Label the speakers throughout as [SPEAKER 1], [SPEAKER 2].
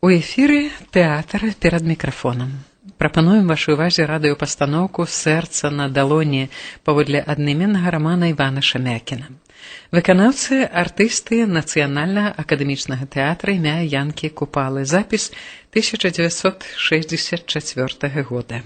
[SPEAKER 1] У эфіры тэатр перад мікрафонам. Прапануем вашай увазе радыёпастаноўку «Сэрца на далоні» паводле аднайменнага рамана Івана Шамякіна. Выканаўцы артысты Нацыянальна-акадэмічнага тэатра імя Янкі Купалы. Запіс 1964 года.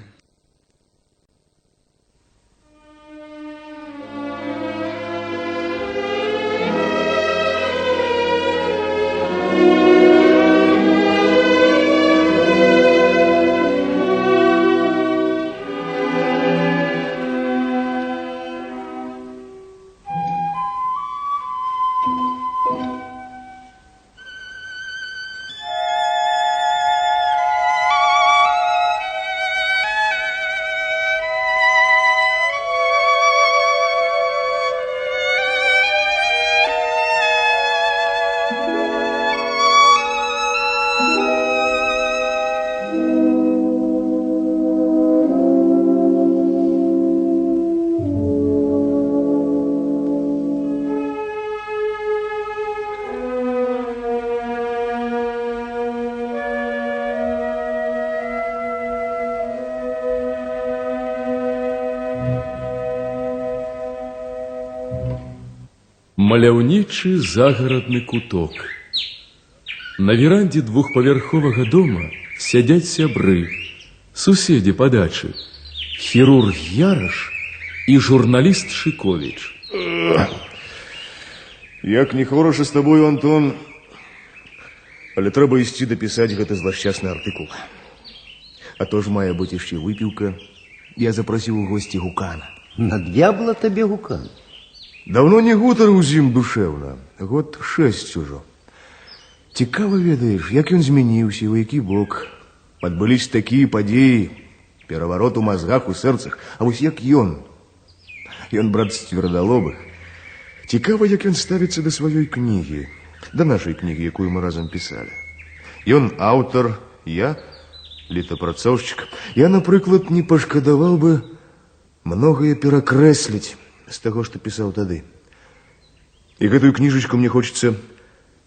[SPEAKER 2] Маляўнічы загарадны куток. На верандзе двухпавярховага дома сядзяць сябры, суседзі па дачы, хірург Яраш і журналіст Шыковіч.
[SPEAKER 3] Як не хораша з табою, Антон, але трэба ісці дапісаць гэты злашчасны артыкул. А то ж мае быць яшчэ выпіўка. Я запрасіў у госці Гукана.
[SPEAKER 4] На д'ябла табе Гукан?
[SPEAKER 3] Давно не гутарыў з ім душэўна. Год 6 ужо. Цікава ведаеш, як ён змяніўся, у які бок. Адбыліся такія падзеі, пераварот у мазгах, у сэрцах. А вось як ён? Ён, брат, з цвёрдалобых. Цікава, як ён ставіцца да сваёй кнігі, да нашай кнігі, якую мы разам пісалі. Ён аўтар, я літапрацоўшчык. Я, напрыклад, не пашкадаваў бы многае перакрэсліць з таго, што пісаў тады. І гэтую кніжачку мне хочацца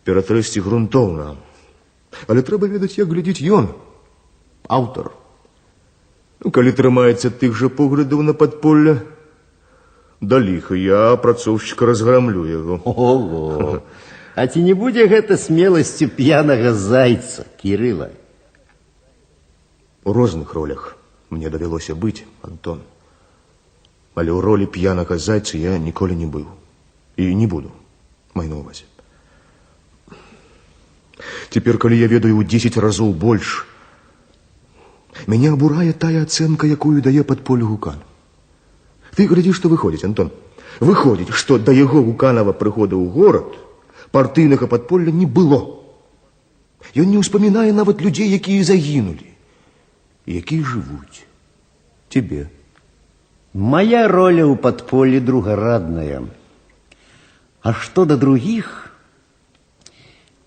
[SPEAKER 3] ператрэсці грунтоўна. Але трэба ведаць, як глядзіць ён, аўтар. Калі трымаецца тых жа поглядаў на падполле, да ліха, я, працоўшчык, разграмлю яго.
[SPEAKER 4] Ого! А ці не будзе гэта смеласцю п'янага зайца, Кірыла?
[SPEAKER 3] У розных ролях мне давялося быць, Антон. Але ў ролі п'янага зайца я ніколі не быў. І не буду, май на увазе. Цяпер, калі я ведаю ў 10 разоў больш, мяне абурае тая ацэнка, якую дае падполлю Гукан. Ты глядзі, што выходзіць, Антон. Выходзіць, што да яго Гуканава прыхода ў горад партыйнага падполля не было. Ён не ўспамінае нават людзей, якія загінулі, якія жывуць. Тебе.
[SPEAKER 4] Моя роля ў падполлі другарадная. А што да другіх?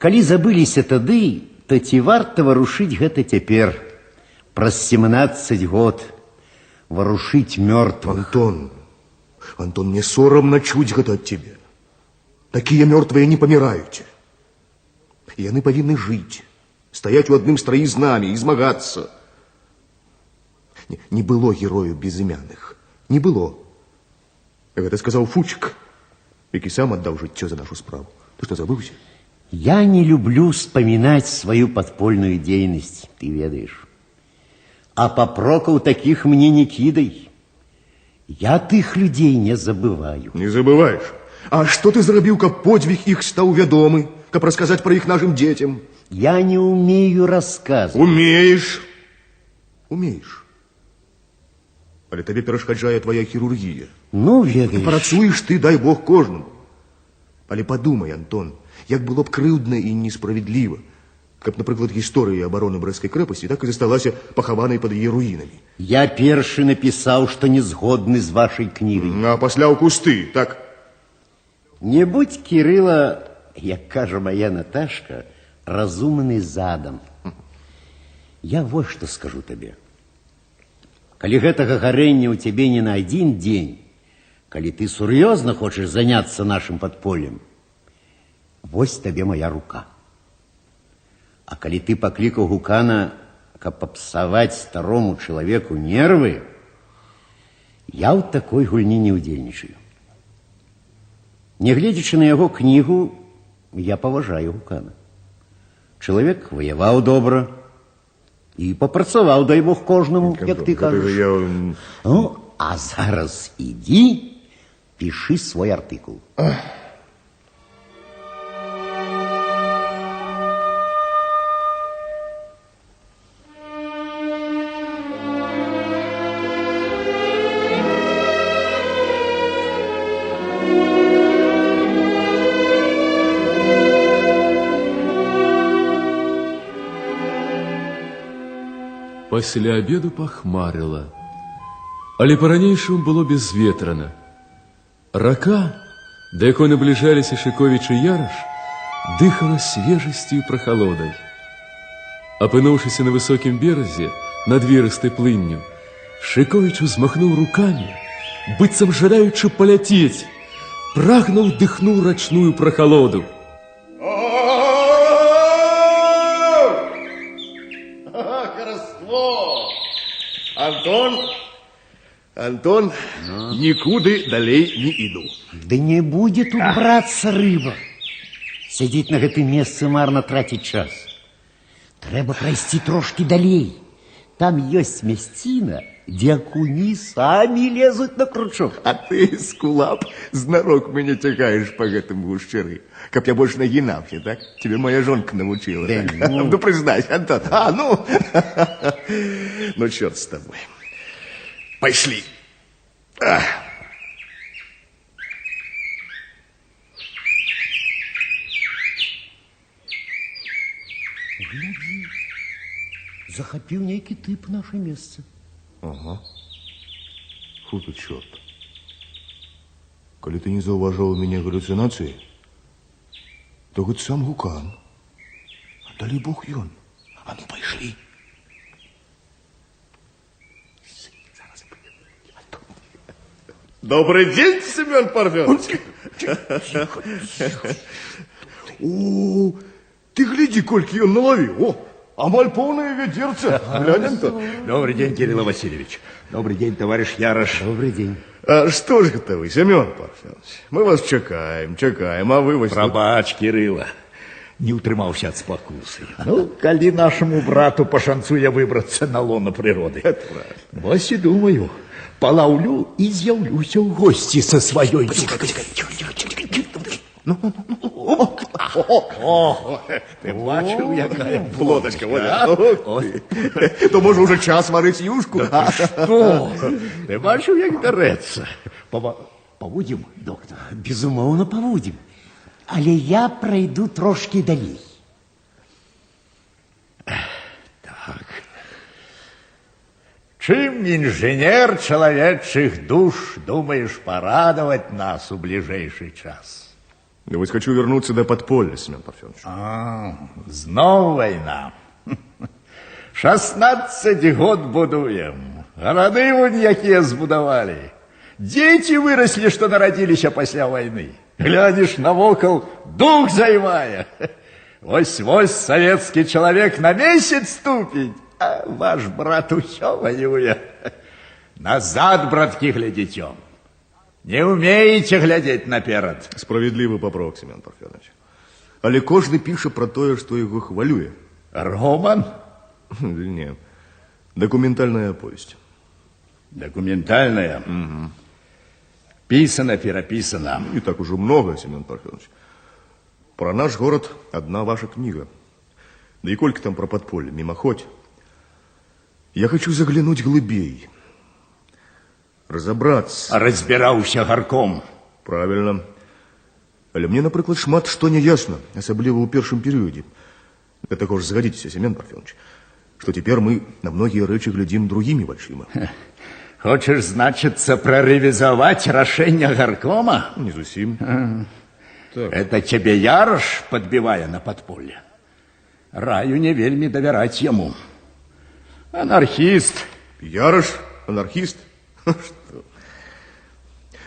[SPEAKER 4] Калі забыліся тады, то ці варта варушыць гэта цяпер, праз 17 год, варушыць мёртвых?
[SPEAKER 3] Антон, мне сорамна чуць гэта ад цябе. Такія мёртвыя не паміраюць. Яны павінны жыць, стаяць у адным страі з намі і змагацца. Не было герояў безымянных. Не было. Гэта сказаў Фучык, які сам аддаў жыццё за нашу справу. Ты што, забыўся?
[SPEAKER 4] Я не люблю вспоминать свою подпольную деятельность, ты ведаешь. А попрокаў таких мне не кидай. Я тых людей не забываю.
[SPEAKER 3] Не забываешь? А што ты зрабіў, каб подвиг іх стаў вядомы, каб расказаць пра іх нашим дзецям?
[SPEAKER 4] Я не умею рассказывать.
[SPEAKER 3] Умеешь. Умеешь. Але табе перашкаджае твоя хірургія.
[SPEAKER 4] Ну, ведаеш.
[SPEAKER 3] Працуеш ты, дай Бог, кожнаму. Але падумай, Антон, як было б крыўдна і несправедліва, каб, напрыклад, гісторыя абароны Брэсцкай крэпасці так і засталася пахаванай пад яе руінамі.
[SPEAKER 4] Я першы напісаў, што не згодны з вашай кнігай.
[SPEAKER 3] А пасля ў кусты, так?
[SPEAKER 4] Не будь, Кірыла, як кажа моя Наташка, разумны задам. Я вот што скажу табе. Калі гэтага гарэння ў цябе не на адзін дзень, калі ты сур'ёзна хочаш заняцца нашым падполлем, вось табе моя рука. А коли ты покликал Гукана, каб попсовать старому человеку нервы, я в такой гульні не удзельнічаю. Не гледзячы на яго кнігу, я паважаю Гукана. Чалавек воеваў добра і папрацаваў, дай Бог, кожнаму, як ты кажаш. Ну, а зараз ідзі, пішы свой артыкул.
[SPEAKER 2] Пасля обеду пахмарыла, але по-ранейшаму было безветрана. Рака, да якой набліжаліся Шыковіч і Яраш, дыхала свежасцю і прахалодай. Апынуўшыся на высокім беразе, над вірыстай плынню, Шыковіч узмахнуў рукамі, быццам жадаючы паляцець, прагнуў дыхнуў рачную прахалоду.
[SPEAKER 3] Антон, нікуди далей не іду.
[SPEAKER 4] Да не будзе тут брацца рыба. Сядзець на гэтым месцы марна траціць час. Трэба прайсці трошкі далей. Там ёсць мясціна, дзе акуні самі лезуць на кручок.
[SPEAKER 3] А ты, скулап, знарок мяне цягаеш па гэтым гушчары. Каб я больш нагінаўся, так? Тебе моя жонка навучила.
[SPEAKER 4] Да,
[SPEAKER 3] так? Ну, признайся, Антон. Ну, чёрт с тобой. Пошли.
[SPEAKER 4] Гляди, захапіў нейкі тып наше месца.
[SPEAKER 3] Ага. Фу ты, чёрт. Коли ты не заўважаў у мяне галлюцинации, то гэта сам Гукан. А далі Бог ён. А ну, пайшлі. Добрый день, Семен Парфенович. О, ты гляди, кольки он наловил. О, амаль полное ведерце. Глянь, Антон.
[SPEAKER 5] Добрый день, Кирилл Васильевич. Добрый день, товарищ Ярош.
[SPEAKER 4] Добрый день.
[SPEAKER 3] А что же это вы, Семен Парфенович? Мы вас чекаем, а вы вас...
[SPEAKER 5] Пробач, Кирилла. Не утрымаўся ад спакусы. Ну, калі нашему брату пашанцуе выбрацца на лоно прыроды. Вось і думаю, палаўлю і з'яўлюся ў госці са сваёй. Ты бачыў, якая
[SPEAKER 3] Лодочка, то може уже час варыць юшку.
[SPEAKER 5] Што? Ты бачыў, як бярэцца? Павудзім, доктор?
[SPEAKER 4] Безумоўна, павудзім. Але я пройду трошки далей.
[SPEAKER 5] Так. Чым инженер человечьих душ думаешь порадовать нас в ближайший час?
[SPEAKER 3] Я вот хочу вернуться до подполья, Семен Парфенович.
[SPEAKER 5] Знов война. 16 год будуем. Городы вон якія збудавали. Дети выросли, что народились после войны. Глянешь навокал, дух займае. Вось-вось советский человек на месяц ступить, а ваш брат усё воюе. Назад, братки, глядите. Не умеете глядеть наперад.
[SPEAKER 3] Справедливый попрок, Семен Парфенович. Але кожны піша про тое, што яго хвалюе.
[SPEAKER 5] Роман?
[SPEAKER 3] Не, документальная повесть.
[SPEAKER 5] Документальная? Угу. Писано, переписано.
[SPEAKER 3] Не так уже много, Семен Парфенович. Про наш город одна ваша книга. Да и кольки там про подполье, мимоходь. Я хочу заглянуть глубей. Разобраться.
[SPEAKER 5] Разбираўся гарком.
[SPEAKER 3] Правильно. Але мне, напрыклад, шмат што не ясно, асабліва ў першым перыядзе. Да також згадзіцеся, Семен Парфенович, что теперь мы на многие рэчы глядзім другими вачыма.
[SPEAKER 5] Хочешь, значится, проревизовать решение горкома?
[SPEAKER 3] Не зусім.
[SPEAKER 5] Это тебе Ярош подбивая на подполье. Раю не вельми доверять ему. Анархист.
[SPEAKER 3] Ярош? Анархист? Что?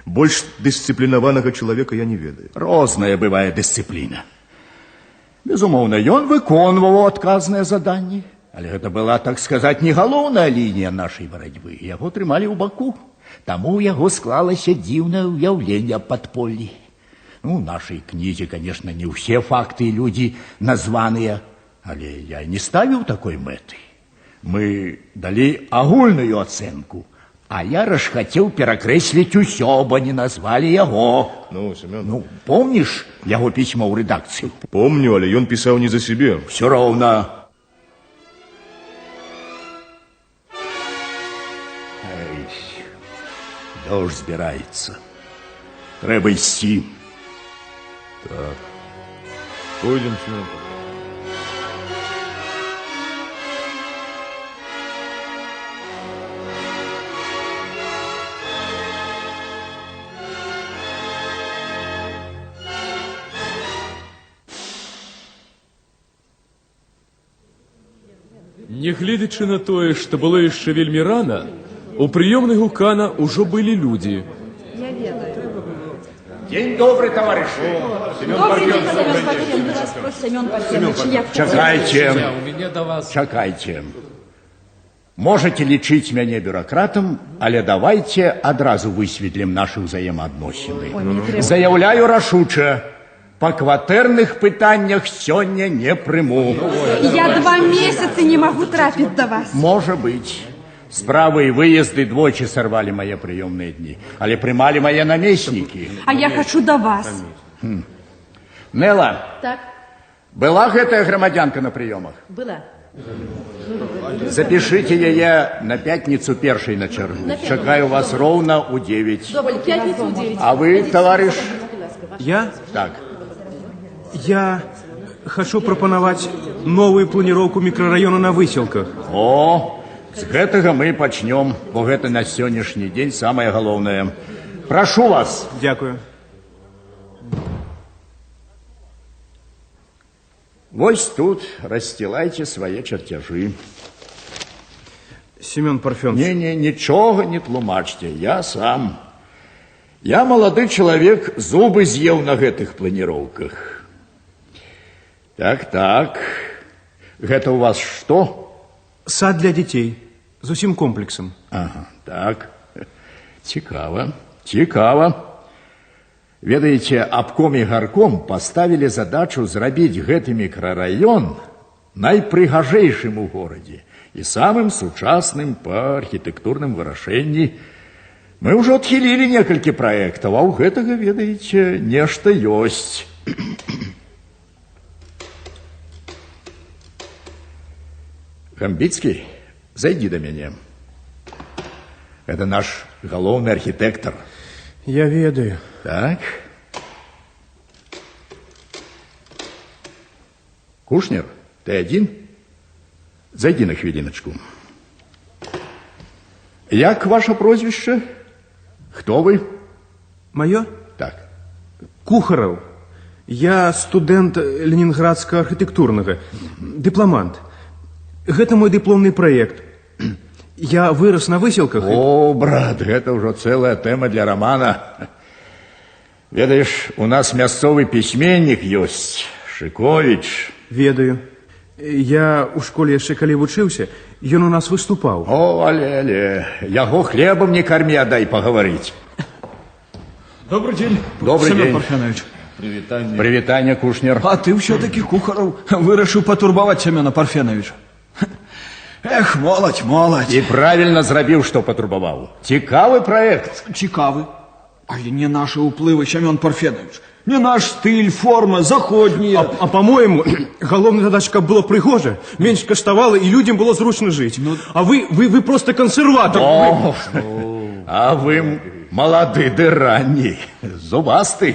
[SPEAKER 3] Больше дисциплинованного человека я не ведаю.
[SPEAKER 5] Розная бывает дисциплина. Безумоўна, ён выконваў адказныя заданні. Але гэта была, так сказаць, не галоўная лінія нашай барацьбы. Яго трымалі ў баку. Таму ў яго склалася дзіўнае ўяўленне аб падполлі. Ну, в нашай кнізе, конечно, не ўсе факты і людзі названыя, але я не ставіў такой мэты. Мы далі агульную ацэнку, а я расхацеў перакрэсліць усё, бо не назвалі яго.
[SPEAKER 3] Ну, Семен...
[SPEAKER 5] Ну, помніш яго пісьмо ў рэдакцыю?
[SPEAKER 3] Помню, але ён пісаў не за сябе.
[SPEAKER 5] Все роўна. Дождь збираецца. Трэба ісці.
[SPEAKER 3] Так. Пойдем, Семен.
[SPEAKER 2] Нягледзячы на тое, што было яшчэ вельмі рана, у прыёмнай гукана ўжо былі людзі.
[SPEAKER 5] День добрый, товарищи. Чакайце. Можете лічыць мяне бюрократам, але давайте адразу высветлім нашы ўзаемаадносіны. Заяўляю рашуча, па кватэрных пытаннях сёння не прыму.
[SPEAKER 6] Я 2 месяцы не могу трапіць да вас.
[SPEAKER 5] Можа быць. Справы и выезды двойчы сорвали мои приемные дни, але приймали мои наместники.
[SPEAKER 6] А я хочу до вас.
[SPEAKER 5] Нелла,
[SPEAKER 6] Так,
[SPEAKER 5] была гэтая громадянка на приемах?
[SPEAKER 6] была.
[SPEAKER 5] Запишите ее на пятницу першей на чергу. Чакаю вас ровно у 9.
[SPEAKER 6] Добрый, пятницу у 9.
[SPEAKER 5] А вы, товарищ?
[SPEAKER 7] Я?
[SPEAKER 5] Так.
[SPEAKER 7] Я хочу прапанаваць новую планіроўку мікрараёна на Выселках.
[SPEAKER 5] О, з гэтага мы пачнём, бо гэта на сённяшні дзень самае галоўнае. Прашу вас.
[SPEAKER 7] Дякую.
[SPEAKER 5] Вось тут расстилайте свае чарцяжы.
[SPEAKER 7] Семен Парфенович.
[SPEAKER 5] Не, нічога не тлумачце, я сам. Я малады чалавек, зубы з'еў на гэтых планіроўках. Так. Гэта у вас што?
[SPEAKER 7] Сад для дзяцей. З усім комплексам.
[SPEAKER 5] Ага, так. Цікава. Ведаеце, абком і гарком паставілі задачу зрабіць гэты мікрараён найпрыгажэйшым у горадзе і самым сучасным па архітэктурным вырашэнні. Мы ўжо адхілілі некалькі праектаў, а ў гэтага, ведаеце, нешта ёсць. Гамбіцкі, зайди до мяне. Это наш галоўны архітэктар.
[SPEAKER 7] Я ведаю.
[SPEAKER 5] Так. Кушнер, ты один? Зайди на хвилиночку. Як ваше прозвище? Кто вы?
[SPEAKER 7] Маё?
[SPEAKER 5] Так.
[SPEAKER 7] Кухараў. Я студэнт Ленінградскага архітэктурнага. Дыпламант. Гэта мой дыпломны праект. Я вырос на Выселках.
[SPEAKER 5] О, брат, гэта ўжо цэлая тэма для романа. Ведаеш, у нас мясцовы пісьменнік ёсць, Шыковіч.
[SPEAKER 7] Ведаю. Я ў школе яшчэ калі вучыўся, ён у нас выступаў.
[SPEAKER 5] О, але, яго хлебам не кармі, а дай пагаварыць.
[SPEAKER 8] Добрый день,
[SPEAKER 5] Добрый
[SPEAKER 8] Семен
[SPEAKER 5] день.
[SPEAKER 8] Парфенович.
[SPEAKER 5] Прывітанне, Кушнер.
[SPEAKER 8] А ты все-таки Кухаров вырашыў патурбаваць Семена Парфеновича. Эх, моладзь.
[SPEAKER 5] І правильно зрабіў, што патурбаваў. Цікавы праект.
[SPEAKER 8] Цікавы. Але не наши уплывы, Семен Парфенович. Не наш стиль, форма, заходнія.
[SPEAKER 7] А по-моему, галоўная задача, каб было прыгожа, менш каштавала і людзям было зручна жыць. А вы просто кансерватор.
[SPEAKER 5] О, а вы малады ды ранні, зубасты.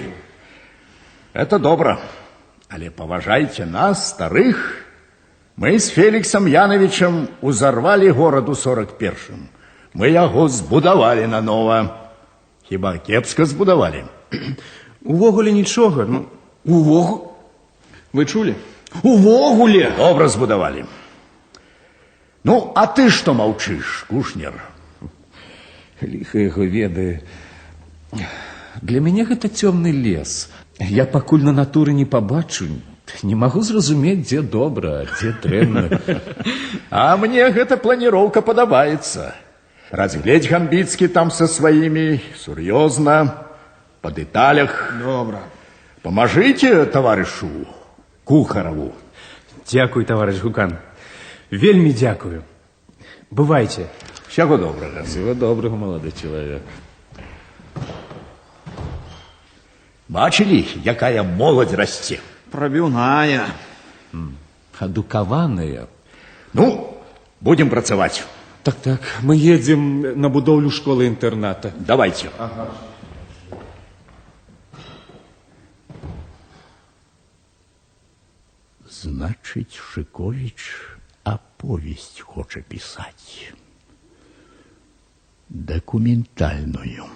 [SPEAKER 5] Это добра. Але паважайце нас, старых. Мы с Феликсом Яновичем узорвали город у 41-м. Мы яго збудавалі нанова. Хіба кепска збудавалі?
[SPEAKER 7] Увогуле нічога.
[SPEAKER 8] Увогуле? Вы чулі? Увогуле!
[SPEAKER 5] Добра збудавалі. Ну, а ты што маўчыш, Кушнер?
[SPEAKER 9] Ліха яго ведае. Для мяне гэта цёмны лес. Я пакуль на натуры не пабачу. Не магу зразумець, дзе добра, а дзе дрэнна.
[SPEAKER 5] А мне гэта планіроўка падабаецца. Разгледзь Гамбіцкі там со сваімі, сур'ёзна, па дэталях.
[SPEAKER 8] Добра.
[SPEAKER 5] Памажыце таварышу Кухарову.
[SPEAKER 7] Дзякуй, таварыш Гукан. Вельмі дзякую. Бывайце.
[SPEAKER 5] Всяго добрага.
[SPEAKER 9] Всего доброго, молодой человек.
[SPEAKER 5] Бачылі, якая моладзь расце?
[SPEAKER 8] Пробивная.
[SPEAKER 9] Адукаваная.
[SPEAKER 5] Ну, будем працаваць.
[SPEAKER 9] Так, мы едем на будоўлю школы-інтэрната.
[SPEAKER 5] Давайте.
[SPEAKER 8] Ага.
[SPEAKER 5] Значыць, Шыковіч аповесць хоча пісаць. Дакументальную.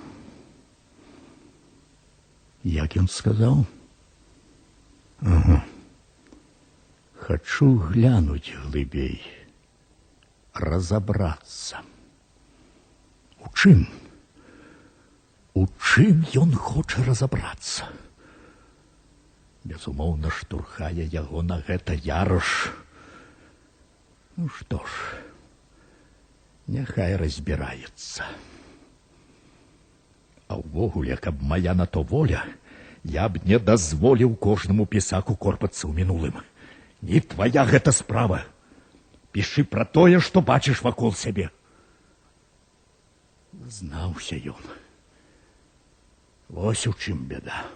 [SPEAKER 5] Як ён сказаў? Ага. Хочу глянуть глыбей, разобраться. У чым? У чым ён хоча разобраться? Безумоўна, штурхае яго на гэта Ярош. Ну што ж, няхай разбіраецца. А ўвогуле, каб моя на то воля, я б не дазволіў кожнаму пісаку корпацца ў мінулым. Не твоя гэта справа. Пішы пра тое, што бачыш вакол сябе. Знаўся ён. Вось у чым беда.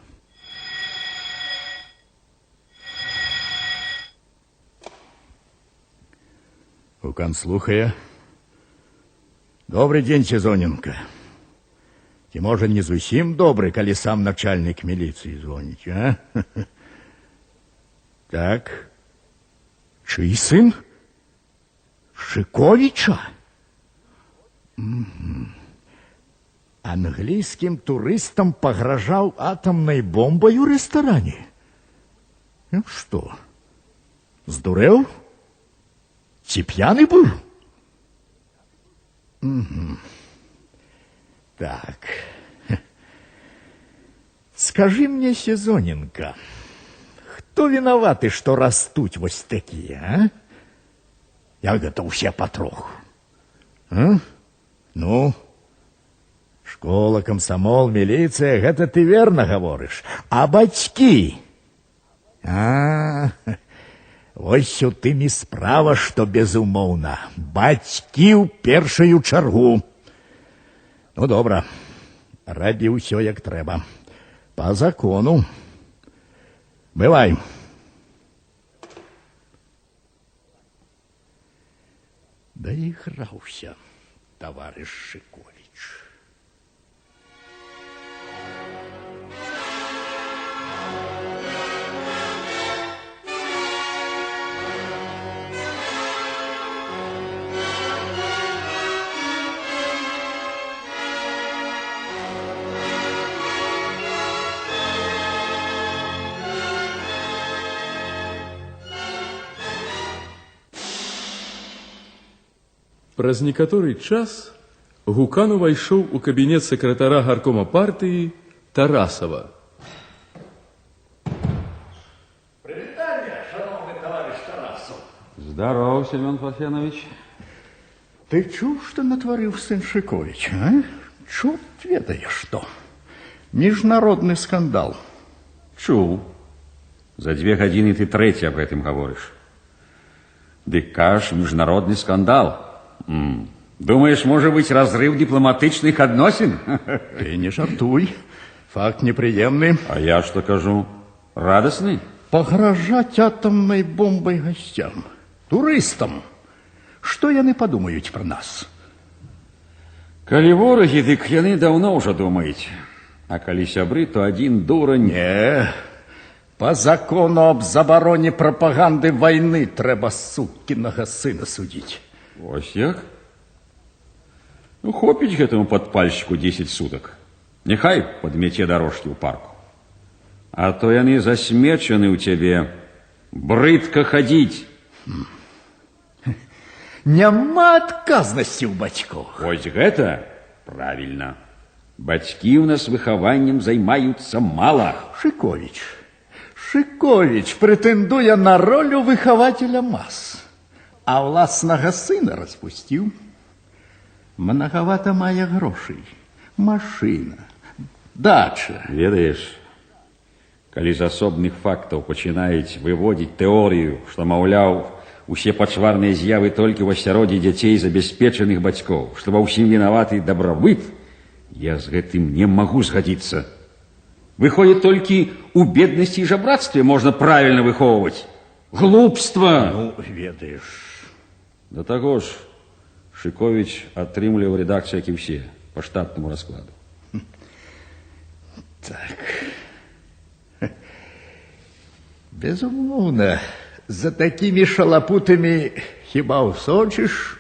[SPEAKER 5] Гукан слухае. Добрый дзень, Сезоненко. Ці можа не зусім добры, калі сам начальнік міліцыі звоніць, а? Так. Чый сын? Шыковіча? Англійскім турыстам пагражаў атамнай бомбай у рэстаране? Ну што, здурэў? Ці п'яны быў? Так. Скажи мне, Сезоненко, хто вінаваты, што растуць вось такія, а? Як гэта ўсе патроху? Ну, школа, камсамол, міліцыя, гэта ты верна гаворыш. А бацькі? Вось у тым і справа, што безумоўна. Бацькі ў першую чаргу. Ну, добра. Рабі ўсё, як трэба. Па закону. Бывай. Доиграўся, таварыш Шыковіч.
[SPEAKER 2] Праз некаторы час Гукан увайшоў у кабінет сакратара гаркома партыі Тарасова.
[SPEAKER 5] Прывітанне, шановны таварыш Тарасов.
[SPEAKER 10] Здорово, Семен Парфенович.
[SPEAKER 5] Ты чуў, што натварыў сын Шыковіч, а? Чорт ведае што. Міжнародны скандал.
[SPEAKER 10] Чуў. За 2 гадзіны ты трэці аб гэтым гаворыш. Дык кажаш, міжнародны скандал. Думаешь, может быть, разрыв дипломатичных адносин?
[SPEAKER 5] Ты не жартуй. Факт неприемный.
[SPEAKER 10] А я что кажу? Радостный?
[SPEAKER 5] Погрожать атомной бомбой гостям, туристам. Что яны подумают про нас?
[SPEAKER 10] Калі вораги, дык яны давно уже думаюць. А калі сябры, то один дурань.
[SPEAKER 5] Не, по закону об забароне пропаганды войны трэба суккінага сына судить.
[SPEAKER 10] Ось як? Ну, хопіць гэтаму падпальшчыку 10 сутак. Няхай падмяце дорожкі ў парку. А то яны засмечаны ў цябе. Брыдка хадзіць.
[SPEAKER 5] Няма адказнасці ў бацькоў.
[SPEAKER 10] Ось гэта правільна. Бацькі ў нас выхаваннем займаюцца мала.
[SPEAKER 5] Шыковіч, Шикович претендує на роль вихователя мас, а власного сина розпустив. Многовато має грошей. Машина, дача.
[SPEAKER 10] Ведаеш, калі з асобных фактаў пачынаюць выводзіць тэорыю, што, маўляў, усе пачварныя з'явы толькі ў асяроддзі дзяцей забяспечаных бацькоў, што ва ўсім вінаваты дабрабыт, я з гэтым не магу згадзіцца. Выходит, толькі у беднасці і жабрацтве можна правільна выхоўваць. Глупства!
[SPEAKER 5] Ну, ведаеш.
[SPEAKER 10] Да таго ж, Шикович атрымліваў рэдакцыю, як і ўсе, па штатнаму раскладу.
[SPEAKER 5] Так. Безумоўна, за такімі шалапутамі хіба ўсочыш?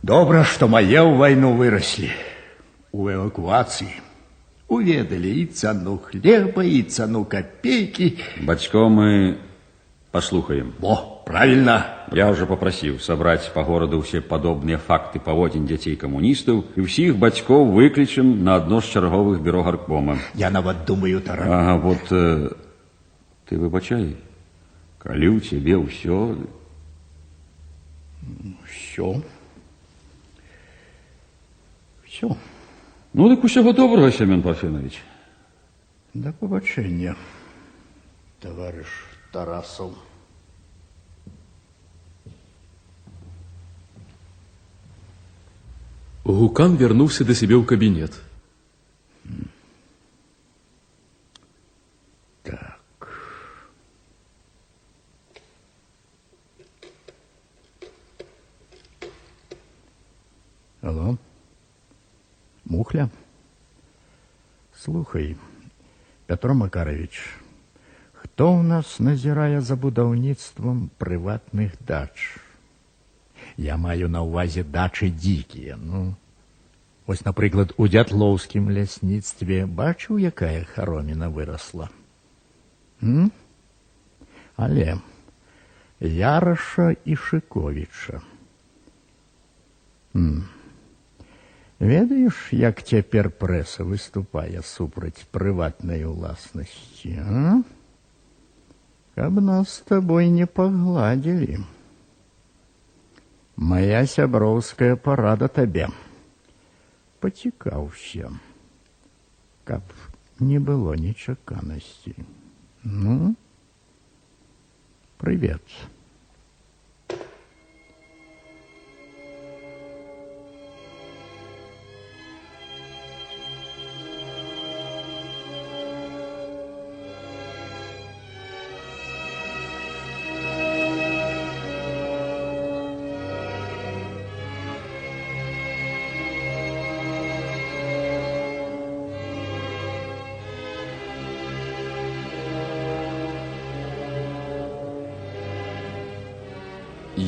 [SPEAKER 5] Добра, што мае ў вайну выраслі. У эвакуацыі. Уведалі і цану хлеба, і цану копейкі.
[SPEAKER 10] Бацькоў мы паслухаем.
[SPEAKER 5] О, правильно.
[SPEAKER 10] Я уже попросил собрать по городу все подобные факты поводин детей коммунистов, и всех бацькоў выкличем на одно з черговых бюро гаркома.
[SPEAKER 5] Я нават думаю, Тарас.
[SPEAKER 10] Ага, вот ты выбачай, калі у тебе все...
[SPEAKER 5] Все? Все.
[SPEAKER 10] Ну, так усього доброго, Семен Парфенович.
[SPEAKER 5] До побачення, товариш Тарасов.
[SPEAKER 2] Гукан вернулся до себя в кабинет.
[SPEAKER 5] Так. Алло? Мухля? Слухай, Петро Макарович, хто у нас назирає за будівництвом приватних дач? Я маю на увазі дачі дикі. Ну, ось, наприклад, у Дятловськім лясніцтві бачив, яка хороміна виросла? Але Яроша і Шиковича. Ведаєш, як тепер преса виступає супроть приватної власності, а? Каб нас з тобой не погладили. Моя сяброўская парада табе. Пацікаўся, каб не было нечаканасці. Ну, привет.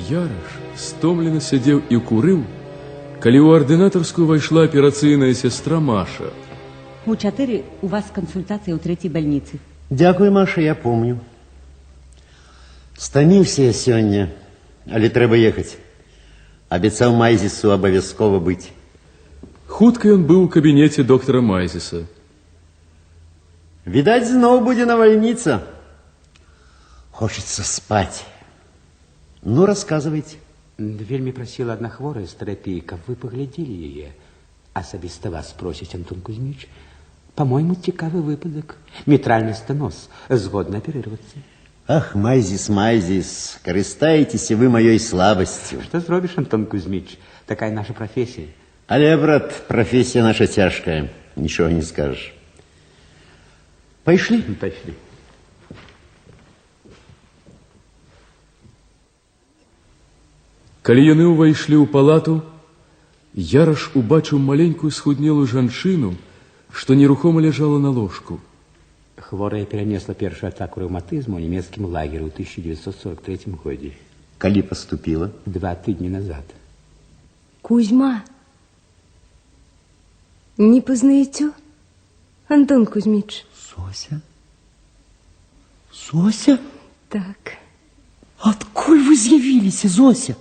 [SPEAKER 2] Яраш стомленно сидел и курил, калі у ординаторскую вошла операционная сестра Маша.
[SPEAKER 11] У 4 у вас консультация у 3-й больницы.
[SPEAKER 4] Дякую, Маша, я помню. Стаміўся я сёння, але трэба ехаць. Абяцаў Майзісу абавязкова быць.
[SPEAKER 2] Хутка ён быў у кабінеце доктора Майзіса.
[SPEAKER 4] Відаць, зноў будзе навальніца. Хочется спать. Ну, рассказывайте.
[SPEAKER 12] Вельмі просила одна хворая з тэрапіі, каб вы паглядзелі яе. Асабіста вас просіць Антон Кузьміч. По-моему, цікавы выпадак. Мітральны стеноз. Згодна аперироваться.
[SPEAKER 4] Ах, Майзіс, Майзіс, карыстаецеся вы маёй слабасцю.
[SPEAKER 12] Что зробіш, Антон Кузьміч? Такая наша профессия.
[SPEAKER 4] Але, брат, профессия наша цяжкая. Ничего не скажешь. Пошли?
[SPEAKER 12] Пошли.
[SPEAKER 2] Калі яны ўвайшлі ў палату, Яраш убачыў маленькую схуднелую жанчыну, што нерухома ляжала на ложку.
[SPEAKER 12] Хворая перенесла першую атаку ревматизму в немецком лагере в 1943 году.
[SPEAKER 4] Коли поступила?
[SPEAKER 12] 2 тижня назад.
[SPEAKER 6] Кузьма, не познаете? Антон Кузьмич.
[SPEAKER 4] Сося? Сося?
[SPEAKER 6] Так.
[SPEAKER 4] Откуль вы з'явились, Зося?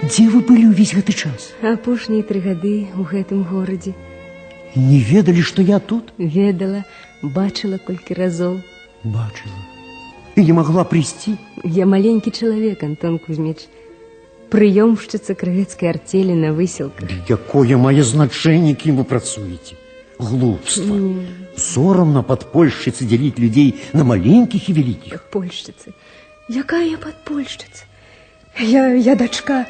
[SPEAKER 4] Где вы вы былі ўвесь гэты час?
[SPEAKER 13] Апошнія 3 гады ў гэтым горадзе.
[SPEAKER 4] Не ведалі, што я тут?
[SPEAKER 13] Ведала, бачыла колькі разоў.
[SPEAKER 4] Бачыла. І не магла прыйсці?
[SPEAKER 13] Я маленькі чалавек, Антон Кузьміч. Прыёмшчыца крывецкай артелі на выселках.
[SPEAKER 4] Якое мае значэнне, кім вы працуеце? Глупства. Сорамна падпольшчыцы дзяліць людзей на маленькіх і вялікіх.
[SPEAKER 13] Падпольшчыцы? Якая я падпольшчыца? Я дачка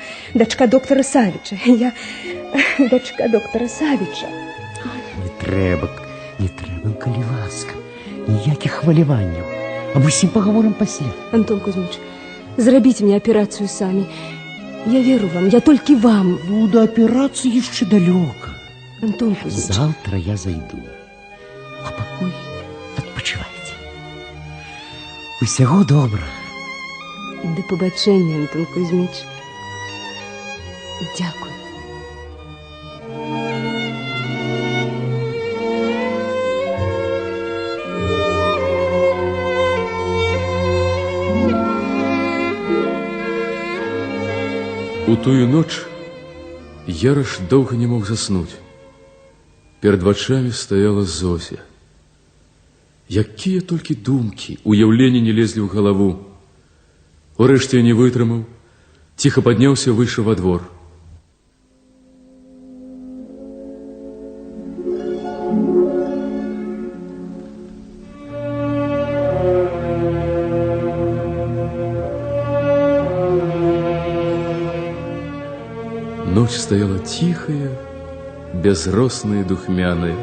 [SPEAKER 13] доктара Савіча. Я дачка доктара Савіча.
[SPEAKER 4] Не трэба, калі ласка. Ніякіх хваляванняў. Аб усім пагаворым пасля.
[SPEAKER 13] Антон Кузьміч, зрабіце мне аперацыю самі. Я веру вам, я толькі вам.
[SPEAKER 4] Ну, да аперацыі яшчэ далёка.
[SPEAKER 13] Антон Кузьміч.
[SPEAKER 4] Завтра я зайду. А пакуль адпачывайце. Усяго добра.
[SPEAKER 13] Да пабачэння, Антон Кузьміч. Дзякуй.
[SPEAKER 2] У тую ноч Яраш доўга не мог заснуць. Перад вачамі стаяла Зося. Якія толькі думкі, уяўленні не лезлі ў галаву. Урэшце я не вытрымаў, ціха падняўся, выйшаў во двор. Ночь стояла тихая, безросная и духмяная.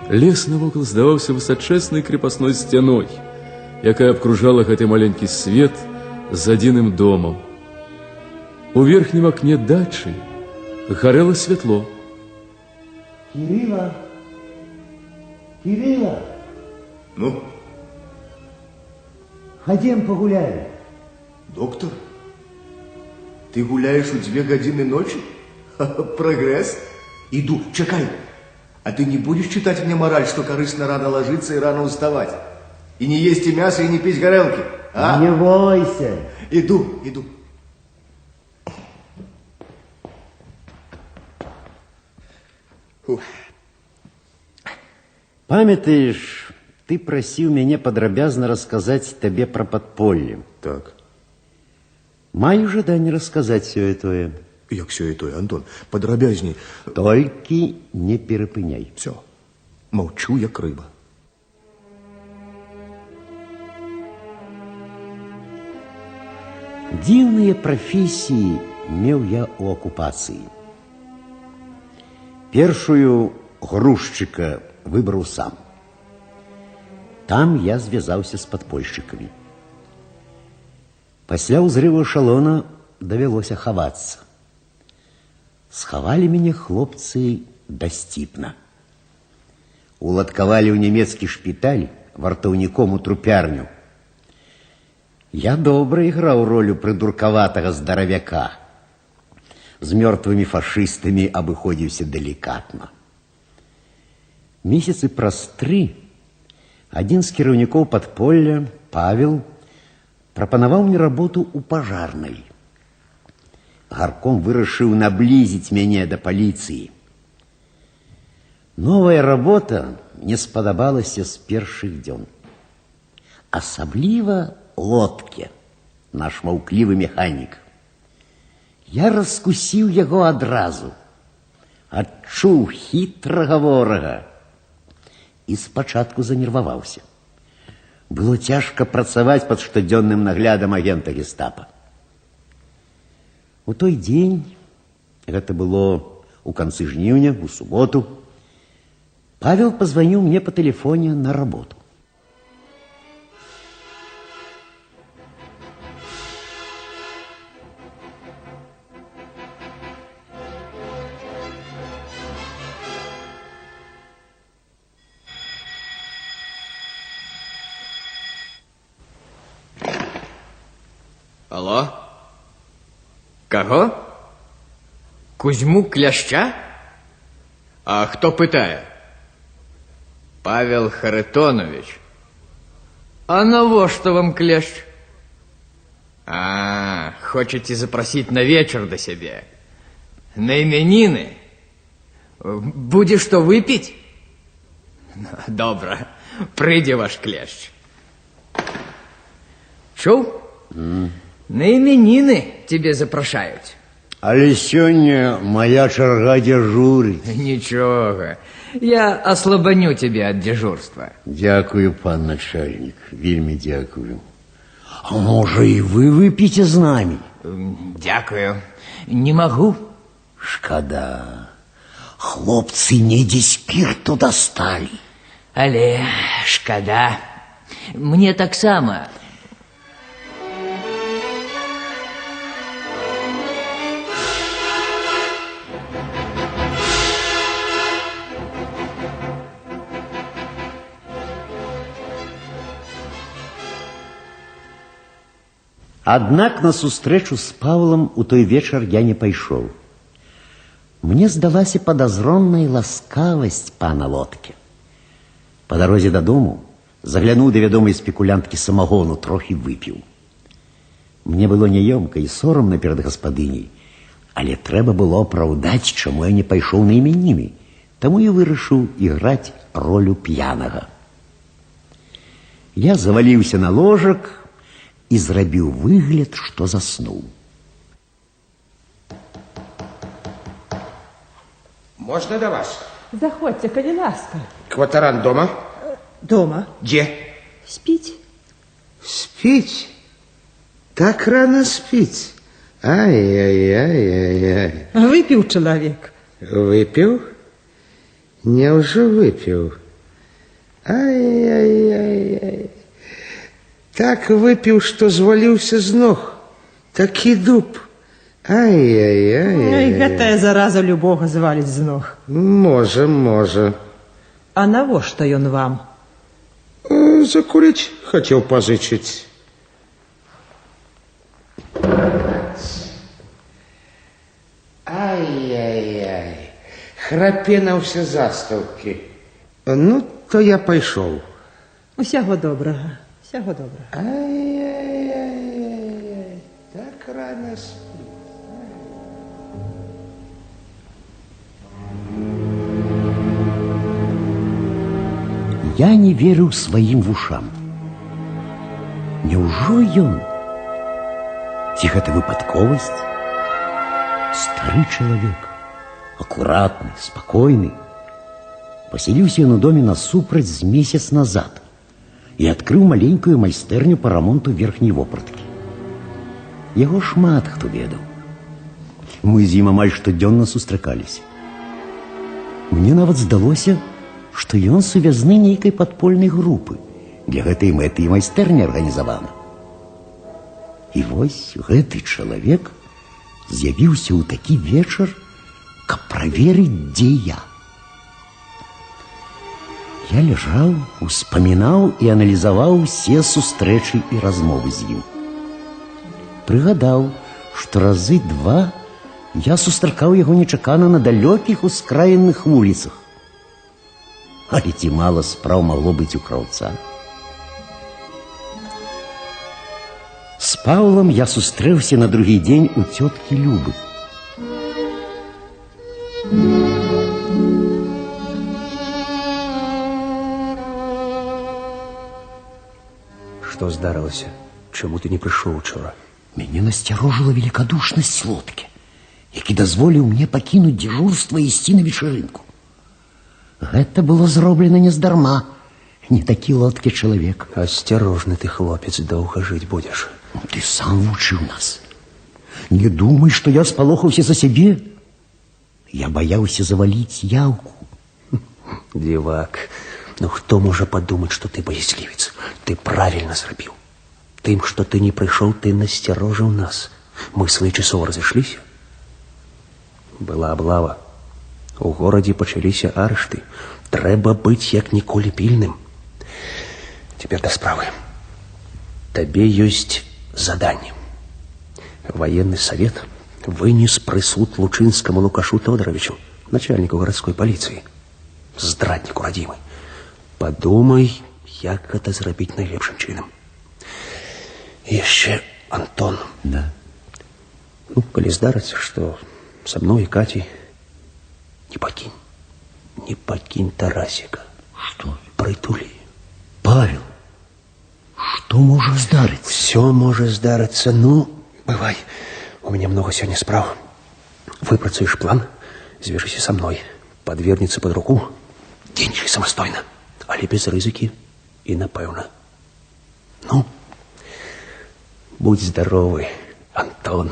[SPEAKER 2] Лес навокал здаваўся высочайной крепостной сцяной, якая абкружала гэты маленькі свет з адзіным домом. У верхнім акне дачы гарэла святло.
[SPEAKER 4] Кирилла! Кирилла!
[SPEAKER 3] Ну?
[SPEAKER 4] Ходим погуляем.
[SPEAKER 3] Доктор, ты гуляешь у 2 годины ночи? Прогресс. Иду, чекай. А ты не будешь читать мне мораль, что корыстно рано ложиться и рано уставать? И не есть и мясо, и не пить горелки? А?
[SPEAKER 4] Не бойся.
[SPEAKER 3] Иду. Фух.
[SPEAKER 4] Памятаешь, ты просил меня подробязно рассказать тебе про подполье.
[SPEAKER 3] Так.
[SPEAKER 4] Маю жаданне рассказать все это.
[SPEAKER 3] Як все это, Антон? Подробязней.
[SPEAKER 4] Только не перепыняй.
[SPEAKER 3] Все. Молчу, як рыба.
[SPEAKER 4] Дивные профессии меў я у оккупации. Першую грузчика выбрал сам. Там я звязался с подпольщиками. Пасля ўзрыву эшалона давялося хавацца. Схавалі мяне хлопцы дасціпна. Уладкавалі ў нямецкі шпіталь вартаўніком у трупярню. Я добра іграў ролю прыдуркаватага здаравяка. З мёртвымі фашыстамі абыходзіўся далікатна. Месяцы праз 3 адзін з кіраўнікоў падполля, Павел, прапанаваў мне работу ў пажарнай. Гарком вырашыў наблізіць мяне да паліцыі. Новая работа мне спадабалася з першых дзён. Асабліва Лодке, наш маўклівы механік. Я раскусіў яго адразу, адчуў хітрага ворага і спачатку занерваваўся. Было цяжка працаваць пад штодзённым наглядам агента гестапа. У той дзень, гэта было у канцы жніўня, у суботу, Павел позвонил мне по телефону на работу.
[SPEAKER 14] Алло? Кого? Кузьму Кляща? А кто пытает? Павел Харитонович. А навошта вам Клящ? А, хочаце запросіць на вечар да сябе? На імяніны? Будзе што выпіць? Добра, прыйдзе ваш клешч. Чуў? На імяніны цябе запрашаюць.
[SPEAKER 4] Але сёння моя чарга дзяжурыць.
[SPEAKER 14] Нічога, я аслабаню цябе ад дзяжурства.
[SPEAKER 4] Дзякую, пан начальнік, вельмі дзякую. А можа і вы выпіце з намі?
[SPEAKER 14] Дзякую, не магу.
[SPEAKER 4] Шкада, хлопцы недзе спірту дасталі.
[SPEAKER 14] Але шкада, мне таксама.
[SPEAKER 4] Аднак на сустрэчу з Павлам у той вечар я не пайшоў. Мне здалася падазроннай ласкавасць пана Лодкі. Па дарозе дадому заглянуў да вядомай спекулянткі самагону, трохі выпіў. Мне было няёмка і сорамна перад гаспадыняй, але трэба было апраўдаць, чаму я не пайшоў на імяніны, таму і вырашыў іграць ролю п'янага. Я заваліўся на ложак і зрабіў выгляд, што заснуў.
[SPEAKER 15] Можна да вас?
[SPEAKER 6] Заходзьце, калі ласка.
[SPEAKER 15] Кватарант дома?
[SPEAKER 6] Дома.
[SPEAKER 15] Дзе?
[SPEAKER 6] Спіць.
[SPEAKER 15] Спіць? Так рано спіць? Ай-яй-яй-яй-яй.
[SPEAKER 6] Выпіў чалавек.
[SPEAKER 15] Выпіў? Няўжо выпіў? Ай-яй-яй-яй. Так выпіў, што зваліўся з ног. Такі дуб. Ай-яй-яй.
[SPEAKER 6] Гэтая зараза любога зваліць з ног.
[SPEAKER 15] Можа.
[SPEAKER 6] А навошта ён вам?
[SPEAKER 15] Закурыць хацеў пазычыць. Ай-яй-яй. Храпе на ўсе застаўкі. Ну, то я пайшоў.
[SPEAKER 6] Усяго добрага. Всяго добра.
[SPEAKER 15] Ай-яй-яй-яй, так рано спит.
[SPEAKER 4] Я не верыў сваім вушам. Няўжо ён? Ці гэта выпадковасць? Стары чалавек, акуратны, спакойны. Паселіўся ён у доме насупраць з месяц назад і адкрыў маленькую майстэрню па рамонту верхняй вопраткі. Яго шмат хто ведаў. Мы з ім амаль штодзённа сустракаліся. Мне нават здалося, што ён сувязны нейкай падпольнай групы. Для гэтай мэты і майстэрня арганізавана. І вось гэты чалавек з'явіўся ў такі вечар, каб праверыць, дзе я. Я ляжаў, успамінаў і аналізаваў усе сустрэчы і размовы з ім. Прыгадаў, што разы два я сустракаў яго нечакана на далёкіх ускраінных вуліцах. Але ці мала спраў магло быць у краўца. З Паўлам я сустрэўся на другі дзень у цёткі Любы.
[SPEAKER 12] Што здарылася? Чаму ты не прыйшоў учора?
[SPEAKER 4] Мяне насцярожыла великадушнасць Лодкі, які дазволіў мне пакінуць дзяжурства і ісці на вечарынку. Гэта было зроблена нездарма. Не такі Лодкі чалавек.
[SPEAKER 12] Асцярожны ты, хлопец, доўга жыць будзеш.
[SPEAKER 4] Ты сам вучыў нас. Не думай, што я спалохаўся за сябе. Я баяўся заваліць яўку.
[SPEAKER 12] Дзівак, ну хто можа падумаць, што ты баязлівец? Ты правільна зрабіў. Тым, што ты не прыйшоў, ты насцярожыў нас. Мы своечасова разышліся. Была аблава. У горадзе пачаліся арышты. Трэба быць як ніколі пільным. Цяпер да справы. Табе ёсць заданне. Военный совет вынес прысуд Лучынскаму Лукашу Тодоровичу, начальнику городской полиции, здрадніку радзімы. Падумай, як гэта зрабіць найлепшым чынам. Яшчэ
[SPEAKER 16] Антон.
[SPEAKER 4] Да.
[SPEAKER 16] Ну, коли здарится, что со мной и Катей, не покинь Тарасика.
[SPEAKER 4] Что?
[SPEAKER 16] Притули.
[SPEAKER 4] Павел, что может здариться?
[SPEAKER 16] Все может здариться. Ну, бывай. У меня много сегодня справ. Выпрацуешь план, звяжися со мной. Подвернется под руку, деньги самостойно. Але без рызыкі и напэўна. Ну, будь здоровы, Антон.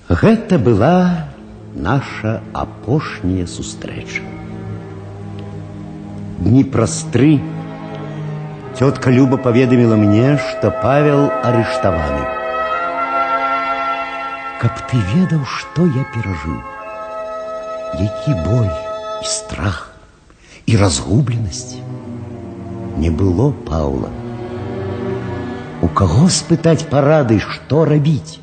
[SPEAKER 4] Гэта была наша апошняя сустрэча. Дні праз 3 тётка Люба паведаміла мне, што Павел арыштаваны. Каб ты ведаў, што я перажыў, які боль і страх і разгубленасць. Не было Паўла. У каго спытаць парады, што рабіць?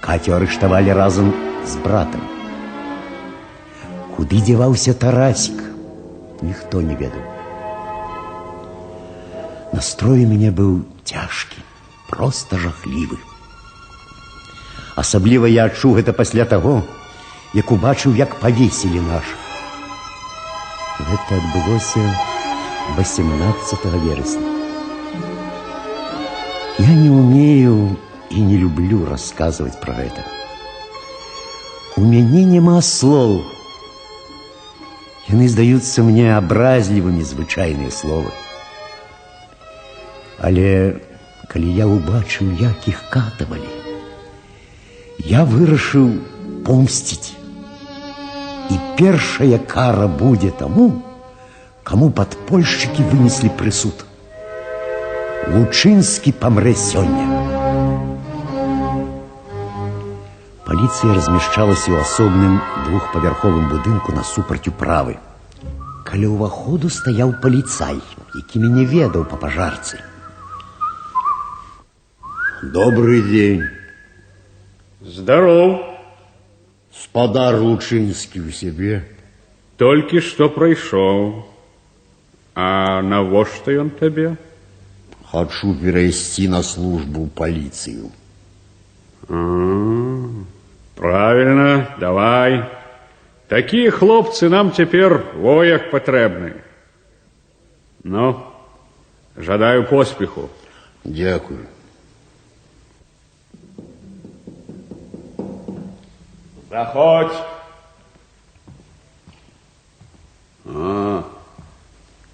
[SPEAKER 4] Катю арыштавалі разам з братам. Куды дзяваўся Тарасік, ніхто не ведаў. Настрой у мяне быў цяжкі, проста жахлівы. Асабліва я адчуў гэта пасля таго, як убачыў, як павесілі нашых. Гэта адбылося 18 верасня. Я не умею і не люблю расказваць пра гэта. У мяне няма слоў. Яны здаюцца мне абразлівымі звычайныя словы. Але калі я убачыў, як іх катавалі, я вырашыў помсціць. І першая кара будзе таму, каму падпольшчыкі вынеслі прысуд. Лучынскі памрэ сёння. Паліцыя размяшчалася ў асобным двухпавярховым будынку насупраць управы. Каля ўваходу стаяў паліцай, які мяне ведаў па пажарцы. Добрый день.
[SPEAKER 17] Здоров.
[SPEAKER 4] Спадар Лучынскі у себе.
[SPEAKER 17] Толькі што прыйшоў. А навошта ён табе?
[SPEAKER 4] Хочу перайсці на службу ў паліцыю.
[SPEAKER 17] Правильно, давай. Такие хлопцы нам теперь вояк патрэбны. Ну, жадаю поспеху.
[SPEAKER 4] Дякую.
[SPEAKER 17] Заходь.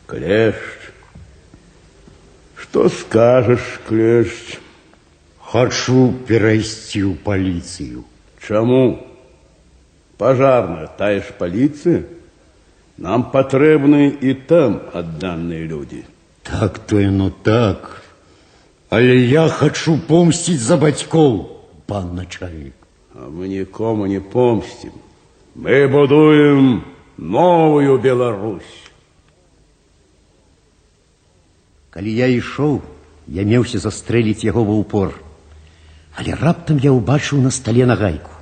[SPEAKER 5] Клещ. Что скажешь, Клещ?
[SPEAKER 4] Хочу перайсці ў паліцыю.
[SPEAKER 5] Чаму? Пажарная, тая ж паліцыя? Нам патрэбны і там адданыя людзі.
[SPEAKER 4] Так то яно так. Але я хочу помсціць за бацькоў, пан начальнік.
[SPEAKER 5] А мы нікому не помстім. Мы будуем новую Беларусь.
[SPEAKER 4] Калі я ішоў, я меўся застрэліць яго ва ўпор. Але раптам я ўбачыў на стале нагайку.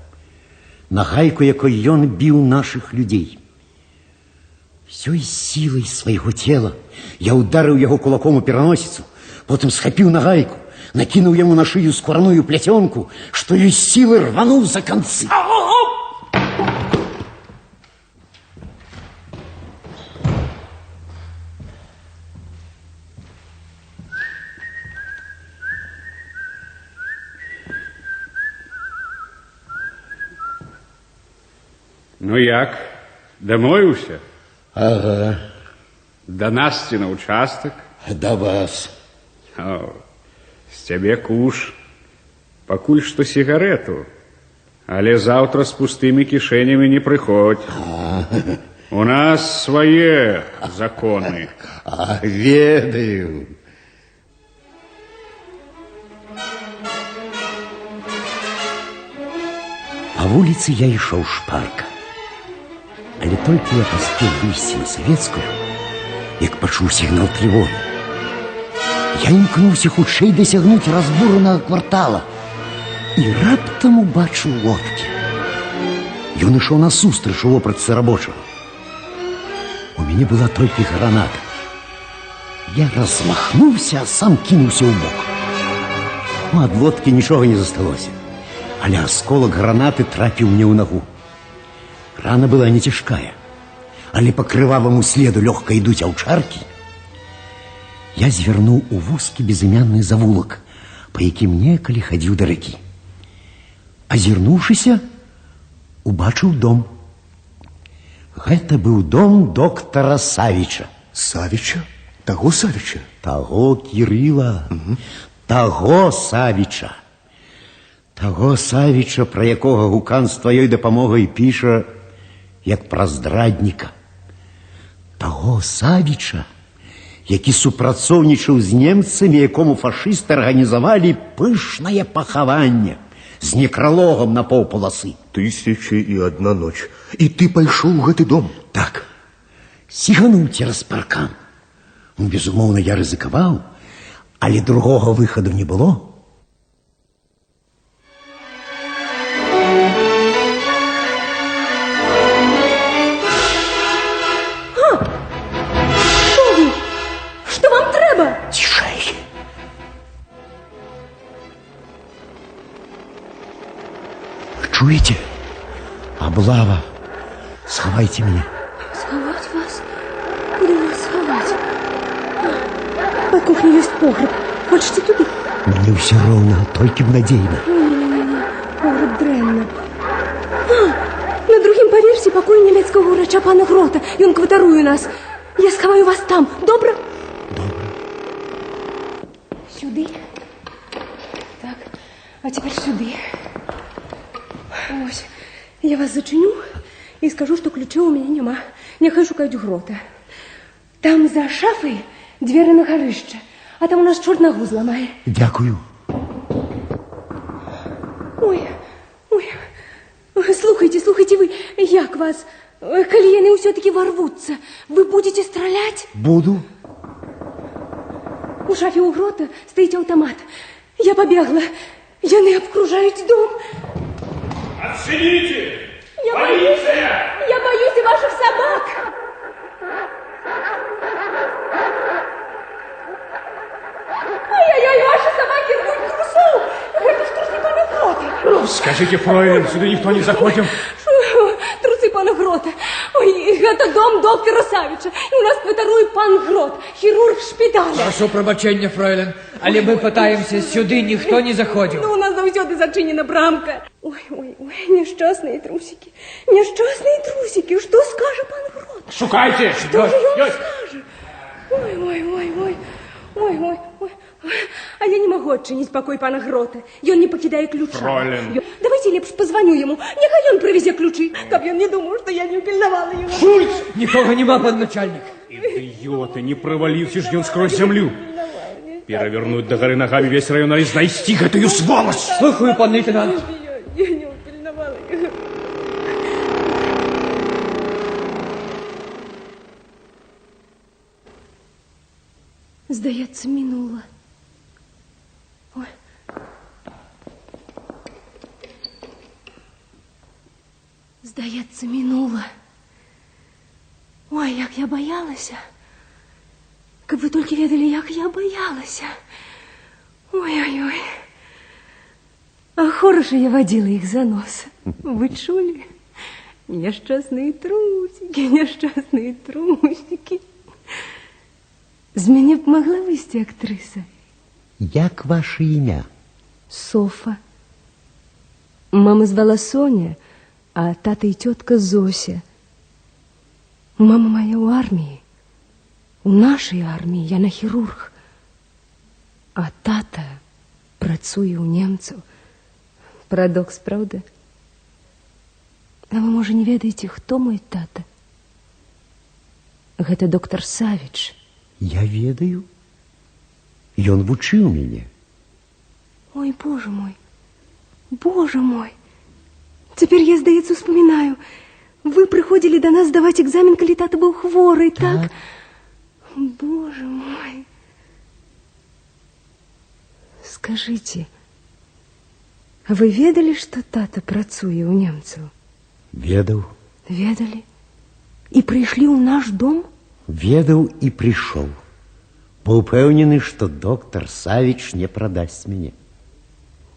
[SPEAKER 4] Нагайку, якой ён біў нашых людзей. Всёй сілай свайго цела я ударыў яго кулаком у пераносіцу, потым схапіў нагайку, накінуў яму на шыю скураную пляцёнку, што ёсць сілы рвануў за канцы.
[SPEAKER 17] Ну як, дамовіўся?
[SPEAKER 4] Ага.
[SPEAKER 17] Да нас ці на участак?
[SPEAKER 4] Да вас.
[SPEAKER 17] О, з цябе куш. Пакуль што сігарету. Але заўтра з пустымі кішэнямі не прыходзь. У нас свае законы.
[SPEAKER 4] Ведаю. Па вуліцы я ішоў шпарка. Але толькі я паспеў выйсці на Савецкую, як пачуў сігнал трывогі. Я імкнуўся хутчэй дасягнуць разбуранага квартала і раптам убачыў лодкі. Ён ішоў насустрач у вопратцы рабочага. У мяне была толькі граната. Я размахнуўся, а сам кінуўся ў бок. Ад лодкі нічога не засталося, але асколак гранаты трапіў мне ў нагу. Рана была не цяжкая, але па крываваму следу лёгка ідуць аўчаркі. Я звярнуў у вузкі безымянны завулак, па якім некалі хадзіў да ракі. Азірнуўшыся, убачыў дом. Гэта быў дом доктара Савіча.
[SPEAKER 3] Савіча? Таго Савіча?
[SPEAKER 4] Таго Кірыла. Таго Савіча. Таго Савіча, пра якога гукан з тваёй дапамогай піша, як пра здрадніка. Таго Савіча, які супрацоўнічаў з немцамі, якому фашысты арганізавалі пышнае пахаванне з некралогам на паўпаласы.
[SPEAKER 3] 1001 ноч. І ты пайшоў у гэты дом?
[SPEAKER 4] Так. Сігануў цераз паркан. Безумоўна, я рызыкаваў, але другога выхаду не было.
[SPEAKER 6] Што вы? Што вам трэба?
[SPEAKER 4] Цішэй. Чуеце? Облава. Схавайце мяне.
[SPEAKER 6] Сховать вас? Куда вас сховать? Под кухней есть погреб. Хочете туда?
[SPEAKER 4] Мне все равно, только б надейно.
[SPEAKER 6] Не-не-не, погреб дрэнна. На другім паверсе пакой нямецкага ўрача пана Грота. Ён кватаруе нас. Я схаваю вас там. Добра?
[SPEAKER 4] Добра.
[SPEAKER 6] Сюды. Так, а теперь сюды. Ось, я вас зачиню и скажу, что ключей у меня нема. Няхай шукаюць Грота. Там за шафой двери на горышча, а там у нас чорт ногу зламае.
[SPEAKER 4] Дякую.
[SPEAKER 6] Ой, слухайте вы, як вас? Калі яны ўсё-таки ворвутся, вы будете стрелять?
[SPEAKER 4] Буду.
[SPEAKER 6] У шафе у Грота стоит автомат. Я побегла. Яны обкружаюць дом.
[SPEAKER 17] Отсидите!
[SPEAKER 6] Я боюсь и ваших собак. Ай-яй-яй, ваши собаки рвут трусов. Это ж трусы пана Грота.
[SPEAKER 7] Скажите, фройлен, сюда никто не заходим.
[SPEAKER 6] Трусы пана Грота. Ой, это дом доктора Савича. И у нас кватаруе пан Грот, хирург шпиталя.
[SPEAKER 14] Прошу прабачэння, фройлен, але мы пытаемся, сюды никто не заходил.
[SPEAKER 6] Ну, у нас заўсёды зачинена брамка. Ой, несчастные трусики. Несчастные трусики. Что скажет пан Грот?
[SPEAKER 7] Шукайте.
[SPEAKER 6] Что же он скажет? Ой. А я не могу отчинить покой пана Грота. И он не покидает ключа.
[SPEAKER 7] Фройлен.
[SPEAKER 6] Давайте лепш позвоню ему. Нехай он привезе ключи. Каб он не думал, что я не упильновала его.
[SPEAKER 7] Шульц!
[SPEAKER 14] Никого нема, подначальник.
[SPEAKER 7] Идиоты, не провалився ж ён сквозь землю. Перевернуть до горы ногами весь район, а знайсти гэтую сволочь.
[SPEAKER 14] Слухаю, пан лейтенант.
[SPEAKER 6] Я не упильновала его. Здається, минуло. Ой. Здається, минуло. Ой, як я боялася. Каб ви тільки ведали, як я боялася. Ой. А хорошо я водила их за нос. Вы чули? Несчастные трусики. З мяне б могла высці актрыса.
[SPEAKER 4] Як ваше імя?
[SPEAKER 13] Софа. Мама звала Соня, а тата и тетка Зося. Мама моя у армии. У нашей армии яна хирург. А тата працуе у немцаў. Парадокс, правда? А вы, можа, не ведаеце, хто мой тата? Гэта доктор Савіч.
[SPEAKER 4] Я ведаю. Ён вучыў мяне.
[SPEAKER 6] Ой, боже мой. Теперь я, здаецца, вспоминаю. Вы приходили до нас сдавать экзамен, коли тата был хворый, так? Боже мой. Скажите, а вы ведали, что тата працуе у немцаў?
[SPEAKER 4] Ведаў.
[SPEAKER 6] Ведали? И пришли у наш дом?
[SPEAKER 4] Ведаў і прыйшоў. Быў упэўнены, што доктар Савіч не прадасць мяне.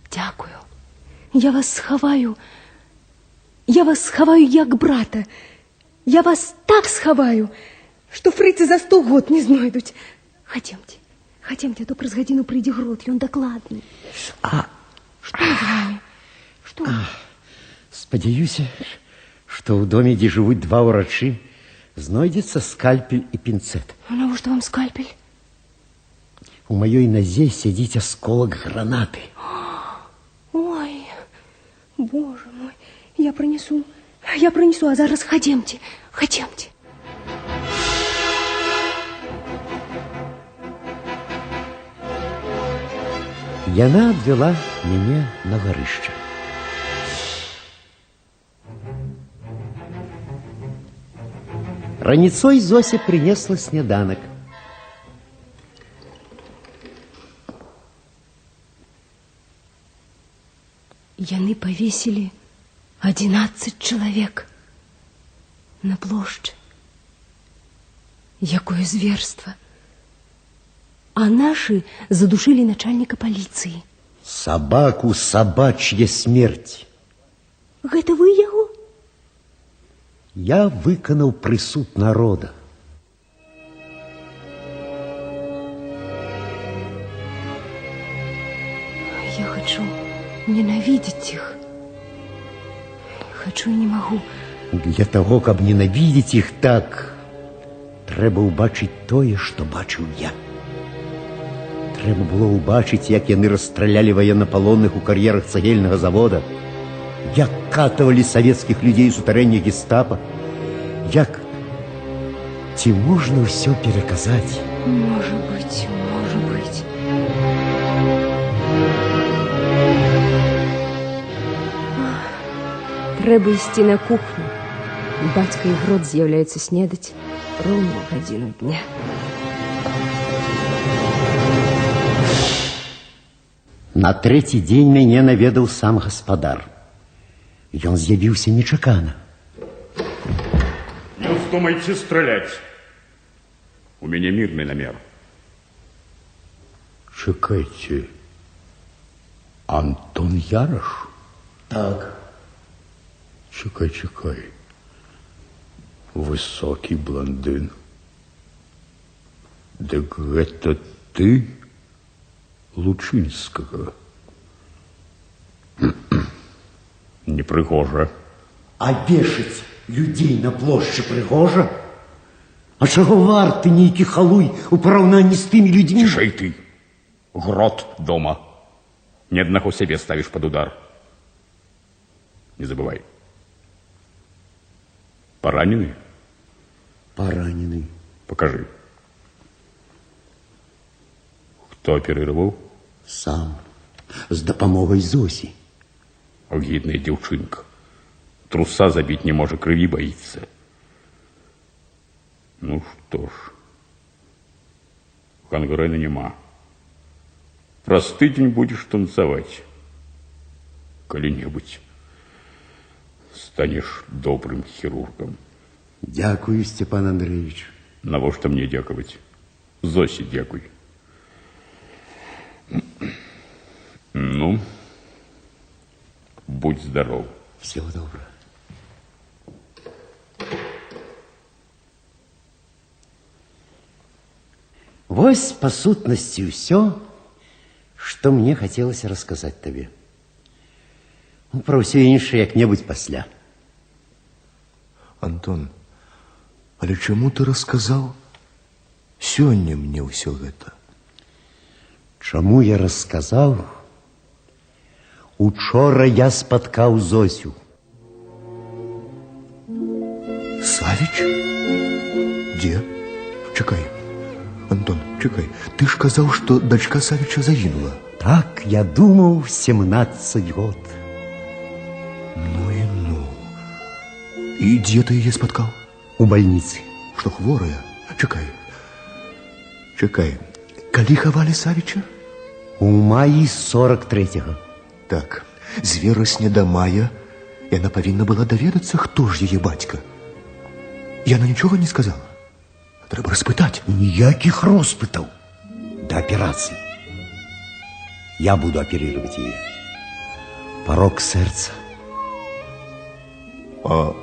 [SPEAKER 13] Дякую. Я вас схаваю. Я вас схаваю як брата. Я вас так схаваю, што фрыцы за 100 год не знойдуць. Хадземце, хадземце, а то праз гадзіну прыйдзе грот, ён дакладны. Што з вами? Што?
[SPEAKER 4] Спадзяюся, што ў доме, дзе жывуць 2 ўрачы, знойдзецца скальпель і пінцэт.
[SPEAKER 13] А навошта вам скальпель?
[SPEAKER 4] У маёй назе сядзіць асколак гранаты.
[SPEAKER 13] Ой, боже мой, я принесу, а зараз хадземце, хадземце.
[SPEAKER 4] Яна адвяла мяне на гарышча. Раніцой Зося принесла сняданак.
[SPEAKER 13] Яны повесили 11 чалавек на плошчы. Якое зверство! А наши задушили начальника полиции.
[SPEAKER 4] Собаку собачья смерть.
[SPEAKER 13] Гэта вы яго?
[SPEAKER 4] Я выканаў прысуд народа.
[SPEAKER 13] Я хочу ненавидеть их. Хочу и не могу.
[SPEAKER 4] Для того, каб ненавидеть их так, трэба ўбачыць тое, што бачыў я. Трэба было ўбачыць, як яны расстралялі военнопалонных у кар'ерах цагельнага завода, як катавалі савецкіх людзей з сутарэння гестапа, як... Ці можна ўсё пераказаць?
[SPEAKER 13] Может быть, может быть. Трэба ісці на кухню. Бацька і грот з'яўляецца снедаць роўна ў гадзіну дня.
[SPEAKER 4] На 3-й дзень мяне наведаў сам гаспадар. Ён з'явіўся нечакана.
[SPEAKER 10] Не вздумайте стрелять. У меня мирный намер.
[SPEAKER 3] Чекайте. Антон Ярош?
[SPEAKER 4] Так.
[SPEAKER 3] Чекай. Высокий блондин. Так это ты, Лучинского?
[SPEAKER 10] Непрыгожа.
[SPEAKER 4] А вешаць людзей на плошчы прыгожа? А чаго варты нейкі халуй у параўнанні з тымі людзьмі?
[SPEAKER 10] Цішэй ты. Грот дома. Ни одного себе ставишь под удар. Не забывай. Пораненый?
[SPEAKER 4] Пораненый.
[SPEAKER 10] Покажи. Кто оперировал?
[SPEAKER 4] Сам. С дапамогай Зосі.
[SPEAKER 10] Огидная девчонка. Труса забить не может, крови боится. Ну что ж. Гангрены нема. Простынь будешь танцевать. Коли-нибудь станешь добрым хирургом.
[SPEAKER 4] Дякую, Степан Андреевич.
[SPEAKER 10] Навошта мне дякаваць? Зосе дякуй. Ну, будь здоров.
[SPEAKER 4] Всего доброго. Вось по сутнасці ўсё, што мне хацелася расказаць табе. Пра ўсё іншае як-небудзь пасля.
[SPEAKER 3] Антон, але чаму ты расказаў сёння мне ўсё гэта?
[SPEAKER 4] Чаму я расказаў? Учора я спаткаў Зосю.
[SPEAKER 3] Савіч? Дзе? Чакай, Антон, чакай. Ты ж казаў, што дачка Савіча загінула.
[SPEAKER 4] Так, я думаў, 17 год.
[SPEAKER 3] Ну і ну. І дзе ты яе спаткаў?
[SPEAKER 4] У бальніцы.
[SPEAKER 3] Што, хворая? Чакай. Калі хавалі Савіча?
[SPEAKER 4] У маі 43-го.
[SPEAKER 3] Так, з верасня да мая яна павінна была даведацца, хто ж яе бацька. Яна нічога не сказала? Трэба распытаць.
[SPEAKER 4] Никаких распытов до операции. Я буду оперировать ее. Порог сердца.
[SPEAKER 3] А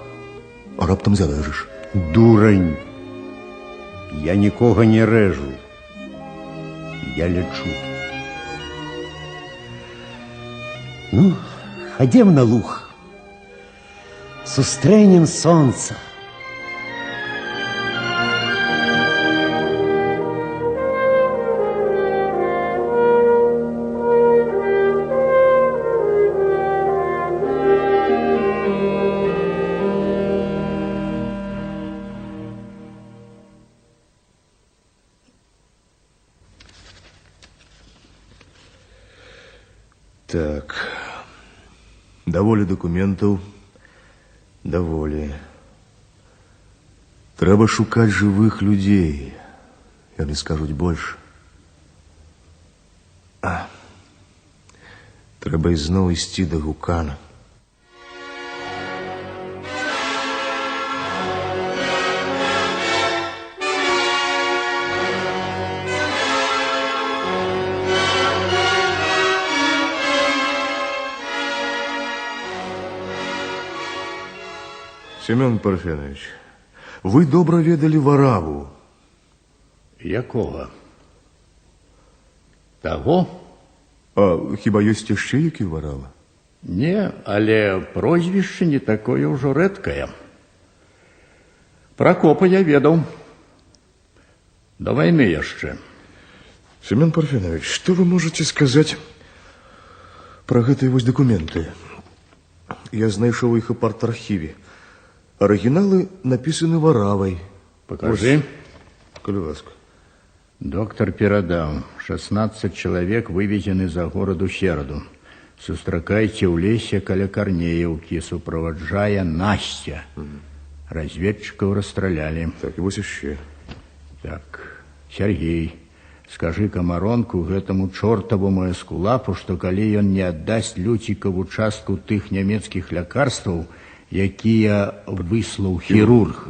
[SPEAKER 3] раптам зарэжаш?
[SPEAKER 4] Дурань. Я нікога не рэжу. Я лечу. Ну, ходим на луг. Сустрэнем солнце.
[SPEAKER 3] Так, даволі дакументаў, даволі. Трэба шукаць жывых людзей. Яны скажуць больш. Трэба ізноў ісці да Гукана. Семен Парфенович, вы добра ведали Вараву.
[SPEAKER 5] Якого? Таго?
[SPEAKER 3] А хіба ёсць яшчэ які Варава?
[SPEAKER 5] Не, але прозвішча не такое ўжо рэдкае. Пракопа я ведаў. До войны яшчэ.
[SPEAKER 3] Семен Парфенович, что вы можете сказать про гэтыя вось документы? Я знайшоў іх у парт-архіве. Оригиналы написаны Варавой.
[SPEAKER 5] Покажи.
[SPEAKER 3] Коли ласка.
[SPEAKER 5] Доктор перадаў. 16 человек вывезены за гораду Сераду. Сустракайце ў лесе каля Карнеевки, суправаджая Настя. Разведчиков расстраляли.
[SPEAKER 3] Так, и вось яшчэ.
[SPEAKER 5] Так, Сергей, скажи Камаронку, гэтаму чортавому эскулапу, што калі ён не аддасць Люцікаву частку тых нямецкіх лякарстваў, якія выслаў хірург.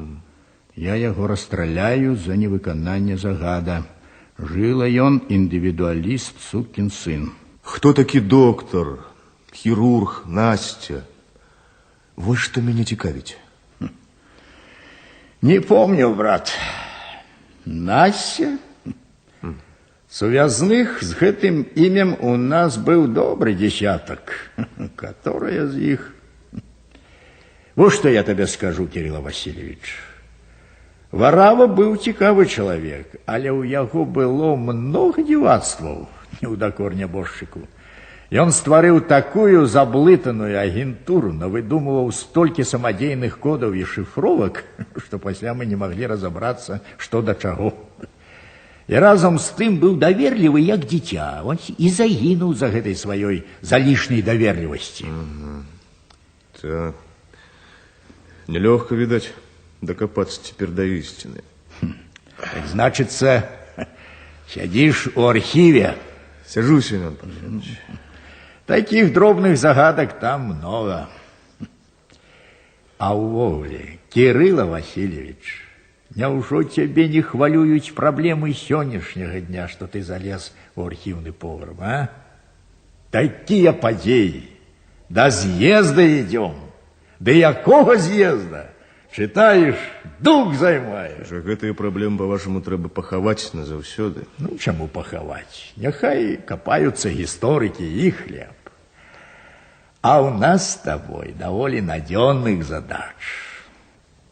[SPEAKER 5] Я яго расстраляю за невыкананне загада. Жыла ён індывідуаліст, сукін сын.
[SPEAKER 3] Хто такі доктор, хірург, Настя? Вось што мяне цікавіць.
[SPEAKER 5] Не помню, брат. Настя? Связных с гэтым імем у нас быў добрый десяток. Которая з іх... Вот что я тебе скажу, Кирилл Васильевич. Варава быў цікавы чалавек, але ў яго было много дзівацтваў, неўдакор нябожчыку. Ён стварыў такую заблытаную агентуру, навыдумываў столькі самадзейных кодаў і шифровак, што пасля мы не маглі разабрацца, што да чаго. І разам з тым быў даверлівы, як дзіця. Он і загінуў за гэтай сваёй залішняй даверлівасці.
[SPEAKER 3] Так... Нелегко, видать, докопаться теперь до истины.
[SPEAKER 5] Так, значится, сидишь у архиве.
[SPEAKER 3] Сижу, Семен Парфенович.
[SPEAKER 5] Таких дробных загадок там много. А увогуле, Кирилл Васильевич, няўжо тебе не хвалююць проблемы сённяшняга дня, что ты залез у архивный погреб, а? Такие падеи. До съезда идем. Да якого з'езда? Читаешь, дух займаешь.
[SPEAKER 3] Гэтыя праблемы, по-вашаму, трэба пахаваць назаўсёды.
[SPEAKER 5] Ну, чаму пахаваць? Няхай копаюцца гісторыкі і хлеб. А у нас с тобой даволі надзённых задач.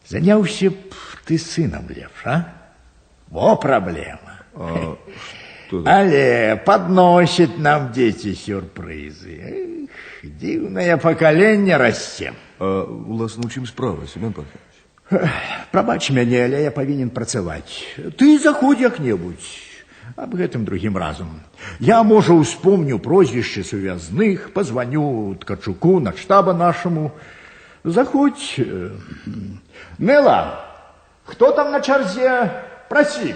[SPEAKER 5] Заняўся б ты сынам лепш, а? Во праблема. Але подносят нам дети сюрпризы. Дивное поколение расце.
[SPEAKER 3] А уласна у чым справа, Семен Парфенович?
[SPEAKER 5] Прабач мяне, але я павінен працаваць. Ты заходь як-небудзь. Аб гэтым другім разам. Я, можа, успомню прозвішчы сувязных, позвоню Ткачуку, начштаба нашему. Заходь. Нела, кто там на чарзе? Проси.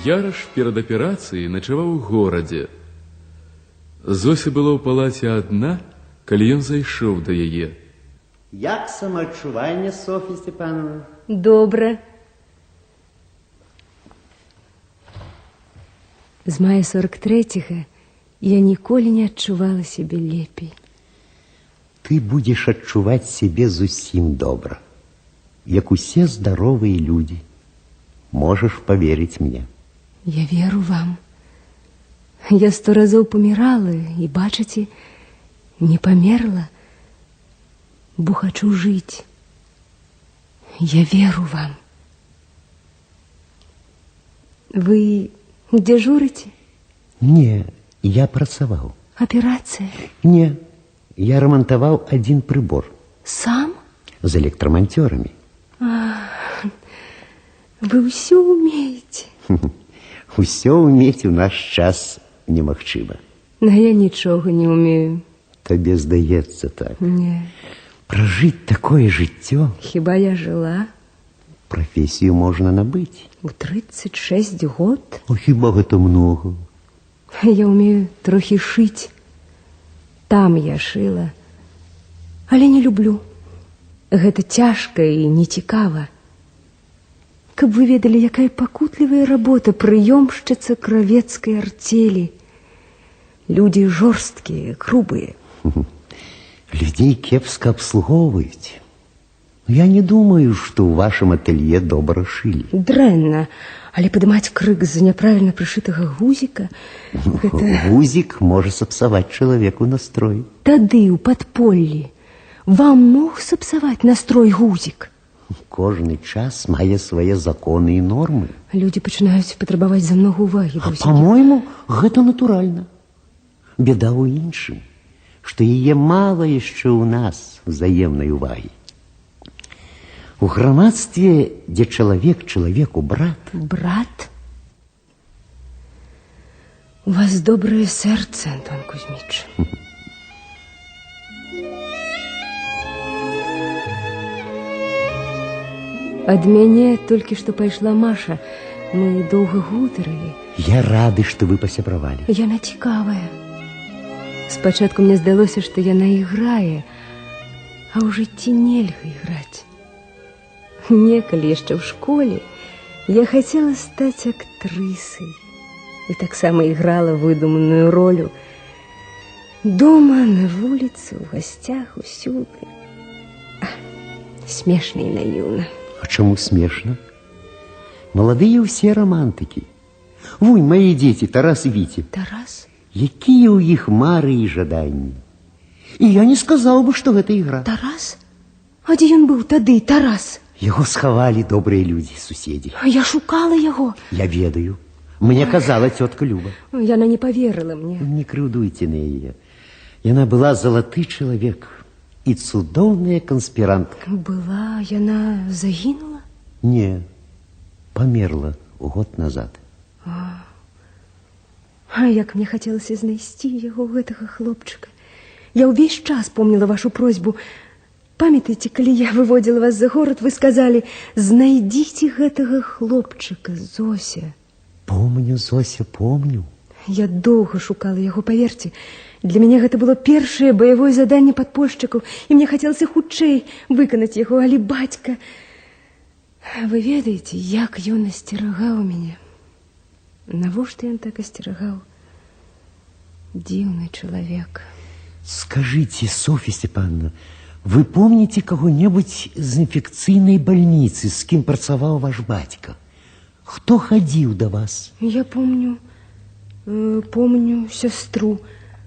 [SPEAKER 2] Яраш перад аперацыяй начаваў у горадзе. Зося была ў палаце адна, калі ён зайшоў да яе.
[SPEAKER 4] Як самаадчуванне, Соф'я Степановна?
[SPEAKER 13] Добра. З мая 43-го я ніколі не адчувала сябе лепей.
[SPEAKER 4] Ты будзеш адчуваць сябе зусім добра, як усе здаровыя людзі. Можаш паверыць мне.
[SPEAKER 13] Я веру вам. Я 100 разоў памірала і, бачыце, не памерла, бо хачу жыць. Я веру вам. Вы дзяжурыце?
[SPEAKER 4] Не, я працаваў.
[SPEAKER 13] Аперацыя?
[SPEAKER 4] Не, я рамантаваў адзін прыбор.
[SPEAKER 13] Сам?
[SPEAKER 4] З электраманцёрамі.
[SPEAKER 13] Вы ўсё умееце.
[SPEAKER 4] Усё ўмець у наш час немагчыма.
[SPEAKER 13] Но я нічога не умею.
[SPEAKER 4] Табе здаецца так.
[SPEAKER 13] Не.
[SPEAKER 4] Пражыць такое жыццё.
[SPEAKER 13] Хіба я жила?
[SPEAKER 4] Прафесію можна набыць.
[SPEAKER 13] У 36 год?
[SPEAKER 4] О, хіба гэта много?
[SPEAKER 13] Я умею трохі шыць. Там я шыла. Але не люблю. Гэта цяжка і нецікава. Каб вы ведалі, якая пакутлівая работа прыёмшчыца кравецкай арцелі. Людзі жорсткія, грубыя.
[SPEAKER 4] Людзей кепска абслугоўваюць. Я не думаю, што ў вашым атэлье добра шылі.
[SPEAKER 13] Дрэнна, але падымаць крык з-за няправільна прышытага гузіка...
[SPEAKER 4] Гузік можа сапсаваць чалавеку настрой.
[SPEAKER 13] Тады ў падполлі вам мог сапсаваць настрой гузік?
[SPEAKER 4] Кожны час мае свае законы і нормы.
[SPEAKER 13] Людзі пачынаюць патрабаваць замнога увагі.
[SPEAKER 4] Па-мойму, гэта натуральна. Беда ў іншым, што яе мала яшчэ ў нас взаемнай увагі. У грамадстве, дзе чалавек чалавеку брат...
[SPEAKER 13] Брат? У вас добрае сэрца, Антон Кузьміч. Ад мяне толькі што пайшла Маша. Мы доўга гутарылі.
[SPEAKER 4] Я рады, што вы пасябравалі.
[SPEAKER 13] Яна цікавая. Спачатку мне здалося, што яна іграе, а ў жыцці нельга іграць. Некалі яшчэ ў школе я хацела стаць актрысай і таксама іграла выдуманую ролю. Дома, на вуліцы, у гасцях, усюды. Смешна і наіўна.
[SPEAKER 4] А чаму смешна? Маладыя ўсе рамантыкі. Вунь, мае дзеці, Тарас і Віця.
[SPEAKER 13] Тарас?
[SPEAKER 4] Якія ў іх мары і жаданні. І я не сказаў бы, што гэта ігра.
[SPEAKER 13] Тарас? А дзе ён быў тады, Тарас?
[SPEAKER 4] Яго схавалі добрыя людзі, суседзі.
[SPEAKER 13] А я шукала яго.
[SPEAKER 4] Я ведаю. Мне казала цётка Люба.
[SPEAKER 13] Яна не паверыла мне.
[SPEAKER 4] Не крыўдуйце на яе. Яна была залаты чалавек і цудоўная канспірантка.
[SPEAKER 13] Была, яна загінула?
[SPEAKER 4] Не, памерла год назад.
[SPEAKER 13] А як мне хацелася знайсці яго, гэтага хлопчыка. Я ўвесь час помніла вашу просьбу. Памятаеце, калі я выводзіла вас за горад, вы сказалі: знайдзіце гэтага хлопчыка, Зося.
[SPEAKER 4] Помню, Зося, помню.
[SPEAKER 13] Я доўга шукала яго, паверце. Для мяне гэта было першае баявое заданне падпольшчыкаў, і мне хацелася хутчэй выканаць яго, але бацька... Вы ведаеце, як ён асцерагаў мяне? Навошта ён так асцерагаў? Дзіўны чалавек.
[SPEAKER 4] Скажите, Софья Степановна, вы помните кого-нибудь из инфекційной больницы, с кем працаваў ваш бацька? Хто хадзіў да вас?
[SPEAKER 13] Я помню сястру,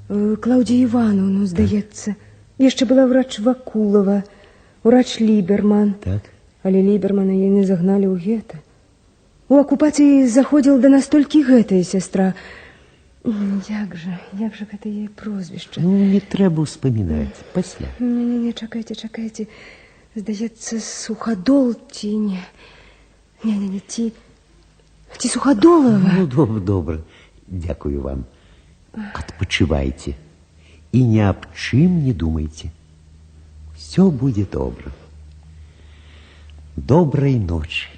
[SPEAKER 13] Клаўдію Івановну, здаецца. Яшчэ была врач Вакулова, врач Ліберман.
[SPEAKER 4] Так.
[SPEAKER 13] Але Лібермана яны загналі ў гета. У акупацыі заходзіла да нас толькі гэтая сястра. Як жа гэта яе прозвішча?
[SPEAKER 4] Не трэба ўспамінаць, пасля.
[SPEAKER 13] Не, чакайце. Здаецца, Суходол ці не. Не, ці Суходолова.
[SPEAKER 4] Ну, добра. Дякую вам. Адпачывайце. І ні аб чым не думайце. Все будзе добра. Добрай ночы.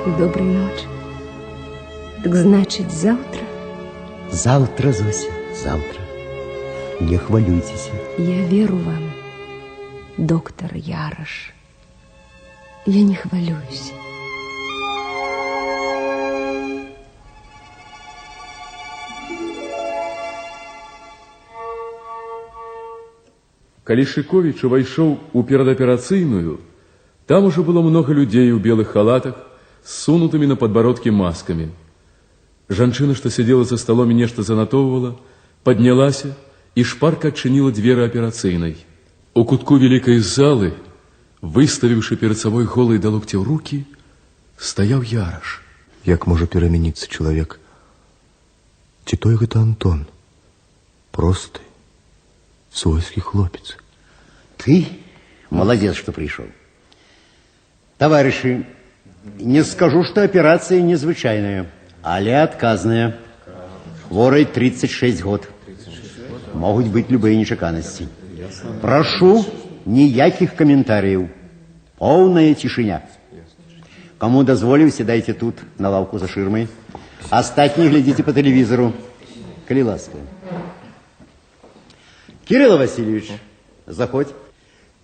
[SPEAKER 13] Доброй ночи. Так значит, завтра?
[SPEAKER 4] Завтра, Зося, завтра. Не хвалюйтесь.
[SPEAKER 13] Я веру вам, доктор Ярош. Я не хвалююсь.
[SPEAKER 2] Калі Шыковіч увайшоў у перадаперацыйную, там уже было много людей у белых халатах с сунутыми на подбородке масками. Жанчына, што сидела за столом и нешта занатоўвала, поднялася и шпарка адчыніла дзверы аперацыйнай. У кутку великой залы, выставіўшы перед собой голые до локтяў руки, стаяў Ярош.
[SPEAKER 3] Як можа перамяніцца чалавек? Ці той гэта Антон? Просты, свойскі хлопец.
[SPEAKER 4] Ты молодец, что пришел. Товарищи, не скажу, что операция незвычайная, але отказная. Хворой 36 год. Могут быть любые нечаканности. Прошу, никаких комментариев. Полная тишина. Кому дозволю, сідайте тут, на лавку за ширмой. Остатние глядите по телевизору. Коли ласка. Кирилл Васильевич, заходь.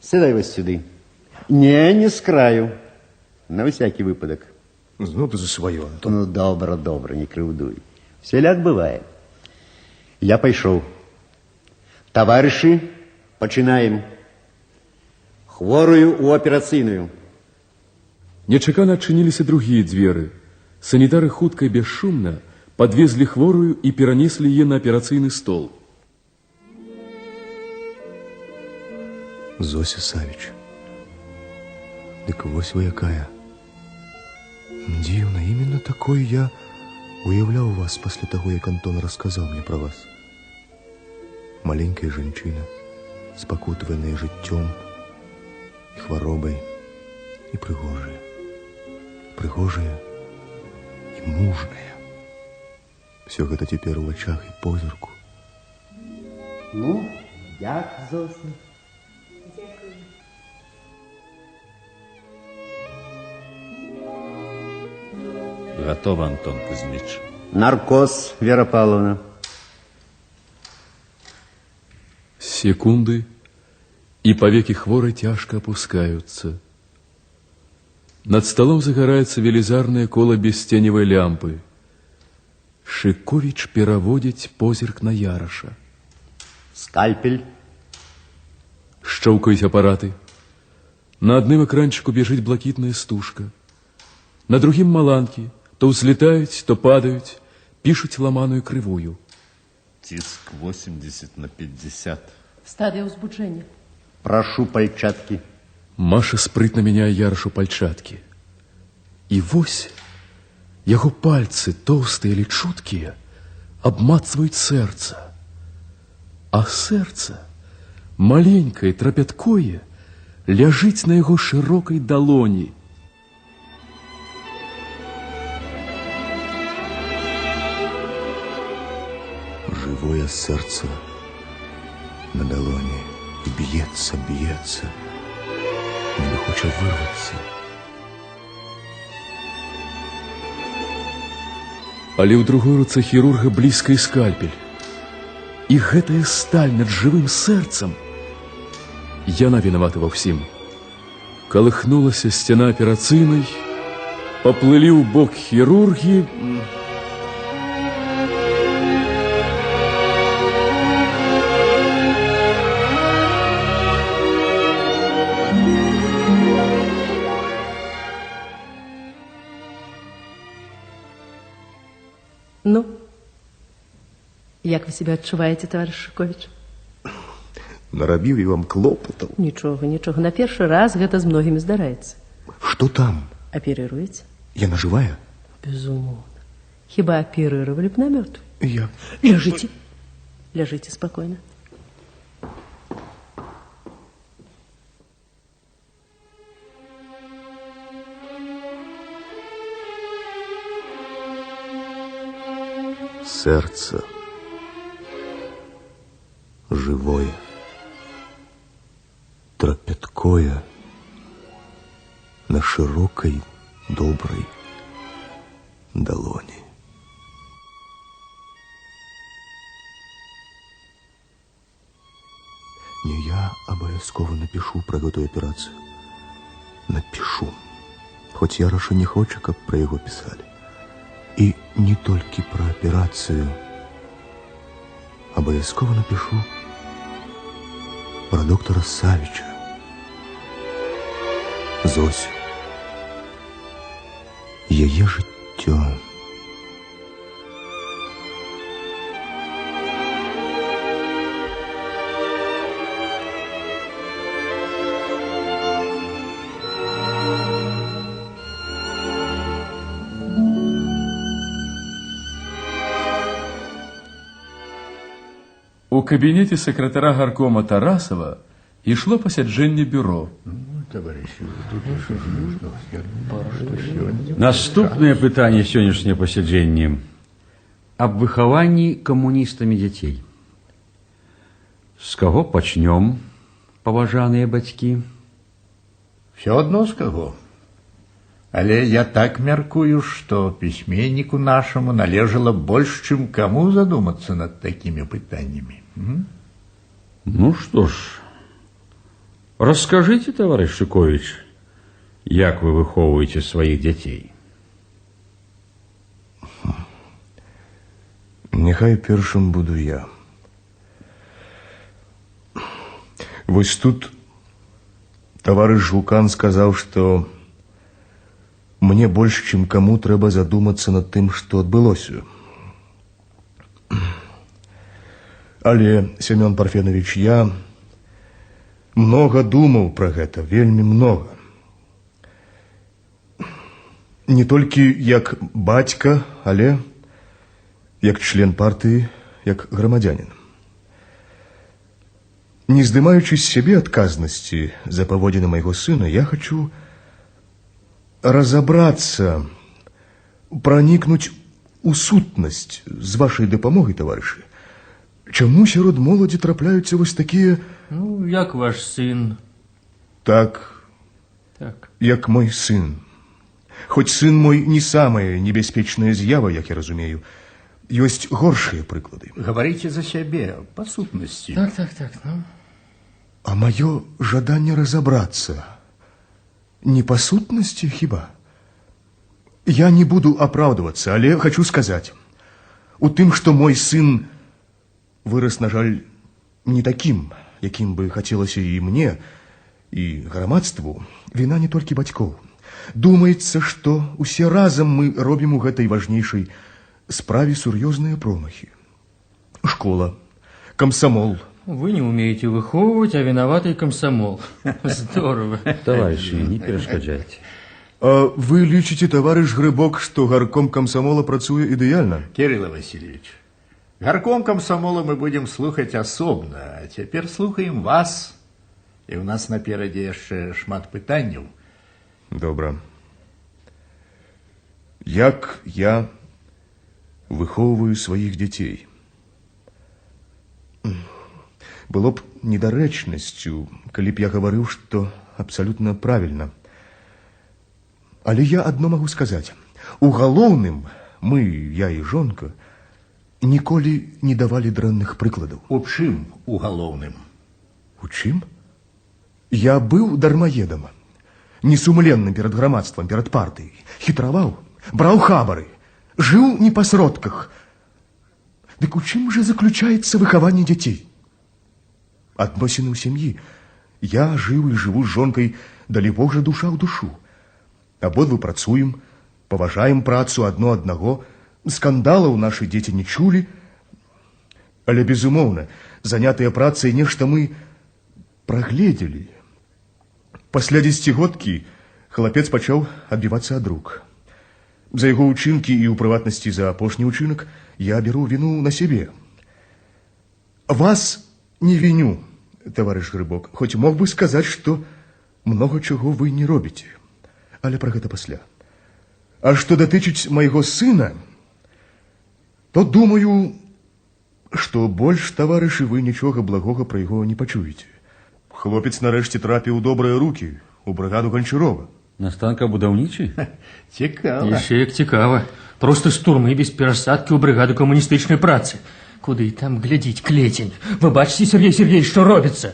[SPEAKER 4] Сідай вас сюди. Не с краю. На всякий выпадок.
[SPEAKER 3] Ну, ты за свое, Антон.
[SPEAKER 4] Ну, добро, не кривдуй. Всяляк бывает. Я пошел. Товарищи, починаем. Хворую у операцыйную.
[SPEAKER 2] Нечакана адчыніліся другие дзверы. Санітары хутка і бесшумна подвезли хворую и перанесли ее на операцыйны стол.
[SPEAKER 3] Зося Савіч. Дык вось вы якая. Дивно, именно такой я уявлял вас после того, как Антон рассказал мне про вас. Маленькая женщина, спокутованная жыццём и хворобой, и прыгожая. Прыгожая и мужная. Все это теперь в очах и позырку.
[SPEAKER 4] Ну, як, Зося?
[SPEAKER 10] Готово, Антон Кузьмич.
[SPEAKER 4] Наркоз, Вера Павловна.
[SPEAKER 2] Секунды, и повеки хворой тяжко опускаются. Над столом загорается велизарное коло бестеневой лямпы. Шыковіч пераводить позірк на Яроша.
[SPEAKER 4] Скальпель.
[SPEAKER 2] Щелкают аппараты. На одном экранчику бежит блакитная стужка. На другим маланки. То взлетают, то падают, пишут ломаную кривую.
[SPEAKER 18] Тиск 80/50.
[SPEAKER 6] Стадия узбуджения.
[SPEAKER 4] Прошу пальчатки.
[SPEAKER 2] Маша спрытно меняя Ярошу пальчатки. И вось его пальцы, толстые или чуткие, обмацывают сердце. А сердце, маленькое, трапяткое, ляжит на его широкой долони.
[SPEAKER 3] Живое сердце на долоні і б'ється, ніби хоче вирватися.
[SPEAKER 2] Але ў другой руцэ хірурга блізкай скальпель. І гэтая сталь над жывым сэрцам. Яна вінавата ва ўсім. Калыхнулася сцяна аперацыйнай, паплылі ў бок хірургі.
[SPEAKER 6] Ну, як вы себя адчуваеце, товарищ Шыковіч?
[SPEAKER 3] Нарабіў я вам клопатаў.
[SPEAKER 6] Нічога, на першы раз гэта з многімі здараецца.
[SPEAKER 3] Што там?
[SPEAKER 6] Аперируеце?
[SPEAKER 3] Яна жывая?
[SPEAKER 6] Безумоўна. Хіба аперировали б на мёртвую?
[SPEAKER 3] Я...
[SPEAKER 6] Ляжите спокойно.
[SPEAKER 3] Сердце живое, трапяткое, на широкой, доброй далоні. Не я абавязкова напишу про гэтую аперацыю. Напишу. Хоць Яраша не хоча, каб пра яго пісалі. І не толькі пра аперацыю. Абавязкова напишу про доктора Савіча. Зосю. Яе жыццё.
[SPEAKER 2] У кабінеті секретара гаркома Тарасова ішло пасяджэнне бюро.
[SPEAKER 10] Наступное пытание сегодняшнего посещения об выховании коммунистами детей. С кого почнем, поважанные батьки?
[SPEAKER 5] Все одно с кого. Але я так мяркую, что письменнику нашему належало больше, чем кому задуматься над такими пытаниями.
[SPEAKER 10] Ну что ж, расскажите, товарищ Шикович, як вы выховываете своих детей?
[SPEAKER 3] Нехай першым буду я. Вось тут товарищ Жукан сказал, что мне больше, чем кому трэба задуматься над тым, что адбылося. Але, Семен Парфенович, я много думаў пра гэта, вельмі много. Не толькі як бацька, але як член партыі, як грамадзянин. Не здымаючы з сябе адказнасці за паводзіны майго сына, я хочу разобраться, проникнуть у сутнасць з вашай дапамогай, таварышы. Чаму сярод моладзі трапляюцца вось такія...
[SPEAKER 19] Ну, як ваш сын?
[SPEAKER 3] Так, як мой сын. Хоць сын мой не самая небяспечная з'ява, як я разумею. Ёсць горшыя прыклады.
[SPEAKER 5] Говорите за сябе, по сутнасці.
[SPEAKER 19] Так, ну.
[SPEAKER 3] А маё жаданне разобраться не по сутнасці хіба? Я не буду оправдываться, але хочу сказать, у тым, что мой сын вырос, на жаль, не таким, яким бы хотелось и мне, и грамадству, вина не только бацькоў. Думается, что усе разом мы робім у гэтай важнейшай справе сур'ёзныя промахи. Школа, комсомол.
[SPEAKER 19] Вы не умеете выховывать, а виноватый комсомол. Здорово.
[SPEAKER 10] Товарищи, не перешкоджайте.
[SPEAKER 3] А вы лічыце, товарищ Грыбок, что горком комсомола працуе идеально?
[SPEAKER 5] Кирилл Васильевич, горком комсомола мы будем слухать особно, а теперь слухаем вас. И у нас напераде яшчэ шмат пытанняў.
[SPEAKER 3] Добра. Як я выхоўваю сваіх дзяцей? Было б недарэчнасцю, калі б я гаварыў, што абсалютна правільна. Але я адно магу сказаць. У галоўным мы, я і жонка, ніколі не давалі дрэнных прыкладаў.
[SPEAKER 5] У чым у галоўным?
[SPEAKER 3] У чым? Я быў дармаедам, несумленным перад грамадствам, перад партыяй, хітраваў, браў хабары, жыў не па сродках. Дык у чым жа заключаецца выхаванне дзяцей? Адносіны ў сям'і. Я жыў і жыву з жонкай, далі Бог жа душа ў душу. Абодвы працуем, паважаем працу адно аднаго, скандалаў нашы дзеці не чулі. Але, безумоўна, занятыя працай нешта мы прагледзелі. Пасля 10-годкі хлапец пачаў адбівацца ад рук. За яго ўчынкі і ў прыватнасці за апошні ўчынак я бяру віну на сябе. Вас не виню, товарищ Грыбок, хоть мог бы сказать, что много чего вы не робите. Але про гэта пасля. А что датычыць майго сына, то думаю, что больш, товарышы, вы нічога благога про яго не пачуеце. Хлопец нарэшце трапіў у добрыя рукі, у бригаду Гончарова.
[SPEAKER 10] На станкабудаўнічы?
[SPEAKER 5] Цікава.
[SPEAKER 19] Яшчэ як цікава. Просто з турмы без перасадкі ў брыгаду камуністычнай працы. Куды там глядзіць клецень? Вы бачыце, Сергей Сергеевич, што робіцца?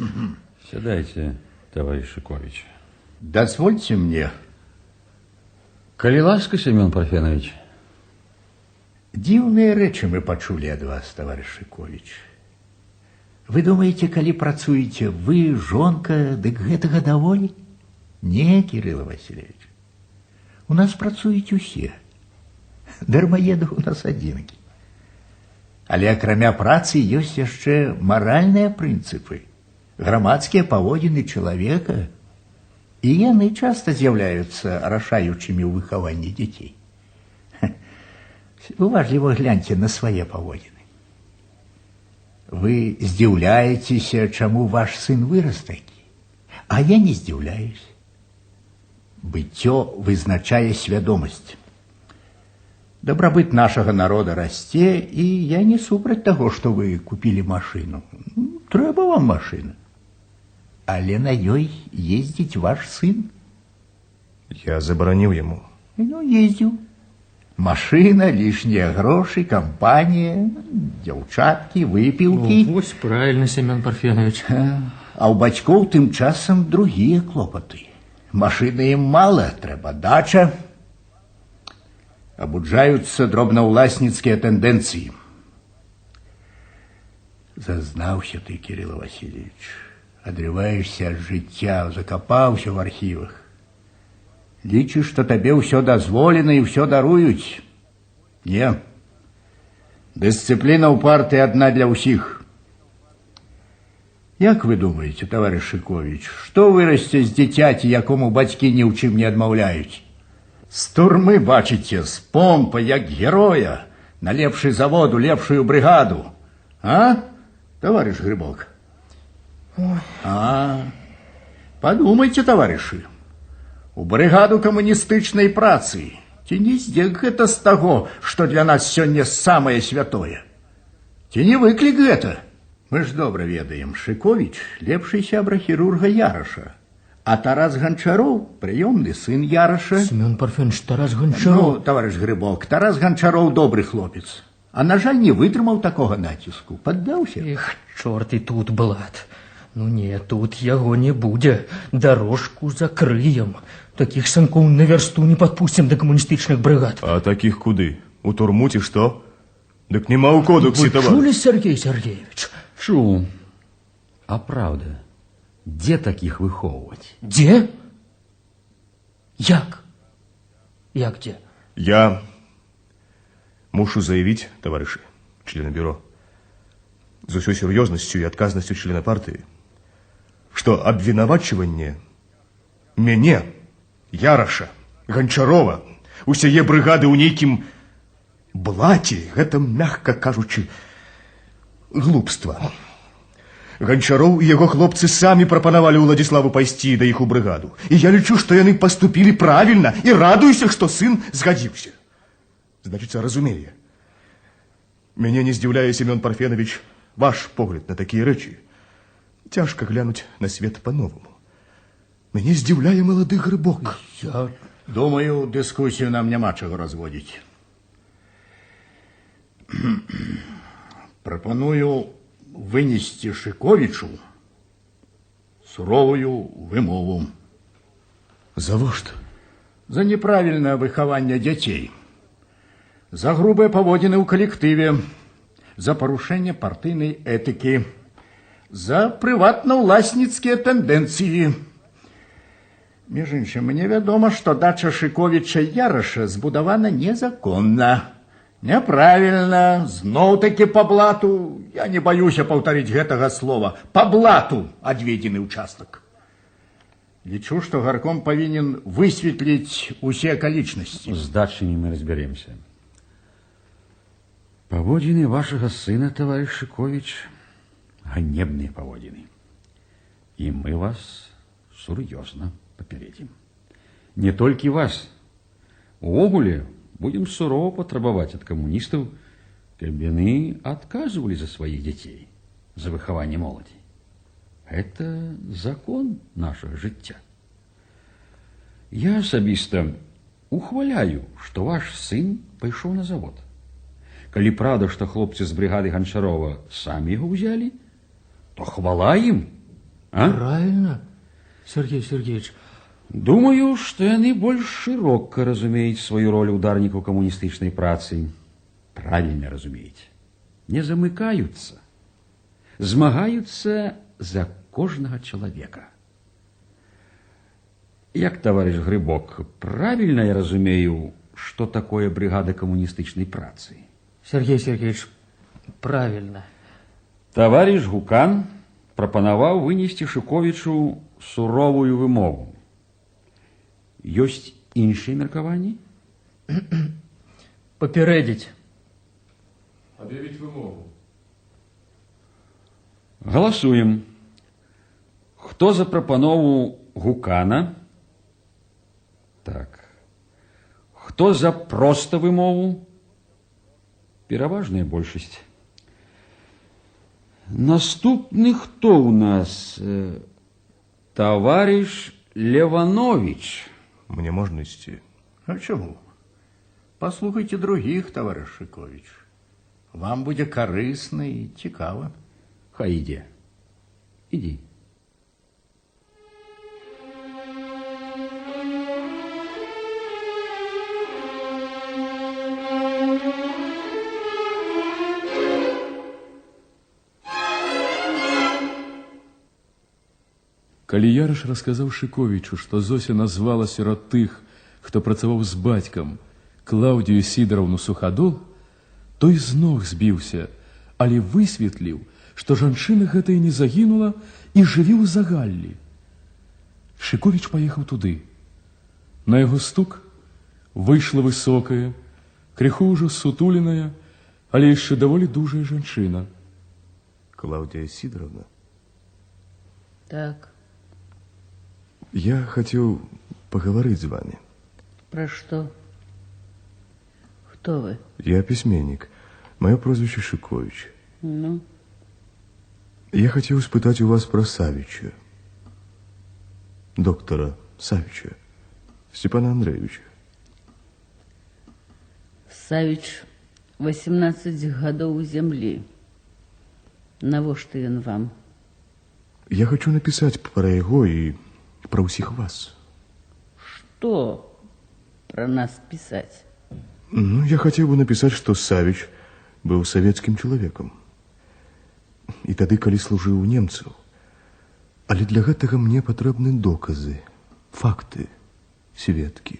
[SPEAKER 10] Сядайце, товарищ Шикович.
[SPEAKER 5] Дозвольте мне.
[SPEAKER 10] Калі ласка, Семен Парфенович.
[SPEAKER 5] Дзіўныя рэчы мы пачулі ад вас, товарищ Шикович. Вы думаеце, калі працуеце вы, жонка, дык гэтага даволі? Не, Кирилл Васильевич. У нас працуюць усе. Дармаедаў у нас адзінкі. Але акрамя працы ёсць яшчэ маральныя прынцыпы, грамадскія паводзіны чалавека, і яны часта з'яўляюцца рашаючымі ў выхаванні дзяцей. Уважліва гляньце на свае паводзіны. Вы здзіўляецеся, чаму ваш сын вырас такі, а я не здзіўляюсь. Быццё вызначае свядомасць. Дабрабыт нашага народа расце, і я не супраць таго, што вы купілі машыну. Трэба вам машына. Але на ёй ездзіць ваш сын.
[SPEAKER 3] Я забараніў яму.
[SPEAKER 5] Ну, ездзіў. Машына, лішнія грошы, кампанія, дзяўчаткі, выпіўкі.
[SPEAKER 19] Вось правильно, Семен Парфенович.
[SPEAKER 5] А ў бацькоў тым часам другія клопаты. Машыны ім мала, трэба дача. Абуджаюцца дробнаўласніцкія тэндэнцыі. Зазнаўся ты, Кирилл Васильевич. Адрываешься ад жыцця, закапаўся в архівах. Лічыш, што табе ўсё дазволена і ўсё даруюць. Не. Дысцыпліна ў партыі адна для ўсіх. Як вы думаеце, товарищ Шикович, што вырасце з дзіцяці, якому бацькі ні ў чым не адмаўляюць? З турмы, бачыце, з помпа, як героя, на лепшы завод, у лепшую брыгаду. А, товарищ Грибок? Подумайте, товарищи, у брыгаду камуністычнай працы. Ці не здзек гэта з таго, што для нас сёння самае святое? Ці не выклік гэта? Мы ж добра ведаем, Шикович лепшы сябра хірурга Яраша, а Тарас Гончароў прыёмны сын Яраша.
[SPEAKER 19] Семен Парфенович, Тарас Гончароў.
[SPEAKER 5] Ну, товарищ Грибок, Тарас Гончароў добры хлопец, а на жаль не вытрымаў такога націску, паддаўся.
[SPEAKER 19] Эх, чорт і тут блат. Ну не, тут яго не будзе. Дорожку закрыем. Такіх санкоў на вярсту не падпусцім да камуністычных брыгад.
[SPEAKER 3] А такіх куды? У турму ці што? Дык нема ў кодексі,
[SPEAKER 19] товарищ. Вы чулі, Сергей Сергеевич?
[SPEAKER 10] Чу. А правда, дзе такіх выхоўваць?
[SPEAKER 19] Дзе? Як? Як дзе?
[SPEAKER 3] Я мушу заявіць, товарищи, члены бюро, з усёй сер'ёзнасцю і адказнасцю члена партыі, што абвінавачванне мяне, Яраша, Гончарова, усяе брыгады ў нейкім блаце, гэта, мякка кажучы, глупства. Гончароў і яго хлопцы самі прапанавалі Уладзіславу пайсці да іх у брыгаду. І я лічу, што яны паступілі правільна і радуюся, што сын згадзіўся. Значыцца, разумее. Мяне не здзіўляе, Семён Парфенович, ваш погляд на такія рэчы. Цяжка глянуць на свет па-новаму. Мяне здзіўляе малады Грыбок.
[SPEAKER 5] Я думаю, дыскусію нам няма чаго разводзіць. Прапаную вынесці Шиковичу суровую вымову.
[SPEAKER 3] Завошта?
[SPEAKER 5] За неправільнае выхаванне дзяцей, за грубыя паводзіны ў калектыве, за парушэнне партыйнай этыкі, за прыватна-ўласніцкія тэндэнцыі. Між іншым, мне вядома, што дача Шиковича Яраша збудавана незаконна. Няправільна, зноў-такі па блату, я не баюся паўтарыць гэтага слова, па блату адведзены ўчастак. Лічу, што гарком павінен высветліць усе акалічнасці.
[SPEAKER 10] З дачамі мы разберемся. Паводзіны вашага сына, товарищ Шикович, ганебныя паводзіны. І мы вас сур'ёзна папярэдзім. Не толькі вас. Увогуле, будем сурова патрабаваць ад камуністаў, каб яны адказвалі за сваіх дзяцей, за выхаванне моладзі. Это закон нашага жыцця. Я асабіста ухваляю, што ваш сын пайшоў на завод. Калі правда, што хлопцы з бригады Ганчарова самі яго ўзялі, то хвала ім. А?
[SPEAKER 19] Правильно, Сергей Сергеевич.
[SPEAKER 10] Думаю, што яны больш шырока разумеюць сваю ролю ударнікаў камуністычнай працы. Правильно разумеюць. Не замыкаюцца. Змагаюцца за кожнага чалавека. Як товарищ Грибок, правильно я разумею, што такое бригада камуністычнай працы?
[SPEAKER 19] Сергей Сергеевич, правильно.
[SPEAKER 10] Товарищ Гукан прапанаваў вынесці Шыковічу суровую вымову. Ёсць іншыя меркаванні?
[SPEAKER 19] Папярэдзіць.
[SPEAKER 2] Объявить вымову.
[SPEAKER 10] Галасуем. Хто за прапанову Гукана? Так. Хто за проста вымову? Пераважная большасць. Наступны хто ў нас? Товарищ Леванович.
[SPEAKER 3] Мне можно идти?
[SPEAKER 5] А чему? Послухайте других, товарищ Шикович. Вам буде корисно і цікаво.
[SPEAKER 10] Хай ідзе. Іди.
[SPEAKER 2] Калі Ярыш расказаў Шыковічу, што Зося назвала сярод тых, хто працаваў з бацькам, Клаўдію Сідараўну Сухадол, той з ног збіўся, але высветліў, што жанчына гэтая не загінула і жыве ў Загаллі. Шыковіч паехаў туды. На яго стук выйшла высокая, крыху ўжо сутуленая, але яшчэ даволі дужая жанчына.
[SPEAKER 3] Клаўдія Сідоровна?
[SPEAKER 20] Так.
[SPEAKER 3] Я хотел поговорить с вами.
[SPEAKER 20] Про что? Кто вы?
[SPEAKER 3] Я письменник. Мое прозвище Шикович.
[SPEAKER 20] Ну?
[SPEAKER 3] Я хотел испытать у вас про Савича. Доктора Савича. Степана Андреевича.
[SPEAKER 20] Савич 18 гадоў у землі. Навошта ён вам?
[SPEAKER 3] Я хочу написать про его и про усіх вас.
[SPEAKER 20] Что про нас писать?
[SPEAKER 3] Ну, я хотел бы написать, что Савич был советским человеком. И тады, калі служыў у немцаў. Але для гэтага мне патрэбны доказы, факты, сведкі.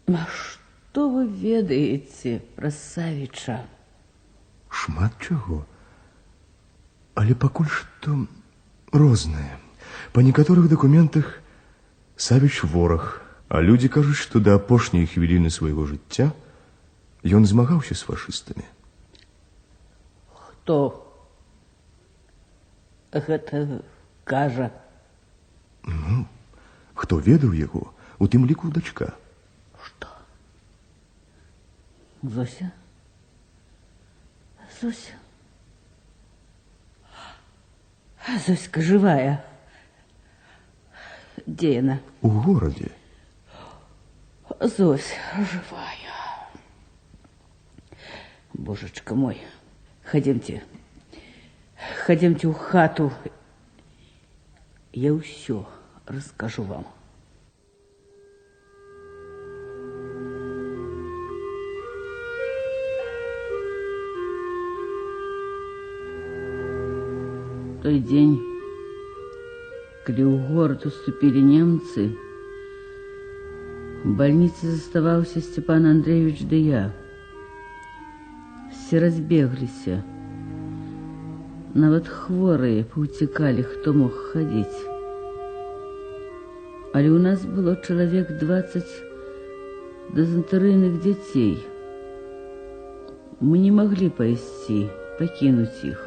[SPEAKER 20] А што вы ведаеце про Савіча?
[SPEAKER 3] Шмат чаго. Але пакуль што рознае. Па некаторых дакументах Савіч вораг, а людзі кажуць, што да апошняй хвіліны свайго жыцця ён змагаўся з фашыстамі.
[SPEAKER 20] Хто гэта кажа?
[SPEAKER 3] Ну, хто ведаў яго, у тым ліку дачка.
[SPEAKER 20] Што? Зося? Зося? Зоська живая. Где она?
[SPEAKER 3] У городе.
[SPEAKER 20] Зося живая. Божечка мой, ходимте. Ходимте у хату. Я ўсё расскажу вам. Той день, когда в город уступили немцы, в больнице заставался Степан Андреевич да я. Все разбеглись. Нават хворые поутекали, кто мог ходить. Але у нас было человек 20 дизентерийных детей. Мы не могли пойти, покинуть их.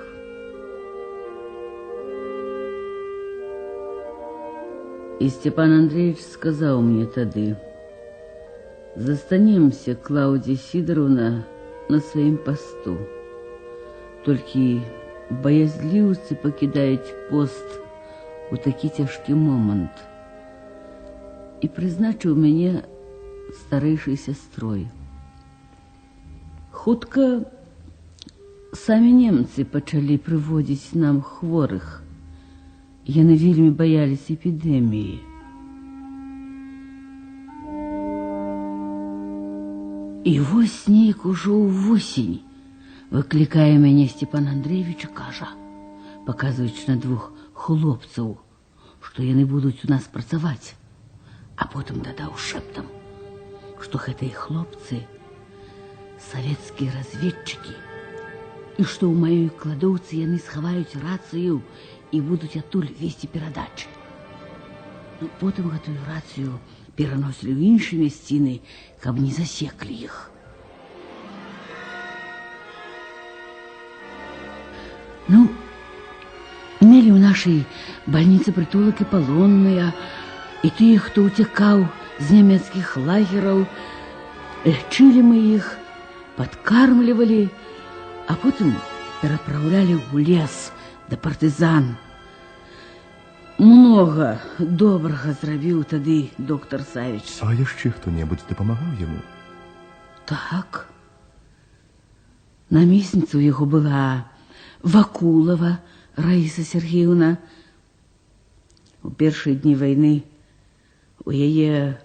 [SPEAKER 20] И Степан Андреевич сказал мне тады: застанемся, Клавдия Сидоровна, на своим посту. Только боязливцы покидают пост у такі тяжкий момент. і прызначыў мяне старэйшай сястрой. Хутка самі немцы пачалі прыводзіць нам хворых. Яны вельмі баяліся эпідэміі. І вось нейк ужо ўвосень выклікае мяне Степан Андреевич і кажа, паказваючы на двух хлопцаў, што яны будуць у нас працаваць, а потым дадаў шэптам, што гэтыя хлопцы савецкія разведчыкі і што ў маёй кладоўцы яны схаваюць рацыю і будуць адтуль весці перадачы. Потым гэтую рацыю пераносілі ў іншыя мясціны, каб не засеклі іх. Ну, мелі ў нашай бальніцы прытулак і палонныя, і тыя, хто ўцякаў з нямецкіх лагераў, лячылі мы іх, падкармлівалі, а потым перапраўлялі ў лес да партызан. Многа добрага зрабіў тады доктор Савіч.
[SPEAKER 3] А яшчэ хто-небудзь дапамагаў яму?
[SPEAKER 20] Так. Намесніца ў яго была Вакулава Раіса Сергеевна. У першыя дні вайны у яе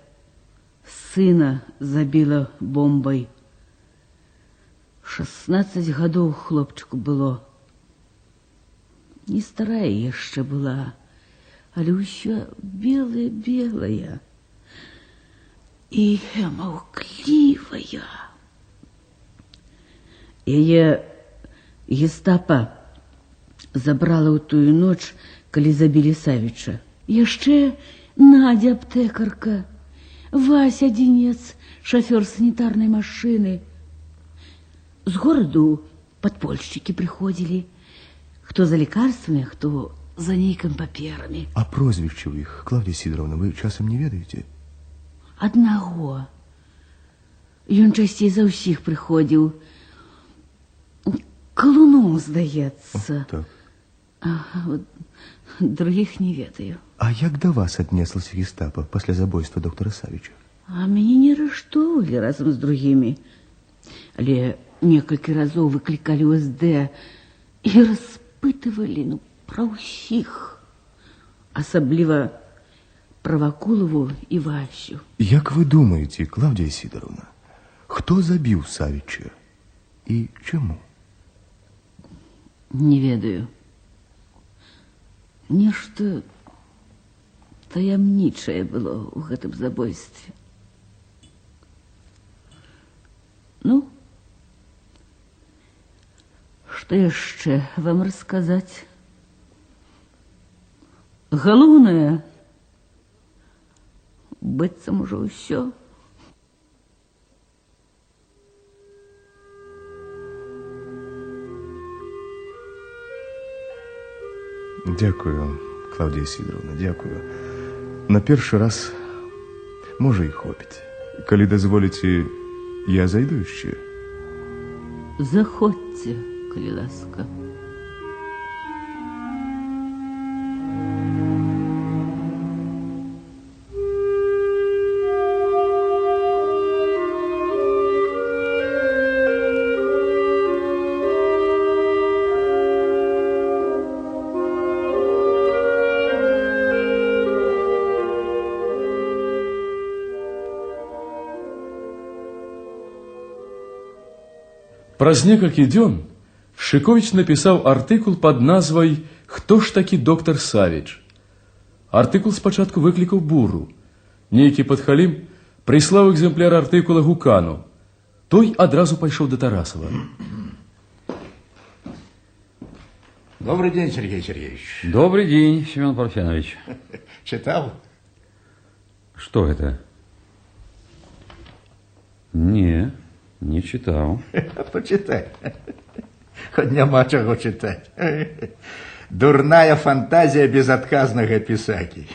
[SPEAKER 20] сына забіла бомбай. 16 гадоў хлопчыку было. Не старая яшчэ была, але ўсё белая-белая і маўклівая. Яе гестапа забрала ў тую ноч, калі забілі Савіча. Яшчэ Надя аптэкарка, Вася Денец, шафёр санітарнай машыны. З гораду падпольшчыкі прыходзілі, хто за лекарствамі, хто за нейкім паперамі.
[SPEAKER 3] А прозвішча ў іх, Клавдія Сідоровна, вы часам не ведаеце?
[SPEAKER 20] Аднаго. Ён часцей за ўсіх прыходзіў. Калуном, здаецца.
[SPEAKER 3] Так.
[SPEAKER 20] Другіх не ведаю.
[SPEAKER 3] А як да вас аднеслася гестапа пасля забойства доктора Савіча?
[SPEAKER 20] А мяне не арыштоўвалі разам з другімі. Але некалькі разоў выклікалі ў СД і распытывалі, пра ўсіх. Асабліва пра Вакулаву і Васю.
[SPEAKER 3] Як вы думаеце, Клавдія Сідоровна, хто забіў Савіча і чаму?
[SPEAKER 20] Не ведаю. Нешта таямнічае было ў гэтым забойстве. Ну, што яшчэ вам расказаць? Галоўнае, быццам ужо ўсё.
[SPEAKER 3] Дякую, Клавдія Сідоровна, дякую. На першы раз, можа, і хопіць. Калі дазволіце, я зайду яшчэ.
[SPEAKER 20] Заходзьце, калі ласка.
[SPEAKER 2] Праз некалькі дзён Шыковіч напісаў артыкул пад назвай «Хто ж такі доктар Савіч?». Артыкул спачатку выклікаў буру. Нейкі падхалім прыслаў экземпляр артыкула Гукану. Той адразу пайшоў да Тарасова.
[SPEAKER 5] Добрый день, Сергей Сергеевич.
[SPEAKER 10] Добрый день, Семен Парфенович.
[SPEAKER 5] Читал?
[SPEAKER 10] Что это? Не читал.
[SPEAKER 5] Почитай. Хоть няма чаго читать. Дурная фантазия безотказнага пісакі.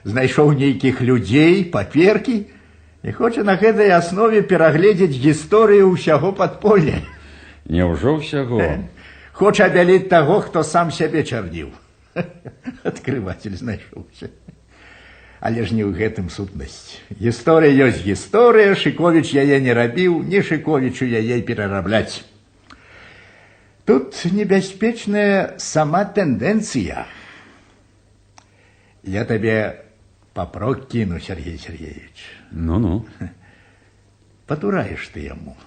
[SPEAKER 5] Знайшоў нейкіх людзей, паперкі, і хоча на гэтай аснове перагледзець гісторыю ўсяго падполля.
[SPEAKER 10] Няўжо ўсяго?
[SPEAKER 5] Хоча абяліць таго, хто сам сябе чарніў. Адкрыватель знайшоўся. Але ж не ў гэтым сутнасць. Гісторыя ёсць гісторыя, Шыковіч яе не рабіў, ні Шыковічу яе перарабляць. Тут небяспечная сама тэндэнцыя. Я табе папрок кіну, Сергей Сергеевич.
[SPEAKER 10] Ну-ну.
[SPEAKER 5] Патураеш ты яму.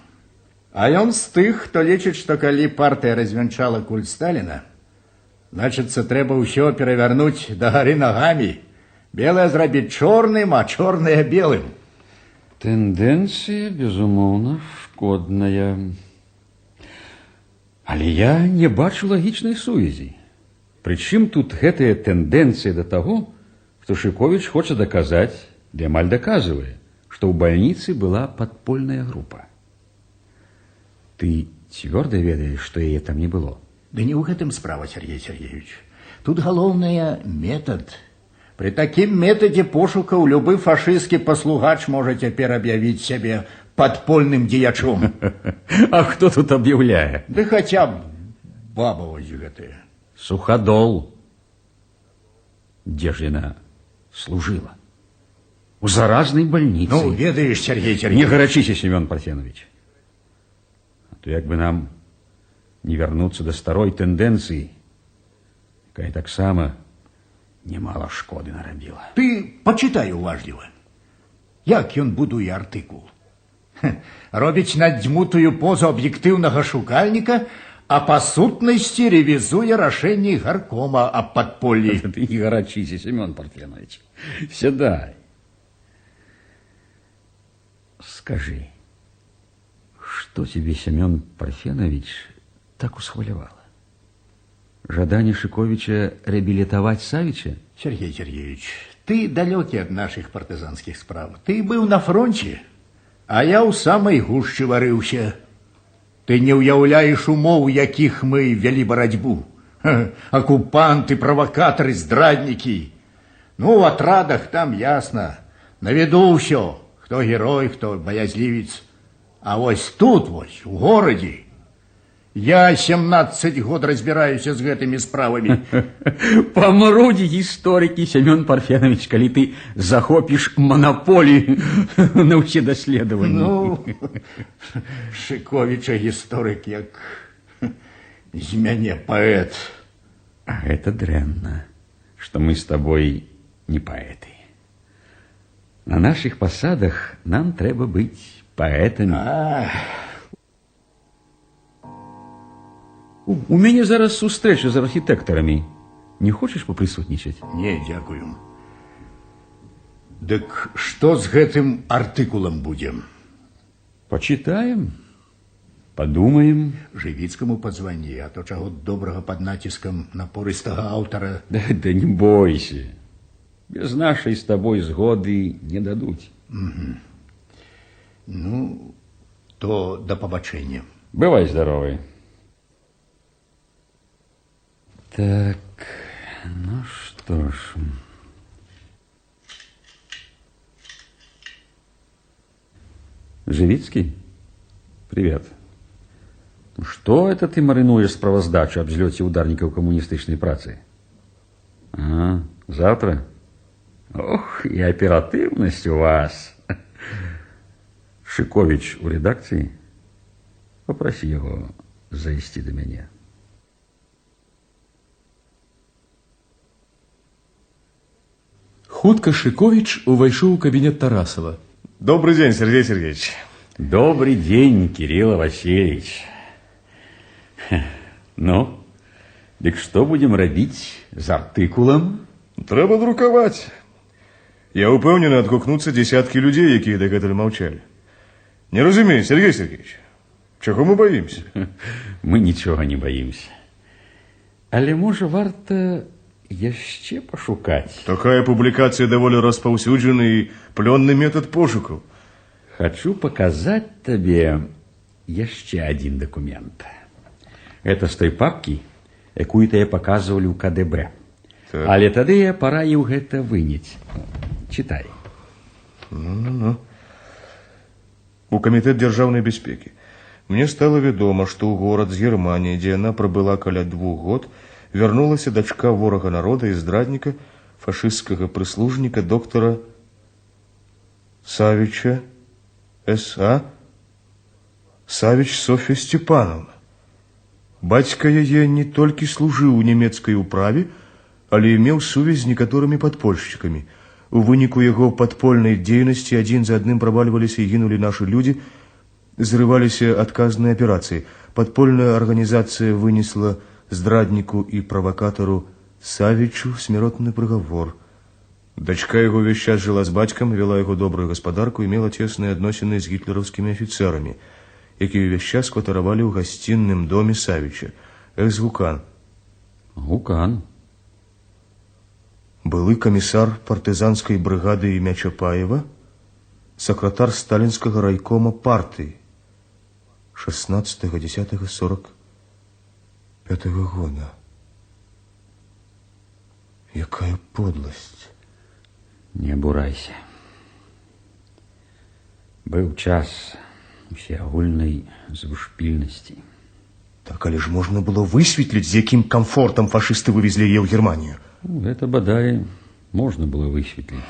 [SPEAKER 5] А ён з тых, хто лічыць, што калі партыя развянчала культ Сталіна, значыцца, трэба ўсё перавярнуць дагары нагамі. Белае зрабіць чорным, а чорнае белым.
[SPEAKER 10] Тэндэнцыя, безумоўна, шкодная. Але я не бачу лагічнай сувязі. Прычым тут гэтая тэндэнцыя да таго, што Шыковіч хоча даказаць, ды амаль даказвае, што ў бальніцы была падпольная група. Ты цвёрда ведаеш, што яе там не было?
[SPEAKER 5] Да не ў гэтым справа, Сергей Сергеевич. Тут галоўнае метад. При такім метадзе пошукаў любы фашысцкі паслугач можа цяпер аб'явіць сябе падпольным дзеячом.
[SPEAKER 10] А хто тут аб'яўляе?
[SPEAKER 5] Ды хаця б баба вось гэтая.
[SPEAKER 10] Суходол. Дзе ж яна служыла? У заразнай бальніцы.
[SPEAKER 5] Ну, ведаеш, Сергей Сергеевич.
[SPEAKER 10] Не гарачыся, Семён Парфенович. А то як бы нам не вярнуцца да старой тэндэнцыі, якая таксама немало шкоды нарабіла.
[SPEAKER 5] Ты пачытай уважліва. Як ён будуе артыкул? Робіць надзьмутую позу аб'ектыўнага шукальніка, а па сутнасці рэвізуе рашэнні гаркома аб падполлі.
[SPEAKER 10] Ты не гарачыся, Семён Парфенович. Сядай. Скажи, что тебе, Семён Парфенович, так усхвалявала? Жаданне Шыковіча рэабілітаваць Савіча?
[SPEAKER 5] Сергей Сергеевич, ты далёкі ад нашых партызанскіх справ. Ты быў на фронте, а я ў самай гушчы варыўся. Ты не ўяўляеш умоў, якіх мы вялі барацьбу. Акупанты, правакатары, здраднікі. Ну, у атрадах там ясна. На віду ўсё. Хто герой, хто баязлівец. А вось тут, вось, у горадзе, я 17 год разбираюся з гэтымі справамі.
[SPEAKER 10] Памрудзі гісторыкі, Семён Парфенович, калі ты захопіш манаполію на ўсе даследаванні.
[SPEAKER 5] Ну, Шыковіча гісторык, як з мяне паэт.
[SPEAKER 10] А гэта дрэнна, што мы з табой не паэты. На нашых пасадах нам трэба быць паэтамі. У мяне зараз сустрэча з архітэктарамі. Не хочаш папрысутнічаць?
[SPEAKER 5] Не, дзякую. Дык што з гэтым артыкулам будзем?
[SPEAKER 10] Пачытаем, падумаем.
[SPEAKER 5] Жывіцкаму падзвані, а то чаго добрага пад націскам напорыстага аўтара.
[SPEAKER 10] Да не бойся. Без нашай з табой згоды не дадуць.
[SPEAKER 5] Ну, то да пабачэння.
[SPEAKER 10] Бывай здаровы. Так, ну что ж. Живицкий? Привет. Что это ты маринуешь справаздачу об взлете ударников коммунистичной працы? А, завтра? Ох, и оперативность у вас. Шыковіч у редакции? Попроси его зайсці до меня.
[SPEAKER 2] Хутка Шыковіч увайшоў у кабінет Тарасова.
[SPEAKER 7] Добрый день, Сергей Сергеевич.
[SPEAKER 10] Добрый день, Кирилл Васильевич. Ну, дык что будем рабіць з артыкулам?
[SPEAKER 7] Трэба друкаваць. Я упэўнены, адгукнуцца дзесяткі людзей, якія дагэтуль маўчалі. Не разумею, Сергей Сергеевич, чаго мы боимся?
[SPEAKER 10] Мы нічога не боимся. Але, можа, варта яшчэ пашукаць.
[SPEAKER 7] Такая публікацыя даволі распаўсюджаны і плённы метод пошукаў.
[SPEAKER 10] Хочу показать тебе яшчэ один документ. Это з той папкі, якую я показывалі ў КДБ. Так. Але тады я параіў гэта выняць. Читай.
[SPEAKER 7] Ну. У Камітэт дзяржаўнай бяспекі. Мне стало вядома, што ў горад з Германіі, дзе яна прабыла каля 2 год, вярнулася дачка ворага народа і здрадніка фашистскага прыслужніка доктара Савіча С.А. Савіч Софья Степановна. Бацька яе не толькі служыў у нямецкай управе, але меў сувязь з некаторымі падпольшчыкамі. У выніку яго падпольнай дзейнасці адзін за адным правальваліся і гінулі нашы людзі, зрываліся адказныя аперацыі. Падпольная арганізацыя вынесла здрадніку і правакатару Савічу смяротны прыгавор. Дачка яго ўвесь час жыла з бацькам, вела яго добрую гаспадарку і мела цесныя адносіны з гітлераўскімі афіцэрамі, якія ўвесь час кватаравалі ў гасцінным доме Савіча. Экс-Гукан.
[SPEAKER 10] Гукан?
[SPEAKER 7] Былы камісар партызанскай брыгады імя Чапаева, сакратар сталінскага райкома партыі 16.10.45 года. Якая подласць.
[SPEAKER 10] Не абурайся. Быў час усеагульнай звышпільнасці.
[SPEAKER 7] Так, але ж можна было высветліць, з якім камфортам фашысты вывезлі яе ў Германію.
[SPEAKER 10] Гэта, бадай, можна было высветліць.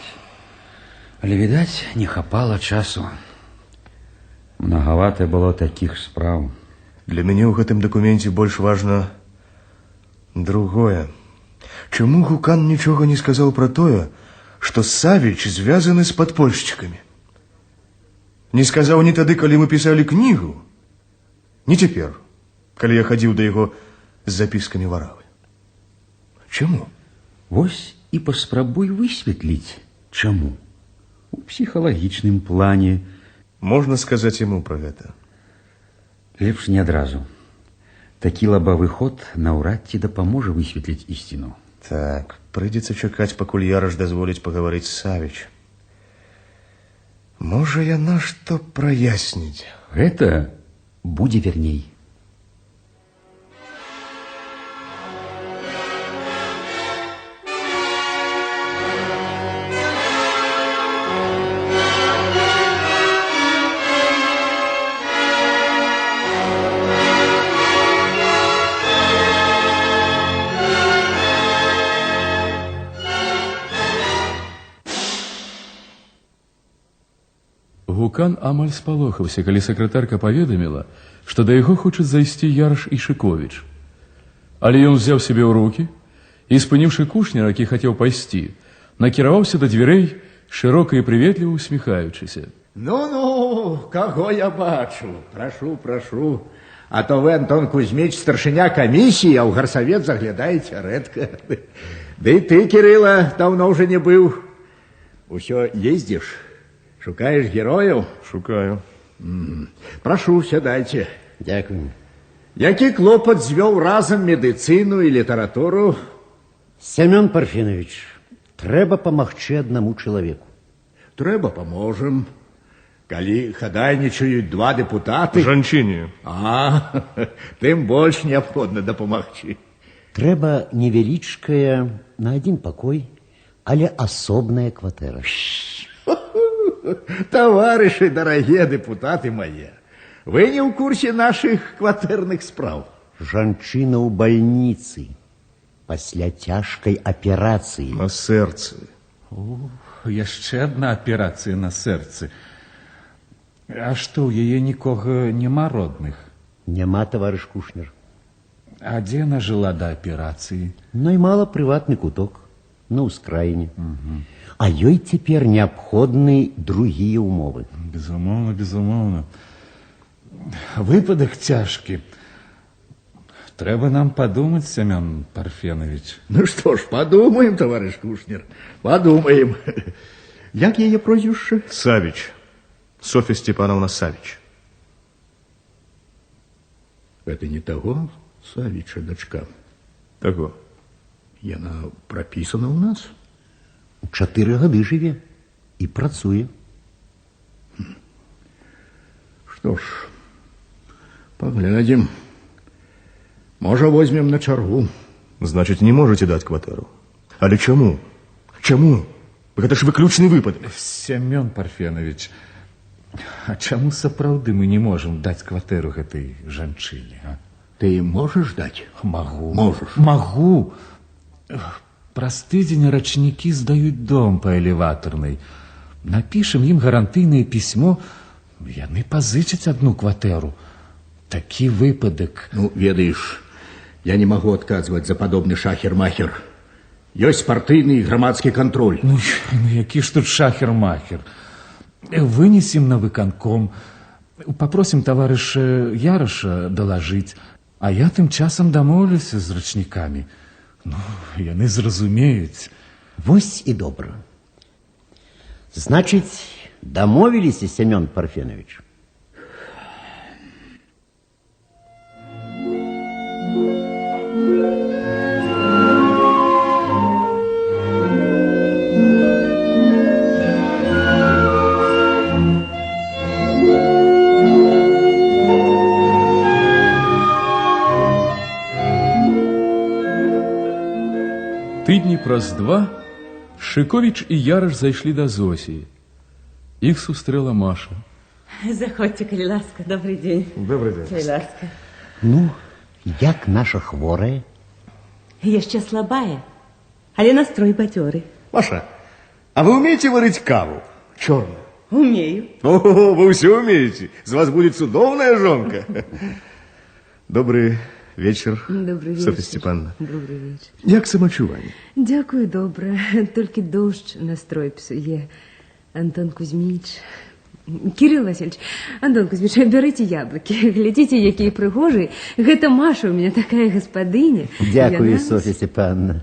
[SPEAKER 10] Але, відаць, не хапала часу. Мнагавата было такіх спраў.
[SPEAKER 7] Для мяне ў гэтым дакуменце больш важна другое. Чаму Гукан нічога не сказаў пра тое, што Савіч звязаны з падпольшчыкамі? Не сказаў ні тады, калі мы пісалі кнігу, ні цяпер, калі я хадзіў да яго з запіскамі Варавы. Чаму?
[SPEAKER 10] Вось і паспрабуй высветліць, чаму. У псіхалагічным плане.
[SPEAKER 7] Можна сказаць яму пра гэта?
[SPEAKER 10] Лепш не адразу. Такі лабавы ход наўрад ці дапаможа высветліць ісціну.
[SPEAKER 7] Так, прыйдзецца чакаць, пакуль Яраш дазволіць пагаварыць з Савіч. Можа, яна што праясніць?
[SPEAKER 10] Гэта будзе верней.
[SPEAKER 2] Гукан амаль спалохаўся, калі сакратарка паведаміла, што да яго хочуць зайсці Яраш Ішыковіч. Але ён узяў сябе ў рукі і, спыніўшы кушняра, які хацеў пайсці, накіраваўся да дзвярэй, шырока і прыветліва усміхаючыся.
[SPEAKER 5] Ну, каго я бачу? Прашу. А то вы, Антон Кузьміч, старшыня камісіі, а ў гарсавет заглядаеце рэдка. Ды ты, Кірыла, даўно ўжо не быў. Усё ездзіш? Шукаешь героев?
[SPEAKER 7] Шукаю.
[SPEAKER 5] Прошу, сядайте.
[SPEAKER 4] Дякую.
[SPEAKER 5] Які клопат звёў разам медыцыну і літаратуру?
[SPEAKER 4] Семён Парфенович, трэба памагчы аднаму чалавеку.
[SPEAKER 5] Трэба паможам. Калі хадайнічаюць два дэпутаты...
[SPEAKER 7] Жанчыне.
[SPEAKER 5] Тым больш неабходна дапамагчы.
[SPEAKER 4] Трэба невялічкая на адзін пакой, але асобная кватэра.
[SPEAKER 5] Товарищи, дорогие депутаты мои, вы не в курсе наших кватэрных спраў?
[SPEAKER 4] Жанчына ў бальніцы пасля цяжкай аперацыі.
[SPEAKER 7] На сэрцы.
[SPEAKER 9] Яшчэ адна аперацыя на сэрцы. А што, ў яе нікога няма родных?
[SPEAKER 4] Няма, таварыш Кушнер.
[SPEAKER 9] А дзе она жыла да аперацыі?
[SPEAKER 4] Наймала прыватны куток на ўскраіне. А ёй цяпер неабходны другія ўмовы.
[SPEAKER 9] Безумоўна. Выпадак цяжкі. Трэба нам падумаць, Семён Парфенович.
[SPEAKER 5] Ну што ж, падумаем, таварыш Кушнер, падумаем. Як яе прозвішча?
[SPEAKER 7] Савіч. Софья Степановна Савіч.
[SPEAKER 5] Гэта не таго Савіча дачка?
[SPEAKER 7] Таго.
[SPEAKER 5] Яна прапісана ў нас?
[SPEAKER 4] 4 гады жыве і працуе.
[SPEAKER 5] Што ж, паглядзім. Можа, возьмем на чаргу.
[SPEAKER 7] Значыць, не можаце даць кватэру. Але чаму? Чаму? Гэта ж выключны выпадак.
[SPEAKER 9] Семён Парфенович, а чаму сапраўды мы не можам даць кватэру гэтай жанчыне?
[SPEAKER 5] Ты можаш даць?
[SPEAKER 9] Магу.
[SPEAKER 5] Можаш.
[SPEAKER 9] Магу. Праз тыдзень рачнікі здаюць дом па элеватарнай. Напішам ім гарантыйнае пісьмо, яны пазычаць одну кватэру. Такі выпадак...
[SPEAKER 5] Ну, ведаеш, я не магу адказваць за падобны шахер-махер. Ёсць партыйны і грамадскі кантроль.
[SPEAKER 9] Ну, які ж тут шахер-махер? Вынесем на выканком, попросім таварыша Яраша далажыць, а я тым часам дамоўлюся з рачнікамі. Ну, яны зразумеюць.
[SPEAKER 4] Вось і добра. Значыць, дамовіліся, Семён Парфенович?
[SPEAKER 2] Тыдні праз два Шыковіч і Яраш зайшлі да Зосі. Іх сустрэла Маша.
[SPEAKER 11] Заходзьце, калі ласка, добрый дзень.
[SPEAKER 3] Добрый дзень.
[SPEAKER 11] Калі ласка.
[SPEAKER 4] Ну, як наша хворая?
[SPEAKER 11] Яшчэ слабая, але настрой бадзёры.
[SPEAKER 3] Маша, а вы умеете варить каву? Черную?
[SPEAKER 11] Умею.
[SPEAKER 3] О, вы все умеете. С вас будет чудовная жонка. Добрый вечер,
[SPEAKER 13] Добрый вечер.
[SPEAKER 3] Софья Степановна.
[SPEAKER 13] Добрый вечер.
[SPEAKER 3] Як самочування?
[SPEAKER 13] Дякую, добре. Тільки дощ настрой псує. Антон Кузьміч. Кирилл Васильевич, Антон Кузьміч, берите яблоки. Глядите, якие пригожие. Гэта Маша у меня такая господыня.
[SPEAKER 4] Дякую, Софья Степановна.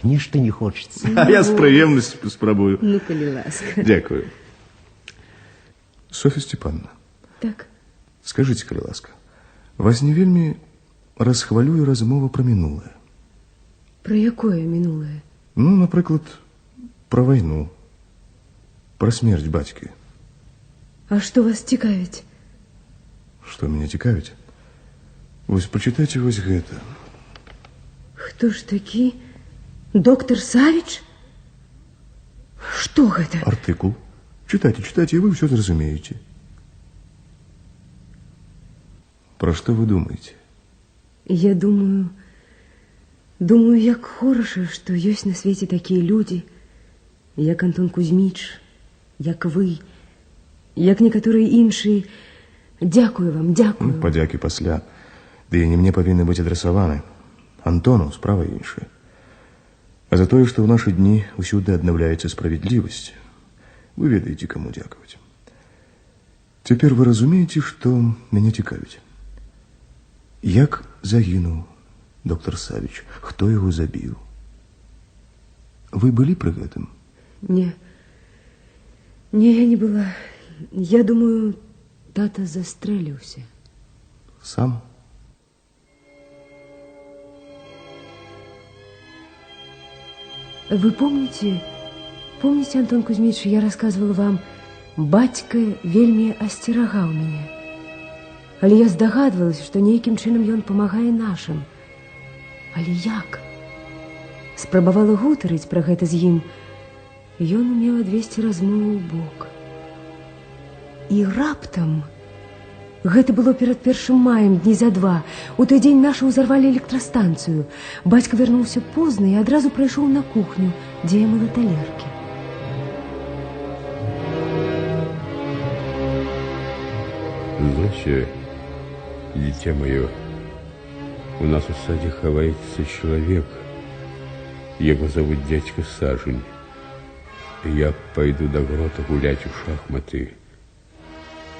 [SPEAKER 4] Нешта не хочется.
[SPEAKER 3] А я с приемностью спробую.
[SPEAKER 13] Ну, коли ласка.
[SPEAKER 3] Дякую. Софья Степановна.
[SPEAKER 13] Так.
[SPEAKER 3] Скажите, коли ласка, вас не вельмі расхвалюе размова про мінулае?
[SPEAKER 13] Про якое мінулае?
[SPEAKER 3] Ну, напрыклад, про войну, про смерть бацькі.
[SPEAKER 13] А что вас цікавіць?
[SPEAKER 3] Что меня цікавіць? Вось почитайте вось гэта.
[SPEAKER 13] Хто ж такі? Доктор Савіч? Что гэта?
[SPEAKER 3] Артыкул. Читайте, читайте, и вы все зразумеете. Про что вы думаете?
[SPEAKER 13] Я думаю, як хороша, што ёсць на свеце такія людзі, як Антон Кузьміч, як вы, як некаторыя іншыя. Дякую вам, дякую.
[SPEAKER 3] Ну, падзякі пасля. Ды і не мне павінны быць адрасаваны. Антону справа іншая. А за тое, што ў нашы дні усюды аднаўляецца справядлівасць, вы ведаеце, каму дзякаваць. Цяпер вы разумееце, што мяне цікавіць. Як загінуў доктор Савіч? Хто яго забіў? Вы былі пры гэтым?
[SPEAKER 13] Не, я не была. Я думаю, тата застрэліўся.
[SPEAKER 3] Сам?
[SPEAKER 13] Вы помните, Антон Кузьміч, я рассказывала вам, бацька вельмі асцерагаў мяне. Але я здагадвалася, што нейкім чынам ён памагае нашым. Але як? Спрабавала гутарыць пра гэта з ім. Ён умеў адвесці размову ў бок. І раптам, гэта было перад 1 маем, дні за 2, у той дзень нашы ўзарвалі электрастанцыю. Бацька вярнуўся позна і адразу прайшоў на кухню, дзе я мыла талеркі.
[SPEAKER 21] Зося, дитя мое, у нас у саде ховается человек. Его зовут дядька Сажень. Я пойду до грота гулять в шахматы.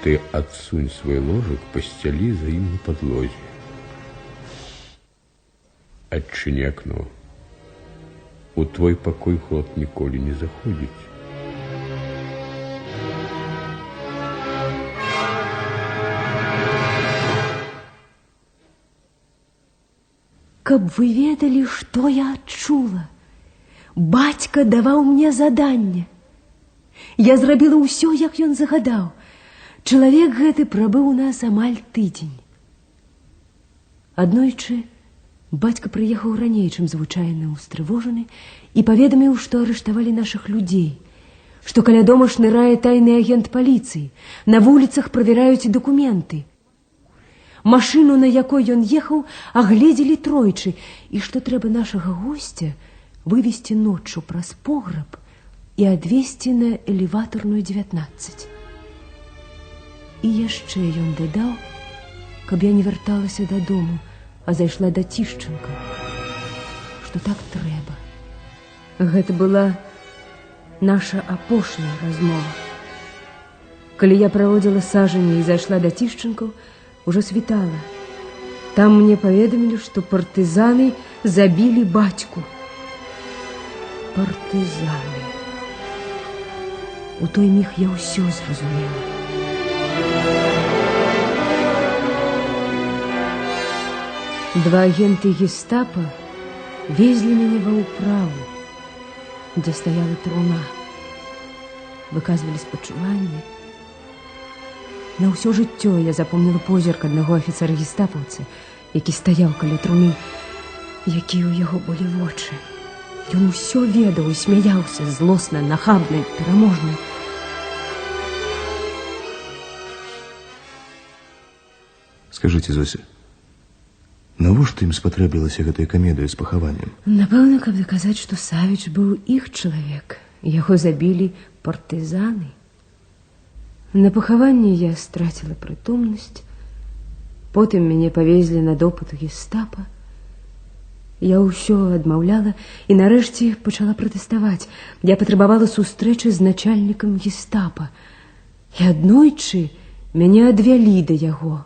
[SPEAKER 21] Ты отсунь свой ложек, постели за им на подлозе. Отчини окно. У твой покой ход ніколи не заходить.
[SPEAKER 13] Каб вы ведалі, што я адчула. Бацька даваў мне заданне. Я зрабіла ўсё, як ён загадаў. Чалавек гэты прабыў у нас амаль тыдзень. Аднойчы бацька прыехаў раней, чым звычайна, устрывожаны, і паведаміў, што арыштавалі нашых людзей, што каля дома шнырае тайны агент паліцыі, на вуліцах правяраюць дакументы. Машыну, на якой ён ехаў, агледзелі тройчы, і што трэба нашага госця вывести ночью праз погреб и отвезти на элеваторную 19. И яшчэ ён дадаў, каб я не вярталася дадому, а зайшла да Тішченка, што так трэба. Гэта была наша апошняя размова. Калі я праводзіла сажанне і зайшла да Тішченкаў, ужо світала. Там мне паведамілі, што партызаны забілі бацьку. Партызаны. У той міг я ўсё зразумела. Два агенты гестапа везлі мяне ва ўправу, дзе стаяла труна. Выказвалі спачуванне. На ўсё жыццё я запомніла позірк аднаго афіцера-гестапаўца, які стаяў каля труны, якія ў яго былі вочы. Ён усё ведаў і смяяўся, злосна, нахабна, пераможна.
[SPEAKER 3] Скажыце, Зося, навошта ім спатрэбілася гэтая камедыя з пахаваннем?
[SPEAKER 13] Напэўна, каб даказаць, што Савіч быў іх чалавек. Яго забілі партызаны. На пахаванні я страціла прытомнасць. Потым мяне павезлі на допыт гестапа. Я ўсё адмаўляла і нарэшце пачала пратэставаць. Я патрабавала сустрэчы з начальнікам гестапа. І аднойчы мяне адвялі да яго.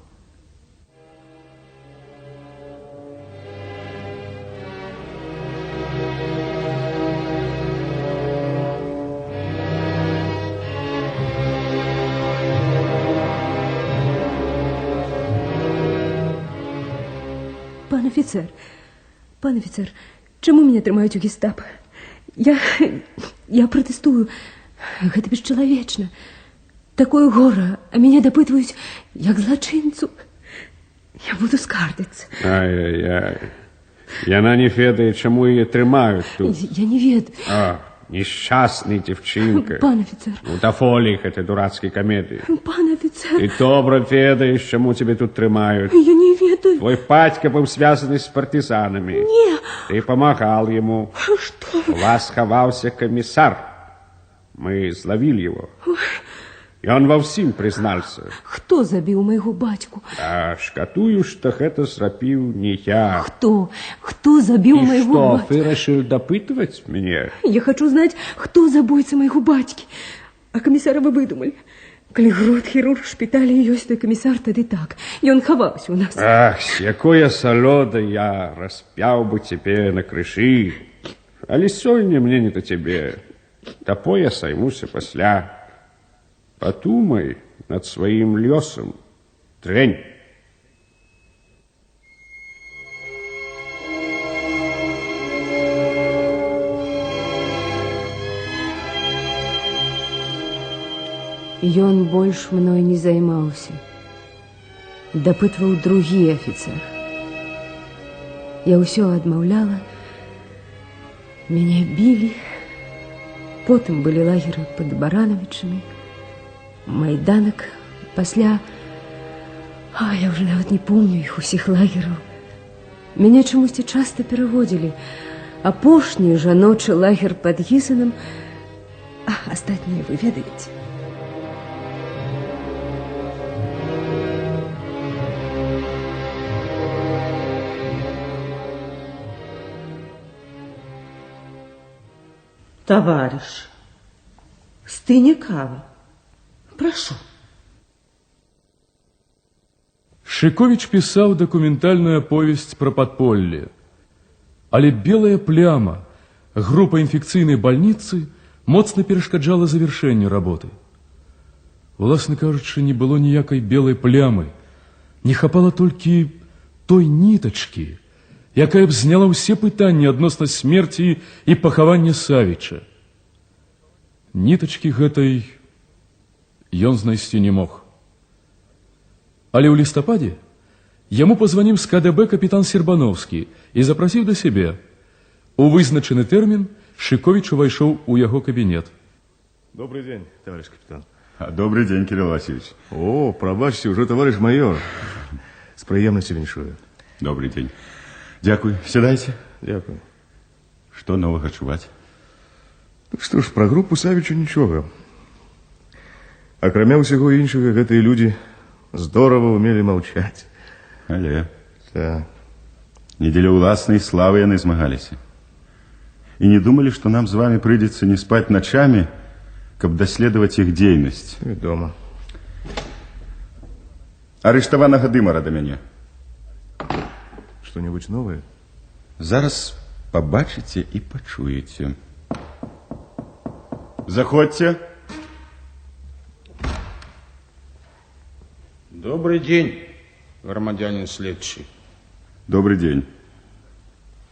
[SPEAKER 13] Пан офіцер, чаму мяне трымаюць у гестапа? Я пратэстую. Гэта бесчалавечна. Такое гора, а мяне дапытваюць як злачынцу. Я буду скардзіцца.
[SPEAKER 17] Ай-яй-яй. Яна не ведае, чаму яе трымаюць тут.
[SPEAKER 13] Я не ведаю.
[SPEAKER 17] Несчастная дзяўчынка.
[SPEAKER 13] Пан офіцер.
[SPEAKER 17] У тафолі гэтай дурацкай камедыі.
[SPEAKER 13] Пан офіцер.
[SPEAKER 17] Ты добра ведаеш, чаму цябе тут трымаюць.
[SPEAKER 13] Я не ведаю.
[SPEAKER 17] Твой бацька быў звязаны з партызанамі.
[SPEAKER 13] Не.
[SPEAKER 17] Ты памагал яму.
[SPEAKER 13] Што?
[SPEAKER 17] У вас хаваўся камісар. Мы злавілі яго. Ён ва ўсім прызнаўся.
[SPEAKER 13] Хто забіў майго бацьку?
[SPEAKER 17] А шкатую, што гэта зрабіў не я.
[SPEAKER 13] Хто? Хто забіў майго бацьку?
[SPEAKER 17] І што, ты рашыў дапытваць мяне?
[SPEAKER 13] Я хочу знаць, хто забойца майго бацькі. А камісара вы выдумалі. Калі грот-хірург шпіталі ёсць, то камісар тады так. Ён хаваўся ў нас.
[SPEAKER 17] Ах, з якой асалодай я распяў бы цябе на крыжы. Але сёння мне не да цябе. Тапой я саймуся пасля. Подумай над своим лёсом, трень.
[SPEAKER 13] Ён больш мной не займаўся. Дапытваў другі афіцер. Я ўсё адмаўляла. Мяне білі. Потым былі лагеры пад Барановічамі. Майданак, пасля... я ўжо нават не помню іх усіх лагераў. Мяне чамусьці часта пераводзілі. Апошні жаночы лагер пад Гісаном, а астатнія вы ведаеце.
[SPEAKER 1] Товарищ, стыне кава. Прошу.
[SPEAKER 2] Шикович писал документальную повесть про подполье. Але белая пляма, группа инфекційной больницы, моцна перешкаджала завершенню работы. Власне кажучи, не было ніякай белой плямы. Не хапала толькі той нітачкі, якая б зняла ўсе пытанні адносна смерці і пахавання Савіча. Нітачкі гэтай ён знайсці не мог. Але ў лістападзе яму пазваніў з КДБ капітан Сербановскі і запрасіў да сябе. У вызначаны тэрмін Шикович увайшоў у яго кабінет.
[SPEAKER 3] Добрый день, товарищ капитан.
[SPEAKER 18] Добрый день, Кирилл Васильевич.
[SPEAKER 3] О, пробачьте, уже товарищ майор. С приемностью віншую.
[SPEAKER 18] Добрый день. Дякую. Сідайте.
[SPEAKER 3] Дякую.
[SPEAKER 18] Што новага чуваць?
[SPEAKER 3] Што ж, пра групу Савіча нічога. Акрамя ўсяго іншага, гэтыя людзі здорава ўмелі маўчаць.
[SPEAKER 18] Але...
[SPEAKER 3] Так.
[SPEAKER 18] Не дзеля ўласнай славы яны змагаліся. І не думалі, што нам з вами прыйдзецца не спаць начамі, каб даследаваць іх дзейнасць.
[SPEAKER 3] Вядома.
[SPEAKER 18] Арыштаванага Дымара да мяне.
[SPEAKER 3] Што-небудзь новае?
[SPEAKER 18] Зараз пабачыце і пачуеце. Заходзьце.
[SPEAKER 15] Добрый день, громадянин следчий.
[SPEAKER 18] Добрый день.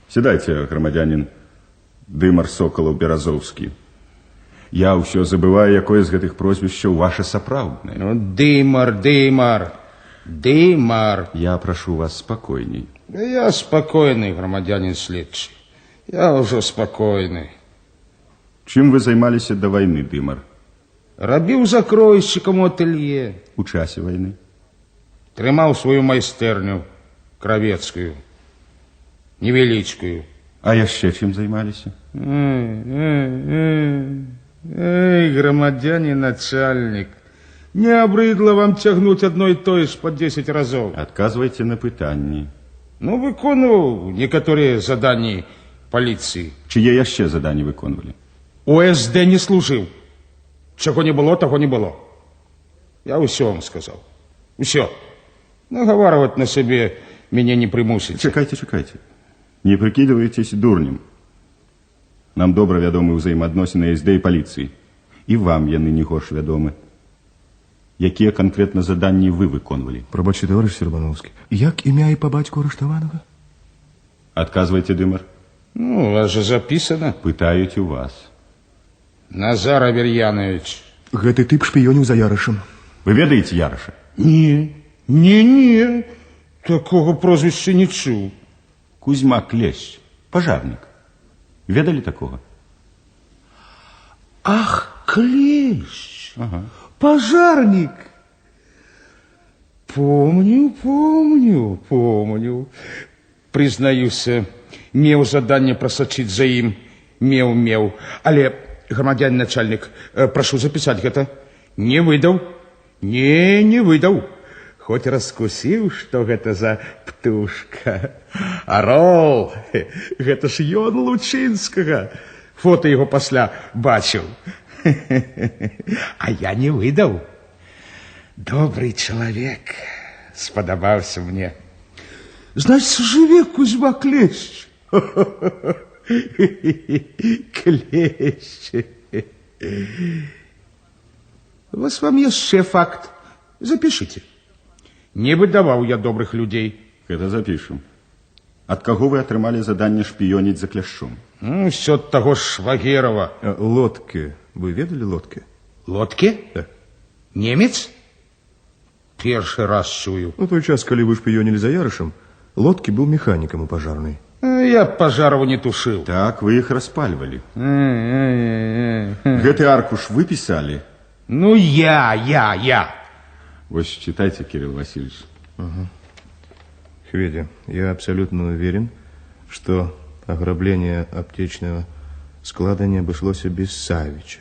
[SPEAKER 18] Сідайце, громадянин Дымар Соколаў-Беразоўскі. Я ўсё забываю, якое з гэтых прозвішчаў ваше сапраўднае.
[SPEAKER 15] Ну, Дымар.
[SPEAKER 18] Я прашу вас спакойней.
[SPEAKER 15] Да я спокойный, громадянин следчий. Я уже спокойный.
[SPEAKER 18] Чым вы займаліся да вайны, Дымар?
[SPEAKER 15] Рабіў закройшчыкам у ателье.
[SPEAKER 18] У часе вайны?
[SPEAKER 15] Трымаў сваю майстэрню, кравецкую, невялічкую.
[SPEAKER 18] А яшчэ чым займаліся?
[SPEAKER 15] Эй, громадянин начальник, не обрыдло вам тягнуть одно и то ж по 10 разов?
[SPEAKER 18] Отказывайте на пытанні.
[SPEAKER 15] Ну, выконывал некоторые задания полиции.
[SPEAKER 18] Чье яшчэ заданні выконвалі?
[SPEAKER 15] УСД не служил. Чего не было, того не было. Я усё вам сказал. Усё. Наговаривать на себе меня не примусите.
[SPEAKER 18] Чакайте. Не прикидывайтесь дурнем. Нам добра вядомы ўзаемаадносіны СД і паліцыі. І вам яны не горш вядомы. Якія канкрэтна заданні вы выконвалі?
[SPEAKER 3] Прабачце, таварыш Сербановскі, як імя і па бацьку арыштаванага?
[SPEAKER 18] Адказвайце, Дымар.
[SPEAKER 15] Ну, у вас же записано.
[SPEAKER 18] Пытаюць у вас.
[SPEAKER 15] Назар Аверьянович.
[SPEAKER 3] Гэты тып шпіёніў за Ярышам.
[SPEAKER 18] Вы ведаеце Ярыша?
[SPEAKER 15] Не. Такого прозвища не чуў.
[SPEAKER 18] Кузьма Клещ, пожарник. Ведали такого?
[SPEAKER 15] Ах, Клещ.
[SPEAKER 18] Ага.
[SPEAKER 15] Пожарник. Помню. Признаюся, меў заданне прасачыць за ім. Меў. Але, громадянин начальник, прошу записать гэта. Не выдаў. Не выдаў. Хоть раскусіў, што гэта за птушка. Орол. Гэта ж ён Лучынскага. Фото яго пасля бачыў. А я не выдаў. Добрый человек. Спадабаўся мне. Значит, жыве Кузьма Клещ. Клещ. Вот вам яшчэ факт. Запишите. Не выдаваў я добрых людей.
[SPEAKER 18] Гэта запишем. Ад каго вы атрымалі заданне шпіёніць за Кляшчом?
[SPEAKER 15] Всё ад таго Швагерова.
[SPEAKER 3] Лодки. Вы ведали лодки?
[SPEAKER 15] Лодки?
[SPEAKER 3] Так.
[SPEAKER 15] Немец? Першы раз чую.
[SPEAKER 3] Ну, той час, калі вы шпіёнілі за Ярышам, лодки быў механікам у пажарнай.
[SPEAKER 15] Я пожарова не тушил.
[SPEAKER 18] Так, вы их распаливали. Гэты аркуш вы писали?
[SPEAKER 15] Ну, я.
[SPEAKER 18] Вот читайте, Кирилл Васильевич.
[SPEAKER 3] Федя, я абсолютно уверен, что ограбление аптечного склада не обошлось без Савича.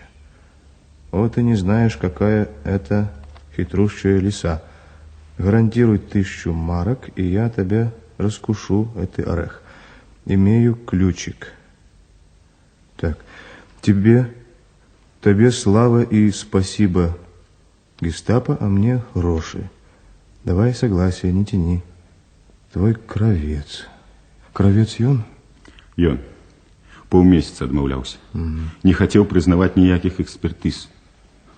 [SPEAKER 3] Вот и не знаешь, какая это хитрущая лиса. Гарантируй 1000 марок, и я тебя раскушу, этот орех. Имею ключик. Так, тебе слава и спасибо, гестапо, а мне гроши. Давай согласие, не тяни. Твой кравец. Кравец ён?
[SPEAKER 18] Ён. Паўмесяца адмаўляўся. Не хацеў прызнаваць ніякіх экспертыз,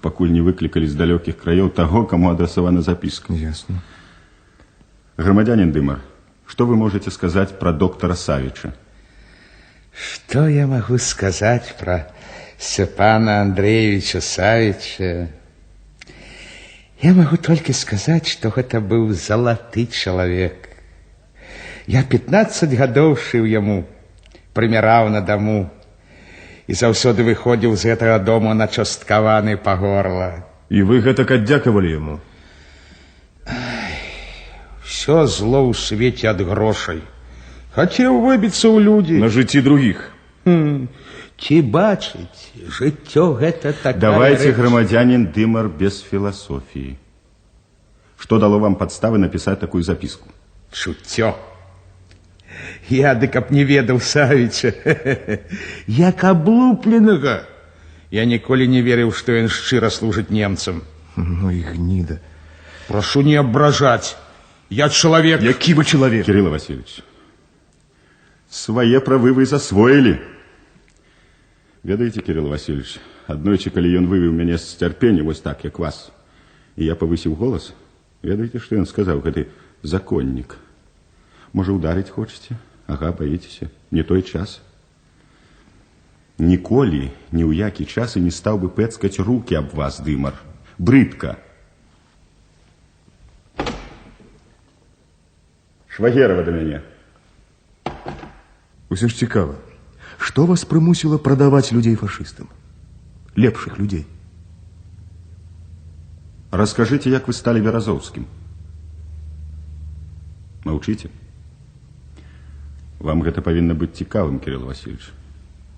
[SPEAKER 18] пакуль не выклікалі з далёкіх краёў таго, каму адрасавана запіска.
[SPEAKER 3] Ясно.
[SPEAKER 18] Громадянин Дымар, что вы можете сказать про доктора Савича?
[SPEAKER 15] Что я могу сказать про Степана Андреевича Савича? Я могу только сказать, что это был золоты человек. Я 15 гадоў шыў яму, прымяраў на даму, і заўсёды выходзіў з гэтага дому начасткаваны па горла.
[SPEAKER 3] І вы гэтак аддзякавалі яму?
[SPEAKER 15] Все зло ў свеце ад грошай. Хацеў выбіцца ў людзі.
[SPEAKER 3] На жыцці другіх.
[SPEAKER 15] Ці бачыць, жыццё гэта такая
[SPEAKER 18] Давайте,
[SPEAKER 15] рэч.
[SPEAKER 18] громадянин Дымар, без философии. Что дало вам подставы написать такую записку?
[SPEAKER 15] Чуццё. Я дык аб не ведаў Савіча. Як аблупленага. Я ніколі не верыў, што ён шчыра служыць немцам.
[SPEAKER 3] Ну и гнида.
[SPEAKER 15] Прошу не абражаць. Я чалавек.
[SPEAKER 3] Які вы чалавек?
[SPEAKER 18] Кирилл Васильевич, свае правы вы засвоілі. Ведаеце, Кирилл Васильевич, аднойчы, калі ён вывеў мяне з цярпення, вось так, як вас, і я павысіў голас, ведаеце, што ён сказаў, гэты законнік? Можа, ударыць хочаце? Ага, баіцеся. Не той час. Ніколі, ні ў які час і не стаў бы пэцкаць рукі аб вас, Дымар. Брыдка. Швагерова да мяне.
[SPEAKER 3] Усё ж цікава. Што вас прымусіла прадаваць людзей фашыстам? Лепшых людзей.
[SPEAKER 18] Раскажыце, як вы сталі Беразоўскім. Маўчыце? Вам гэта павінна быць цікавым, Кирилл Васильевич.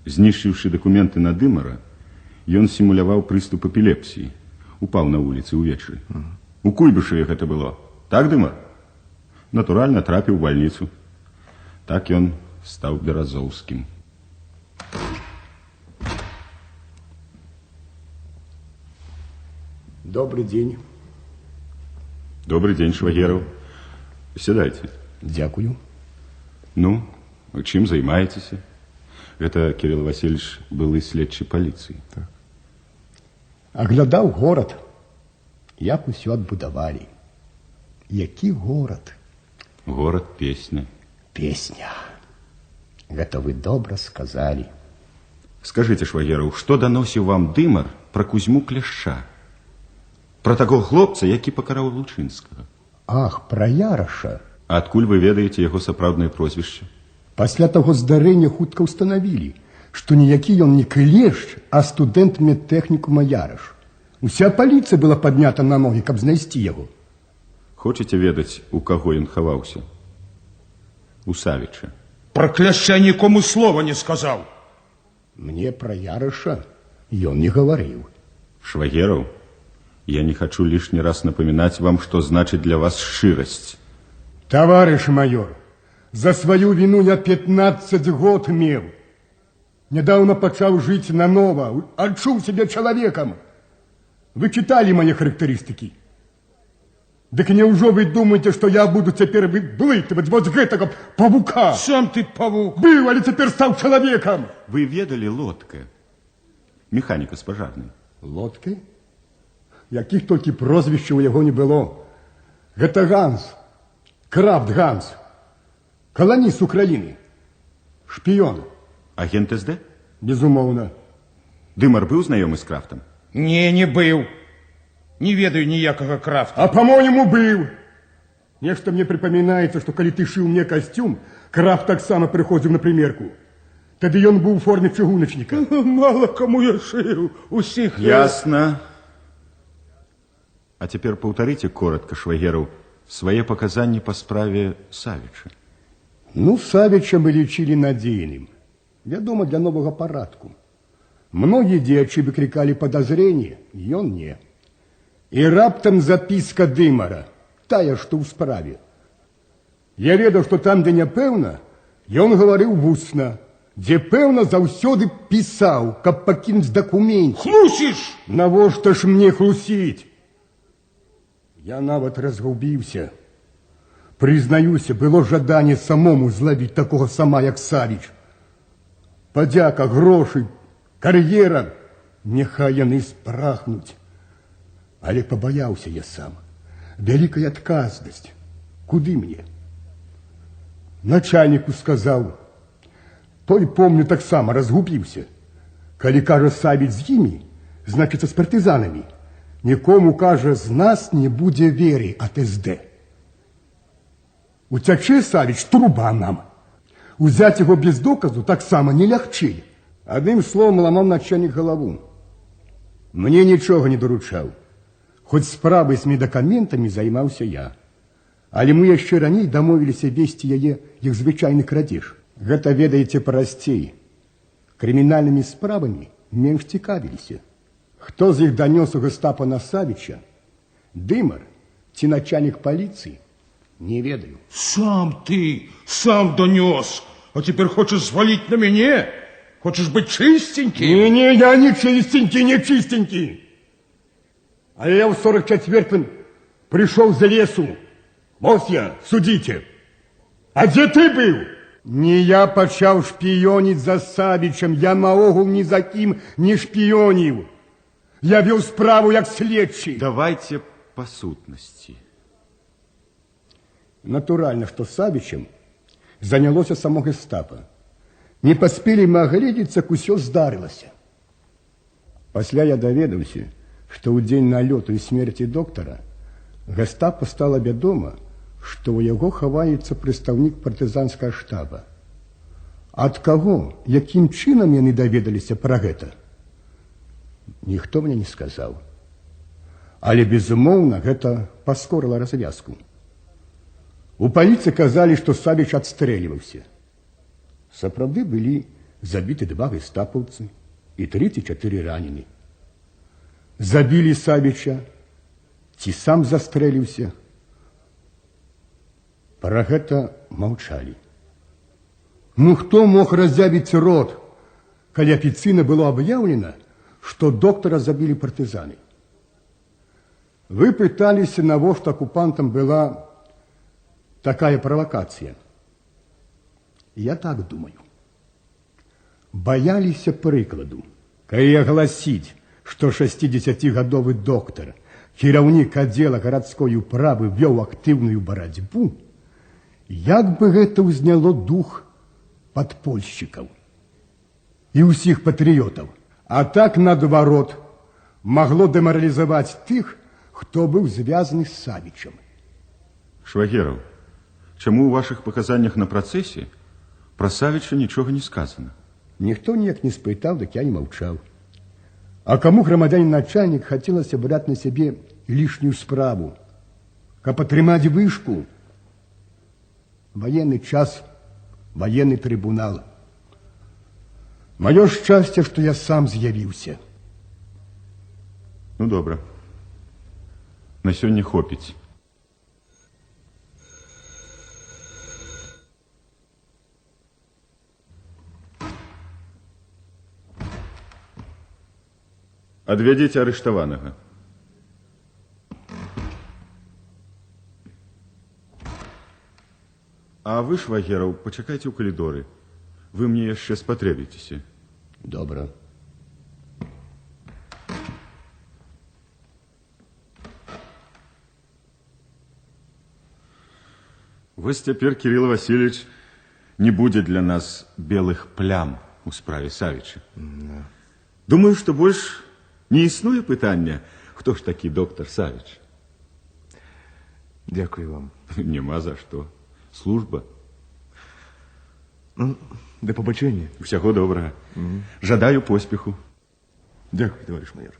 [SPEAKER 18] Знішчыўшы дакументы на Дымара, ён сімуляваў прыступ эпілепсіі. Упаў на вуліцы ўвечары. У Куйбышеве гэта было. Так, Дымар? Натуральна, трапіў у бальніцу. Так ён стаў Беразоўскім.
[SPEAKER 8] Добрый день.
[SPEAKER 18] Добрый день, Швагеров. Сядайте.
[SPEAKER 8] Дякую.
[SPEAKER 18] Ну, чым займаецеся? Гэта Кирилл Васильевич былы следчы паліцыі.
[SPEAKER 8] Так. Аглядаў горад, як усё адбудавалі. Які горад?
[SPEAKER 18] Горад песня.
[SPEAKER 8] Песня. Гэта вы добра сказалі.
[SPEAKER 18] Скажыце, Швагеров, што даносіў вам Дымар пра Кузьму Кляшча? Пра таго хлопца, які пакараў Лучынскага.
[SPEAKER 8] Ах, пра Яраша.
[SPEAKER 18] А адкуль вы ведаеце яго сапраўднае прозвішча?
[SPEAKER 8] Пасля таго здарэння хутка ўстанавілі, што ніякі ён не Клешч, а студэнт медтэхнікума Яраш. Уся паліцыя была паднята на ногі, каб знайсці яго.
[SPEAKER 18] Хочаце ведаць, у каго ён хаваўся? У Савіча.
[SPEAKER 15] Пра Кляшча нікому слова не сказаў.
[SPEAKER 8] Мне пра Яраша ён не гаварыў.
[SPEAKER 18] Швагеров, я не хочу лишний раз напоминать вам, что значит для вас шчырасць.
[SPEAKER 8] Товарищ майор, за свою вину я 15 год меў. Недавно пачаў жыць нанова, адчуў себе человеком. Вы читали мои характеристики? Дык неужо вы думаете, что я буду цяпер выблытваць вот гэтага павука?
[SPEAKER 15] Сам ты павук.
[SPEAKER 8] Быў, але цяпер стаў человеком.
[SPEAKER 18] Вы ведали Лодка, механіка з пажарнай?
[SPEAKER 8] Лодкай? Якіх толькі прозвішчаў у яго не было. Гэта Ганс, Крафт Ганс, каланіст Украіны, шпіён.
[SPEAKER 18] Агент СД?
[SPEAKER 8] Безумоўна.
[SPEAKER 18] Дымар быў знаёмы з Крафтам?
[SPEAKER 15] Не быў. Не ведаю ніякага Крафта.
[SPEAKER 8] А по-моему быў. Нешта мне припоминаецца, што калі ты шыў мне касцюм, Крафт таксама прыходзіў на примерку. Тады ён быў у форме чыгуначніка.
[SPEAKER 15] Мало кому я шыў. Усіх...
[SPEAKER 18] Ясно. А теперь повторите коротко, Швагеров, свои показания по справе Савича.
[SPEAKER 8] Ну, Савича мы лечили надзейным. Вядома, для нового парадку. Многие дзеячы выкликали подозрения, ён не. И раптом записка Дымара, тая, что в справе. Я ведаў, что там, где няпэўна, ён гаварыў вусна, дзе пэўна заўсёды пісаў, каб пакінуць дакумент.
[SPEAKER 15] Хлусіш!
[SPEAKER 8] Навошта ж мне хлусіць? Я нават разгубіўся. Прызнаюся, было жаданне самому злавіць такога сама, як Савіч. Падзяка, грошы, кар'ера, няхай яны спрахнуць. Але пабаяўся я сам. Вялікая адказнасць. Куды мне? Начальніку сказаў. Той, помню, таксама разгубіўся. Калі кажа Савіч з імі, значыцца з партызанамі. Нікому, кажа, з нас не будзе веры ад СД. Уцячэ, Савіч, труба нам. Узяць яго без доказу таксама не лягчэй. Адным словом, ламаў начальнік галаву. Мне нічога не даручаў. Хоць справай з медакаментамі займаўся я. Але мы яшчэ раней дамовіліся весці яе як звычайны крадзеж. Гэта ведаеце прасцей. Крымінальнымі справамі менш цікавіліся. Хто з іх данёс у гестапа на Савіча, Дымар ці начальник паліцыі, не ведаю.
[SPEAKER 7] Сам донес, а теперь хочешь свалить на меня? Хочешь быть чистеньким?
[SPEAKER 8] Не, я не чистенький. А я в 44-м пришел за лесу. Вот я, судите. А где ты был? Не я пачаў шпіёніць за Савічем, я наогул ні за кім не шпіёніў. Я вел справу як следчий.
[SPEAKER 18] Давайте по сутности.
[SPEAKER 8] Натурально, что Савічем занялося само гестапо. Не паспелі мы агледзецца, як усё здарылася. Пасля я даведаўся, што ў дзень налёту і смерці доктара гестапо стала вядома, што ў яго хаваецца прадстаўнік партызанскага штаба. Ад каго, якім чынам яны даведаліся пра гэта? Ніхто мне не сказаў. Але, безумоўна, гэта паскорыла развязку. У паліцыі казалі, што Савіч адстрэльваўся. Сапраўды былі забіты 2 гестапаўцы і 34 ранены. Забілі Савіча, ці сам застрэліўся. Пра гэта маўчалі. Ну, хто мог разявіць рот, калі афіцыйна было аб'яўлена, што доктара забілі партызаны? Вы пыталіся, навошта акупантам была такая правакацыя. Я так думаю. Баяліся прыкладу, калі агласіць, што 60-гадовы доктар, кіраўнік аддзела гарадской управы, вёў актыўную барацьбу, як бы гэта ўзняло дух падпольшчыкаў і ўсіх патрыётаў. А так, наадварот, магло дэмаралізаваць тых, хто быў звязаны з Савічем.
[SPEAKER 18] Швагераў, чаму ў вашых паказаннях на працэсе пра Савіча нічога не сказана?
[SPEAKER 8] Ніхто ніяк не спытаў, дык я не маўчаў. А каму грамадзянін начальнік хацелася браць на сябе лішнюю справу, каб атрымаць вышку? Военный час, военный трибунал. Маё шчасце, што я сам з'явіўся.
[SPEAKER 18] Ну, добра. На сёння хопіць. Адвядзіце арыштаванага. А вы, Швагераў, пачакайце ў калідоры. Вы мне яшчэ спатрэбіцеся.
[SPEAKER 8] Добра.
[SPEAKER 18] Вось цяпер, Кирилл Васильевич, не будзе для нас белых плям у справе Савіча. Думаю, што больш не існуе пытання, хто ж такі доктар Савіч.
[SPEAKER 3] Дякую вам.
[SPEAKER 18] Нема за што. Служба.
[SPEAKER 3] Ну, да побачення.
[SPEAKER 18] Усяго добрага. Жадаю поспеху.
[SPEAKER 3] Дякую, товарищ майор.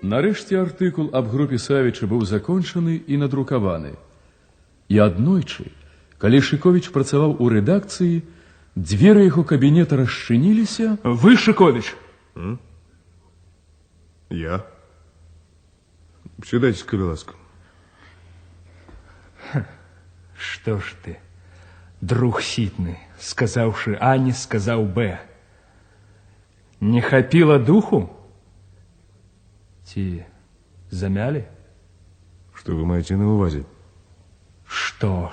[SPEAKER 2] Нарэшце артыкул аб групе Савіча быў закончаны і надрукаваны. І аднойчы, калі Шыковіч працаваў у рэдакцыі, дзверы яго кабінета расчыніліся.
[SPEAKER 12] Вы, Шыковіч?
[SPEAKER 3] Я? Сідайце, калі ласка.
[SPEAKER 12] Што ж ты, друг сітны, сказаўшы А, не сказаў Б. Не хапіла духу? Ці замялі?
[SPEAKER 3] Што вы маеце на увазе?
[SPEAKER 12] Што?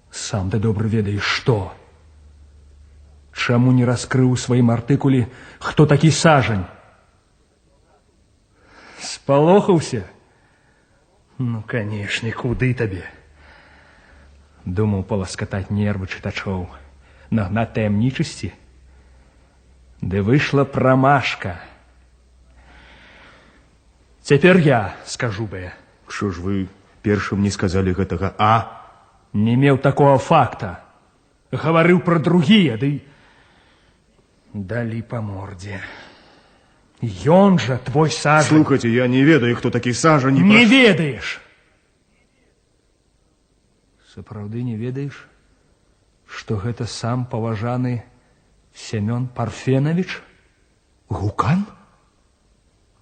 [SPEAKER 12] Сам ты добра ведаеш, што? Чаму не раскрыў у сваім артыкуле, хто такі Сажань? Спалохаўся? Ну, канешне, куды табе? Думаў паласкатаць нервы чытачоў, нагнаць таямнічасці? Да вышла промашка. Теперь я скажу бы.
[SPEAKER 7] Что ж вы першым не сказали гэтага, а?
[SPEAKER 12] Не имел такого факта. Говорил про другие, да и дали по морде. Ён же твой Сажень.
[SPEAKER 7] Слухайте, я не ведаю, кто такі Сажень.
[SPEAKER 12] Не ведаешь. Сапраўды не ведаешь, что гэта сам паважаны Семён Парфенович?
[SPEAKER 7] Гукан?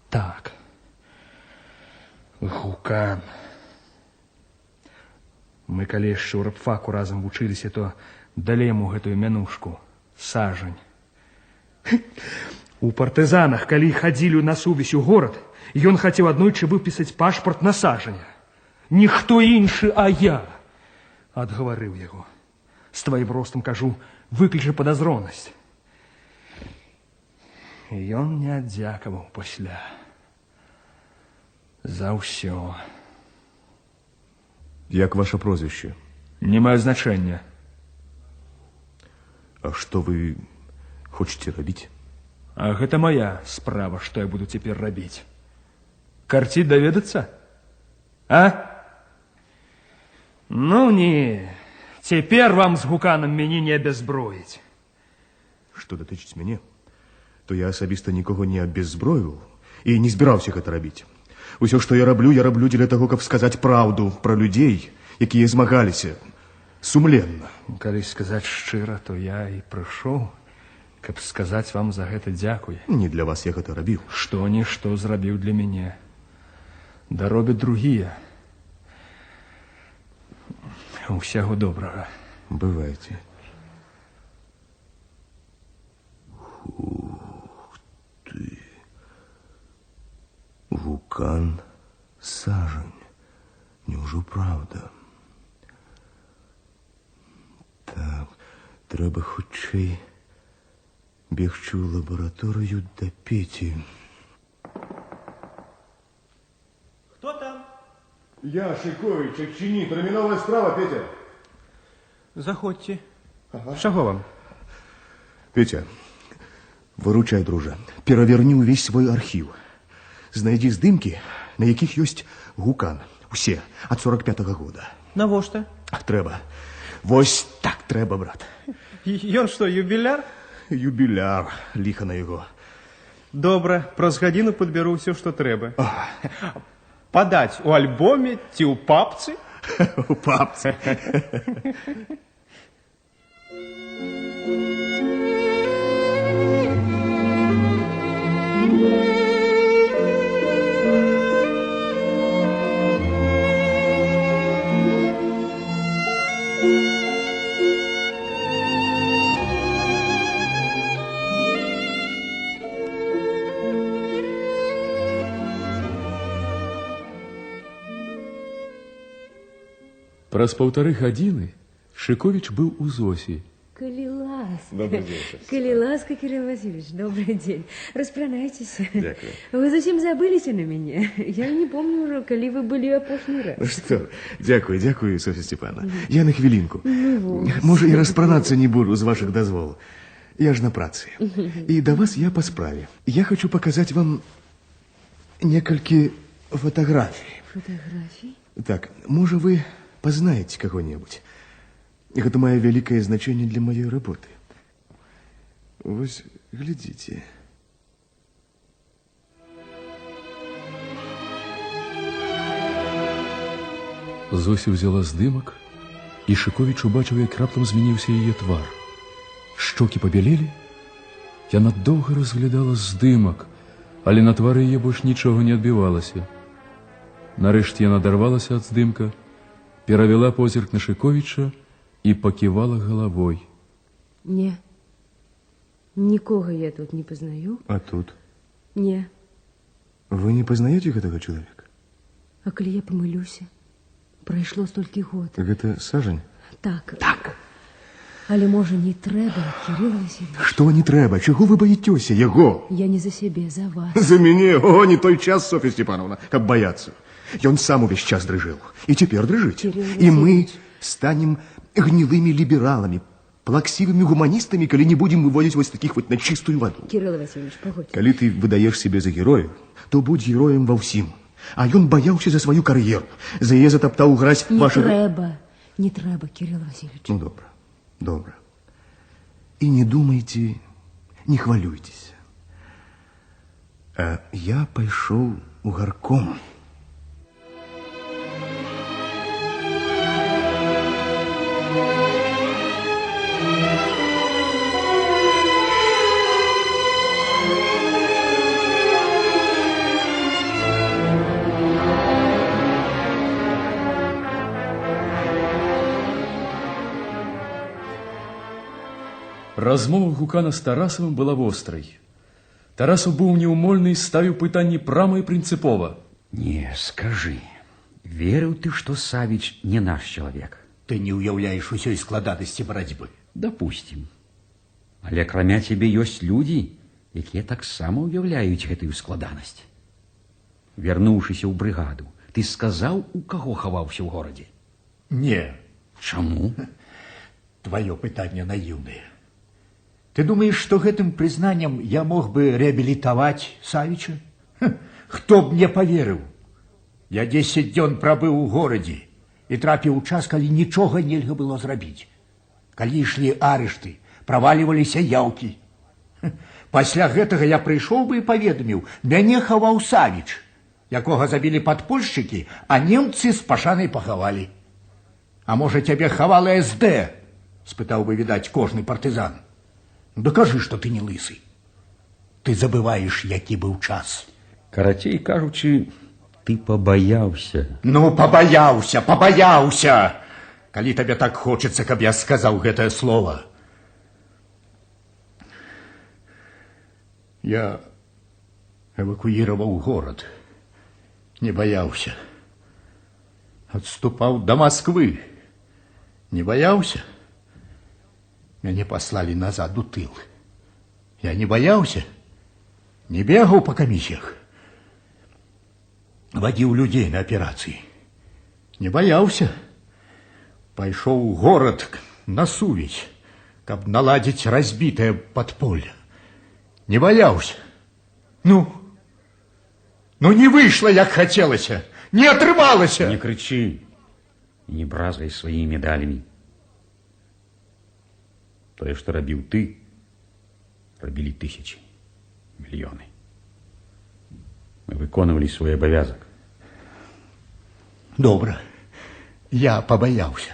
[SPEAKER 12] Так. Гукан. Мы калі яшчэ ў рабфаку разам вучыліся, то далі яму гэтую мянушку. Сажень. У партызанах, калі хадзілі на сувязь у горад, ён хацеў аднойчы выпісаць пашпарт на Саженя. Ніхто іншы, а я. Адгаварыў яго. З тваім ростам, кажу, выклічы падазронасць. І ён не аддзякаваў пасля. За ўсё.
[SPEAKER 7] Як ваше прозвище?
[SPEAKER 12] Не мае значэння.
[SPEAKER 7] А что вы хочете рабіць?
[SPEAKER 12] А гэта моя справа, што я буду цяпер рабіць. Карціць даведацца? А? Ну, не. Цяпер вам з Гуканам мяне не абязброіць.
[SPEAKER 7] Што датычыць мяне, то я асабіста нікога не абязброіў і не збіраўся гэта рабіць. Усё, што я раблю дзеля таго, каб сказаць праўду пра людзей, якія змагаліся сумленна.
[SPEAKER 12] Калі сказаць шчыра, то я і прыйшоў, каб сказаць вам за гэта дзякуй.
[SPEAKER 7] Не для вас я гэта рабіў.
[SPEAKER 12] Што-нішто зрабіў для мяне. Да робяць другія. Усяго добрага.
[SPEAKER 7] Бывайце. Гукан Сажень. Неужо правда? Так, трэба хутчэй бегчы ў лабараторыю да Пеці.
[SPEAKER 16] Кто там?
[SPEAKER 7] Я, Шикович, адчыні, тэрміновая справа, Петя.
[SPEAKER 16] Заходзьце. Чаго вам?
[SPEAKER 7] Петя, выручай, дружа, пераверні ўвесь свой архіў. Знайдзі здымкі, на якіх ёсць Гукан. Усе, ад 45-го года.
[SPEAKER 16] Навошта?
[SPEAKER 7] Трэба. Вось так трэба, брат.
[SPEAKER 16] Ён што, юбіляр?
[SPEAKER 7] Юбіляр, ліха на яго.
[SPEAKER 16] Добра, праз гадзіну падбяру ўсё, што трэба. Падаць у альбоме ці ў папцы?
[SPEAKER 7] У папцы.
[SPEAKER 2] Праз 1,5 гадзіны Шикович быў у Зосі.
[SPEAKER 13] Коли ласка.
[SPEAKER 2] Добрый вечер.
[SPEAKER 13] Коли ласка, Кирилл Васильевич, добрый день. Распранайтесь.
[SPEAKER 2] Дякую.
[SPEAKER 13] Вы зачем забылись на меня? Я не помню уже, коли вы были апошний раз.
[SPEAKER 7] Ну что, дякую, Софья Степановна. Я на хвилинку.
[SPEAKER 13] Ну вот.
[SPEAKER 7] Може, і распранацца не буду з ваших дозволу. Я ж на працы. І до вас я по справе. Я хочу показать вам некалькі фотографий.
[SPEAKER 13] Фотографий?
[SPEAKER 7] Так, може, вы познаете кого-нибудь. Это мое великое значение для моей работы. Вот, глядите.
[SPEAKER 2] Зося взяла здымак, і Шикович убачыў, як раптам змяніўся яе твар. Шчокі пабялелі. Яна доўга разглядала здымак, але на твары яе больш нічога не адбівалася. Нарэшце яна дарвалася ад здымка, перавяла позірк на Шиковича і паківала галавой.
[SPEAKER 13] Не. Нікога я тут не познаю.
[SPEAKER 7] А тут?
[SPEAKER 13] Не.
[SPEAKER 7] Вы не познаете гэтага чалавека?
[SPEAKER 13] А калі я памылюся? Прайшло столькі год.
[SPEAKER 7] Так это Сажень?
[SPEAKER 13] Так. Так. Але, можа, не трэба, Кирилл Васильевич?
[SPEAKER 7] Што не трэба? Чаго вы баіцёся яго?
[SPEAKER 13] Я не за сябе, за вас.
[SPEAKER 7] За мяне? О, не той час, Софья Степановна, каб баяцца. Ён сам увесь час дрыжэў. І цяпер дрыжыць. І мы станем гнілымі лібераламі,
[SPEAKER 3] плаксивыми гуманистами, коли не будем выводить вот таких вот на чистую воду.
[SPEAKER 13] Кирилл Васильевич, погодь.
[SPEAKER 3] Коли ты выдаешь себе за героя, то будь героем во всем. А ён боялся за свою карьеру. За яе затоптал грязь вашего...
[SPEAKER 13] Не трэба, Кирилл Васильевич.
[SPEAKER 3] Ну, добро, добро. И не думайте, не хвалюйтесь. А я пошел у горком.
[SPEAKER 2] Размова Гукана з Тарасовым была вострай. Тарасов быў неўмольны і ставіў пытанні прама і прынцыпова.
[SPEAKER 14] Не, скажи, верыў ты, што Савіч не наш чалавек?
[SPEAKER 5] Ты не ўяўляеш усёй складанасці барацьбы.
[SPEAKER 14] Допустим. Але акрамя цябе ёсць людзі, якія таксама ўяўляюць гэтую складанасць. Вярнуўшыся ў брыгаду, ты сказаў, у каго хаваўся ў горадзе?
[SPEAKER 5] Не.
[SPEAKER 14] Чаму?
[SPEAKER 5] Твоё пытанне наіўнае. Ты думаешь, что гэтым признанием я мог бы реабилитовать Савича? Хто б мне поверыў? Я 10 дзён прабыў у горадзе і трапіў у час, калі нічога нельга было зрабіць. Калі ішлі арышты, праваліваліся яўкі. Пасля гэтага я прыйшоў бы і паведаміў, мяне хаваў Савіч, якога забілі падпольшчыкі, а немцы з пашанай пахавалі. А можа, цябе хавала СД? Спытаў бы, відаць, кожны партызан. Докажи, что ты не лысый. Ты забываешь, які быў час.
[SPEAKER 14] Карацей кажучы, ты побаяўся.
[SPEAKER 5] Ну, побаяўся. Калі табе так хочется, каб я сказаў гэтае слово. Я эвакуировал город. Не боялся. Отступал до Москвы. Не боялся. Мяне послали назад у тыл. Я не боялся. Не бегал по комиссиях. Водил людей на операции. Не боялся. Пошел в город на сувязь, каб наладить разбитое подполье. Не боялся. Ну, не вышло, як хотелось. Не отрывалось.
[SPEAKER 14] Не кричи. Не бразгай своими медалями. Тое, што рабіў ты, рабілі тысячи, мільёны. Мы выконвалі свой абавязак.
[SPEAKER 5] Добра, я побоялся.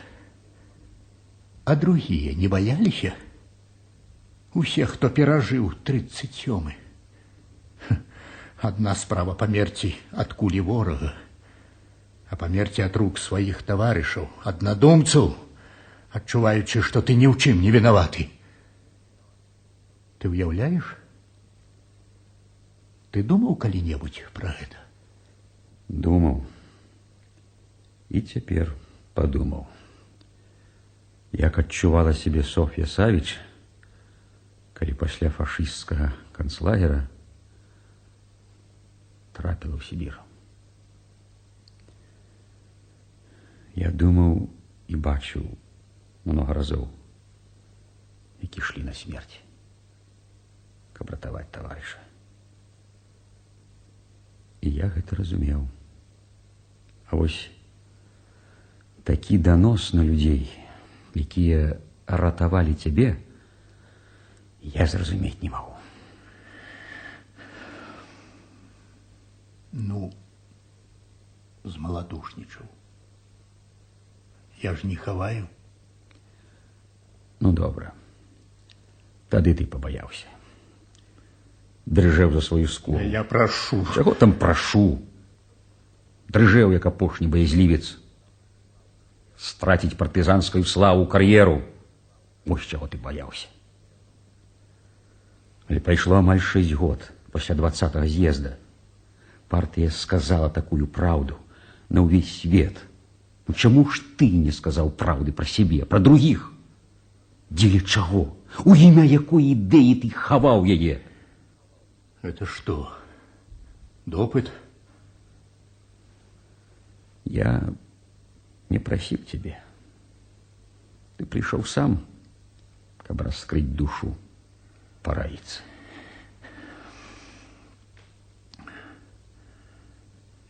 [SPEAKER 5] А другие не боялись? Усе, хто перажыў 37-й. Одна справа памерці ад кулі ворага, а памерці ад рук сваіх таварышаў, аднадумцаў, адчуваючы, што ты ні ў чым не вінаваты. Ты ўяўляеш? Ты думаў калі-небудзь пра гэта?
[SPEAKER 14] Думаў. І цяпер падумаў. Як адчувала сябе Соф'я Савіч, калі пасля фашысцкага канцлагера трапіла ў Сібір. Я думаў і бачыў много разоў, які ішлі на смерць, каб ратаваць таварыша. І я гэта разумеў. А вось такі данос на людзей, якія ратавалі цябе, я зразумець не магу.
[SPEAKER 5] Ну, змаладушнічаў. Я ж не хаваю.
[SPEAKER 14] Ну, добра. Тады ты побаяўся. Дрыжэў за сваю скуру.
[SPEAKER 5] Я прашу.
[SPEAKER 14] Чаго там прашу? Дрыжэў, як апошні баязлівец. Страціць партызанскую славу, кар'еру. Вось чаго ты баяўся. Але прайшло амаль 6 год пасля 20-го з'езда. Партыя сказала такую праўду на ўвесь свет. Ну, чаму ж ты не сказаў праўды пра сябе, пра другіх? Дзеля чаго? У імя якой ідэі ты хаваў яе?
[SPEAKER 5] Это что, допыт?
[SPEAKER 14] Я не просил тебя. Ты пришел сам каб раскрыть душу, пораиться.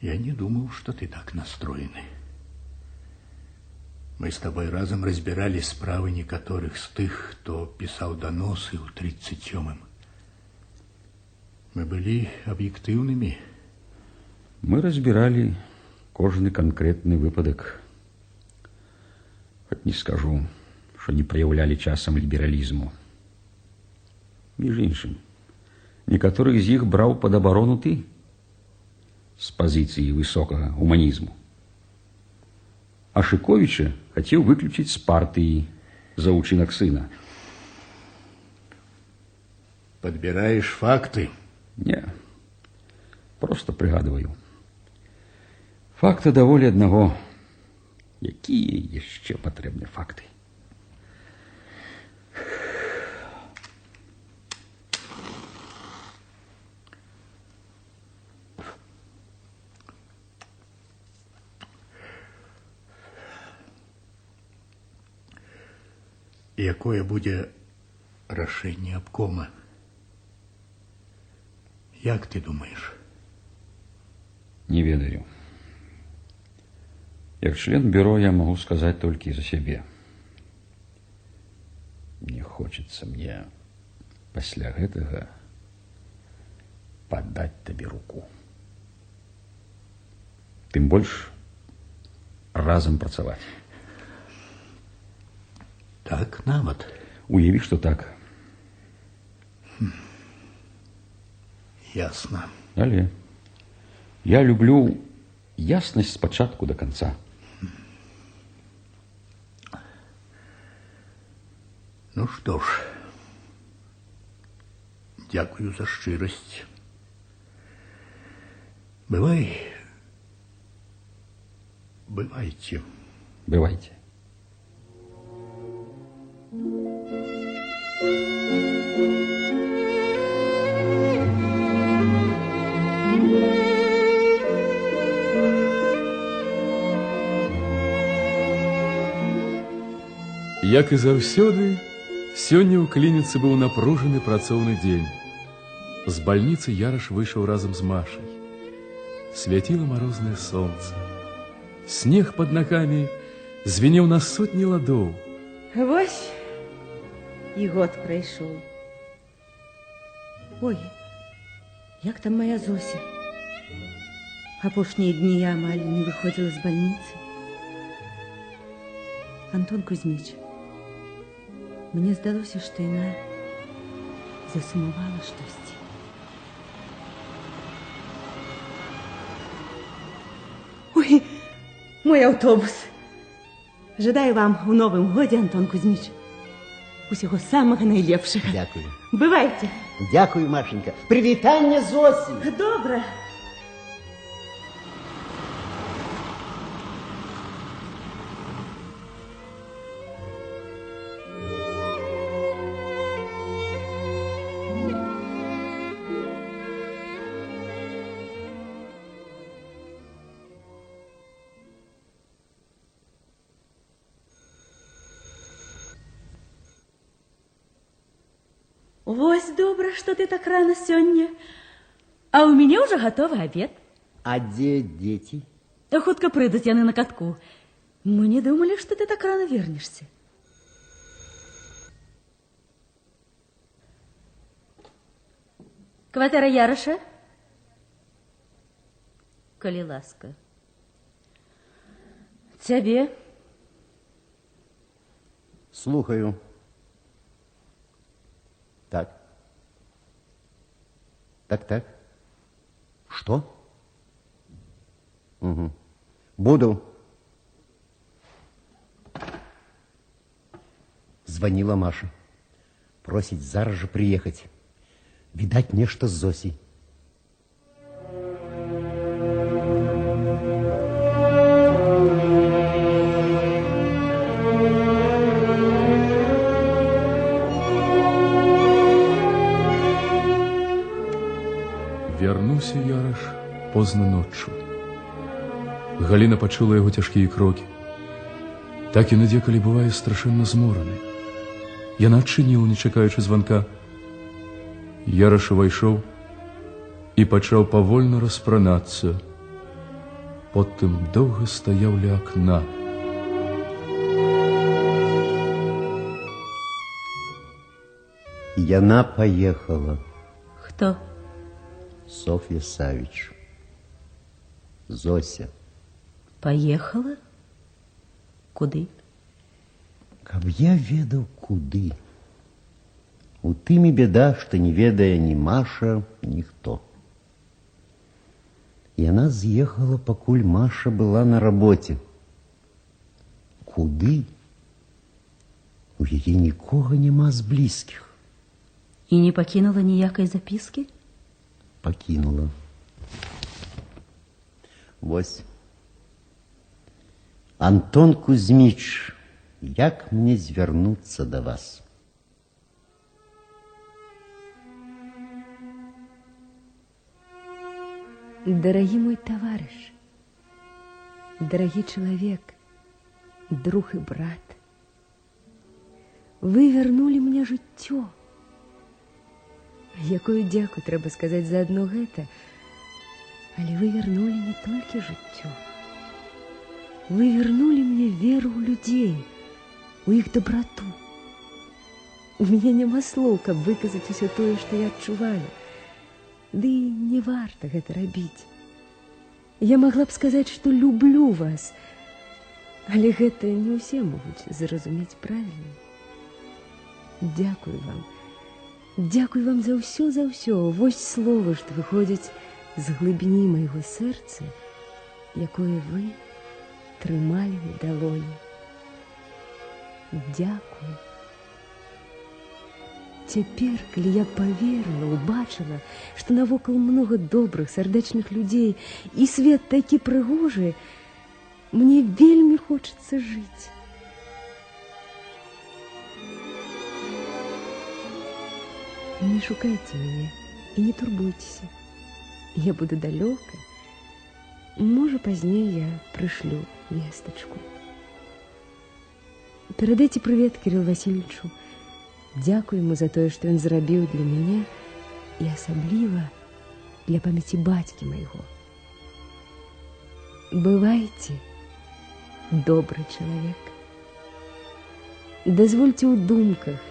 [SPEAKER 6] Я не думал, что ты так настроены. Мы с тобой разом разбирали справы некоторых з тых, кто писал доносы у 37-м. Мы были объективными.
[SPEAKER 14] Мы разбирали кожны конкретный выпадок. Хоть не скажу, что не проявляли часом либерализму. Між іншым, некоторых из них брал под оборону ты с позиции высокого гуманизму. А Шиковича хотел выключить с партии за учинок сына.
[SPEAKER 6] Подбираешь факты?
[SPEAKER 14] Не, просто пригадываю. Факты даволі одного. Якія яшчэ патрэбны факты?
[SPEAKER 6] Якое будзе рашэнне абкома? Як ты думаешь?
[SPEAKER 14] Не ведаю. Як член бюро я могу сказать только за себя. Не хочется мне пасля гэтага подать тебе руку. Тым больш разом працаваць.
[SPEAKER 6] Так, нават.
[SPEAKER 14] Уяви, что так.
[SPEAKER 6] Ясно.
[SPEAKER 14] Але я люблю ясность с початку до конца.
[SPEAKER 6] Ну что ж, дякую за шчырасць. Бывайте.
[SPEAKER 14] Бывайте.
[SPEAKER 2] Як і заўсёды, сёння ў клініцы быў напружаны працоўны дзень. З бальніцы Яраш выйшаў разам з Машай. Свяціла марознае сонца. Снег под ногамі звенеў на сотні ладоў.
[SPEAKER 11] Вось і год прайшоў. Ой, як там моя Зося? Апошнія дні я амаль не выходзіла з бальніцы. Антон Кузьміч, мне здалося, што яна засумавала штосьці. Ой, мой аўтобус. Жадаю вам у новым годзе, Антон Кузьміч, усяго самага найлепшага.
[SPEAKER 4] Дякую.
[SPEAKER 11] Бывайце.
[SPEAKER 4] Дякую, Машенька. Прывітанне Зосі.
[SPEAKER 11] Добра. Вось добра, што ты так рано сёння. А ў мяне ўжо гатовы абед.
[SPEAKER 4] А дзе дзеці?
[SPEAKER 11] Хутка прыйдуць яны на катку. Мы не думалі, што ты так рано вернешся. Кватэра Яраша? Калі ласка. Цябе?
[SPEAKER 4] Слухаю. Так. Так. Что? Угу. Буду. Звонила Маша. Просить зараз же приехать. Видать, нечто с Зосей.
[SPEAKER 2] Вярнуўся Яраш позна ноччу. Галіна пачула яго цяжкія крокі. Так і надзекалі бывае страшэнна змораны. Яна адчыніла, не чакаючы званка. Яраш увайшоў і пачаў павольна распранацца. Потым доўга стаяў ля акна.
[SPEAKER 4] Яна поехала.
[SPEAKER 11] Кто?
[SPEAKER 4] Софья Савич. Зося.
[SPEAKER 11] Поехала? Куды?
[SPEAKER 4] Каб я ведаў, куды. У тым і беда, што не ведае ні Маша, ніхто. Яна з'ехала, пакуль Маша была на работе. Куды? У яе нікога няма з блізкіх.
[SPEAKER 11] І не пакінула ніякай запіскі?
[SPEAKER 4] Пакінула. Вось. Антон Кузьміч, як мне звярнуцца да вас?
[SPEAKER 13] Дорогий мой товарищ, дорогий человек, друг и брат, вы вернули мне жыццё. Якую дзяку трэба сказаць за адно гэта, але вы вернули не толькі жыццё. Вы вернули мне веру ў людзей, у іх дабрату. У мяне няма слоў, каб выказаць усё тое, што я адчуваю. Ды не варта гэта рабіць. Я магла б сказаць, што люблю вас, але гэта не ўсе могуць зразумець правільна. Дзякую вам. Дзякую вам за ўсё. Вось словы, што выходзяць з глыбіні майго сэрца, якое вы трымалі на далоні. Дзякую. Цяпер, калі я паверыла, убачыла, што навокал многа добрых, сардэчных людзей, і свет такі прыгожы, мне вельмі хочацца жыць. Не шукайце мяне і не турбуйцеся. Я буду далёка. Можа, пазней я прышлю вестачку. Перадайце прывет Кірылу Васильевичу. Дзякую ему за тое, што ён зрабіў для мяне і асабліва для памяці бацькі майго. Бывайце, добры чалавек. Дазвольце ў думках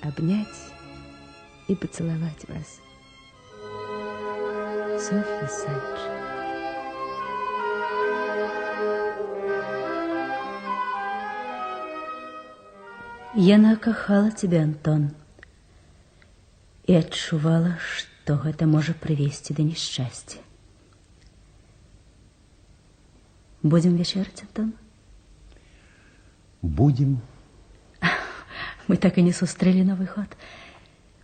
[SPEAKER 13] абняць и поцеловать вас. Софья Савич.
[SPEAKER 11] Яна кахала цябе, Антон, і адчувала, што гэта можа прывесці да няшчасця. Будем вечерять, Антон?
[SPEAKER 4] Будем.
[SPEAKER 11] Мы так і не сустрэлі Новы год.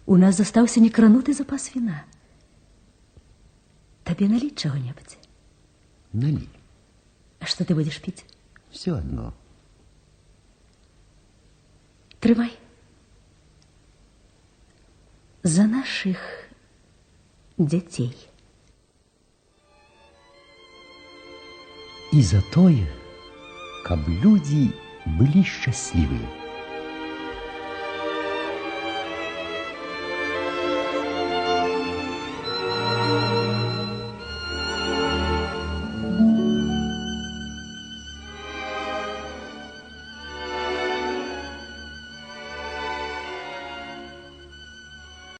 [SPEAKER 11] У нас застаўся некрануты запас віна. Табе наліць чаго-небудзь?
[SPEAKER 4] Налей.
[SPEAKER 11] А што ты будзеш піць?
[SPEAKER 4] Все одно.
[SPEAKER 11] Трымай. За наших дзяцей.
[SPEAKER 4] І за тое, каб людзі былі шчаслівыя.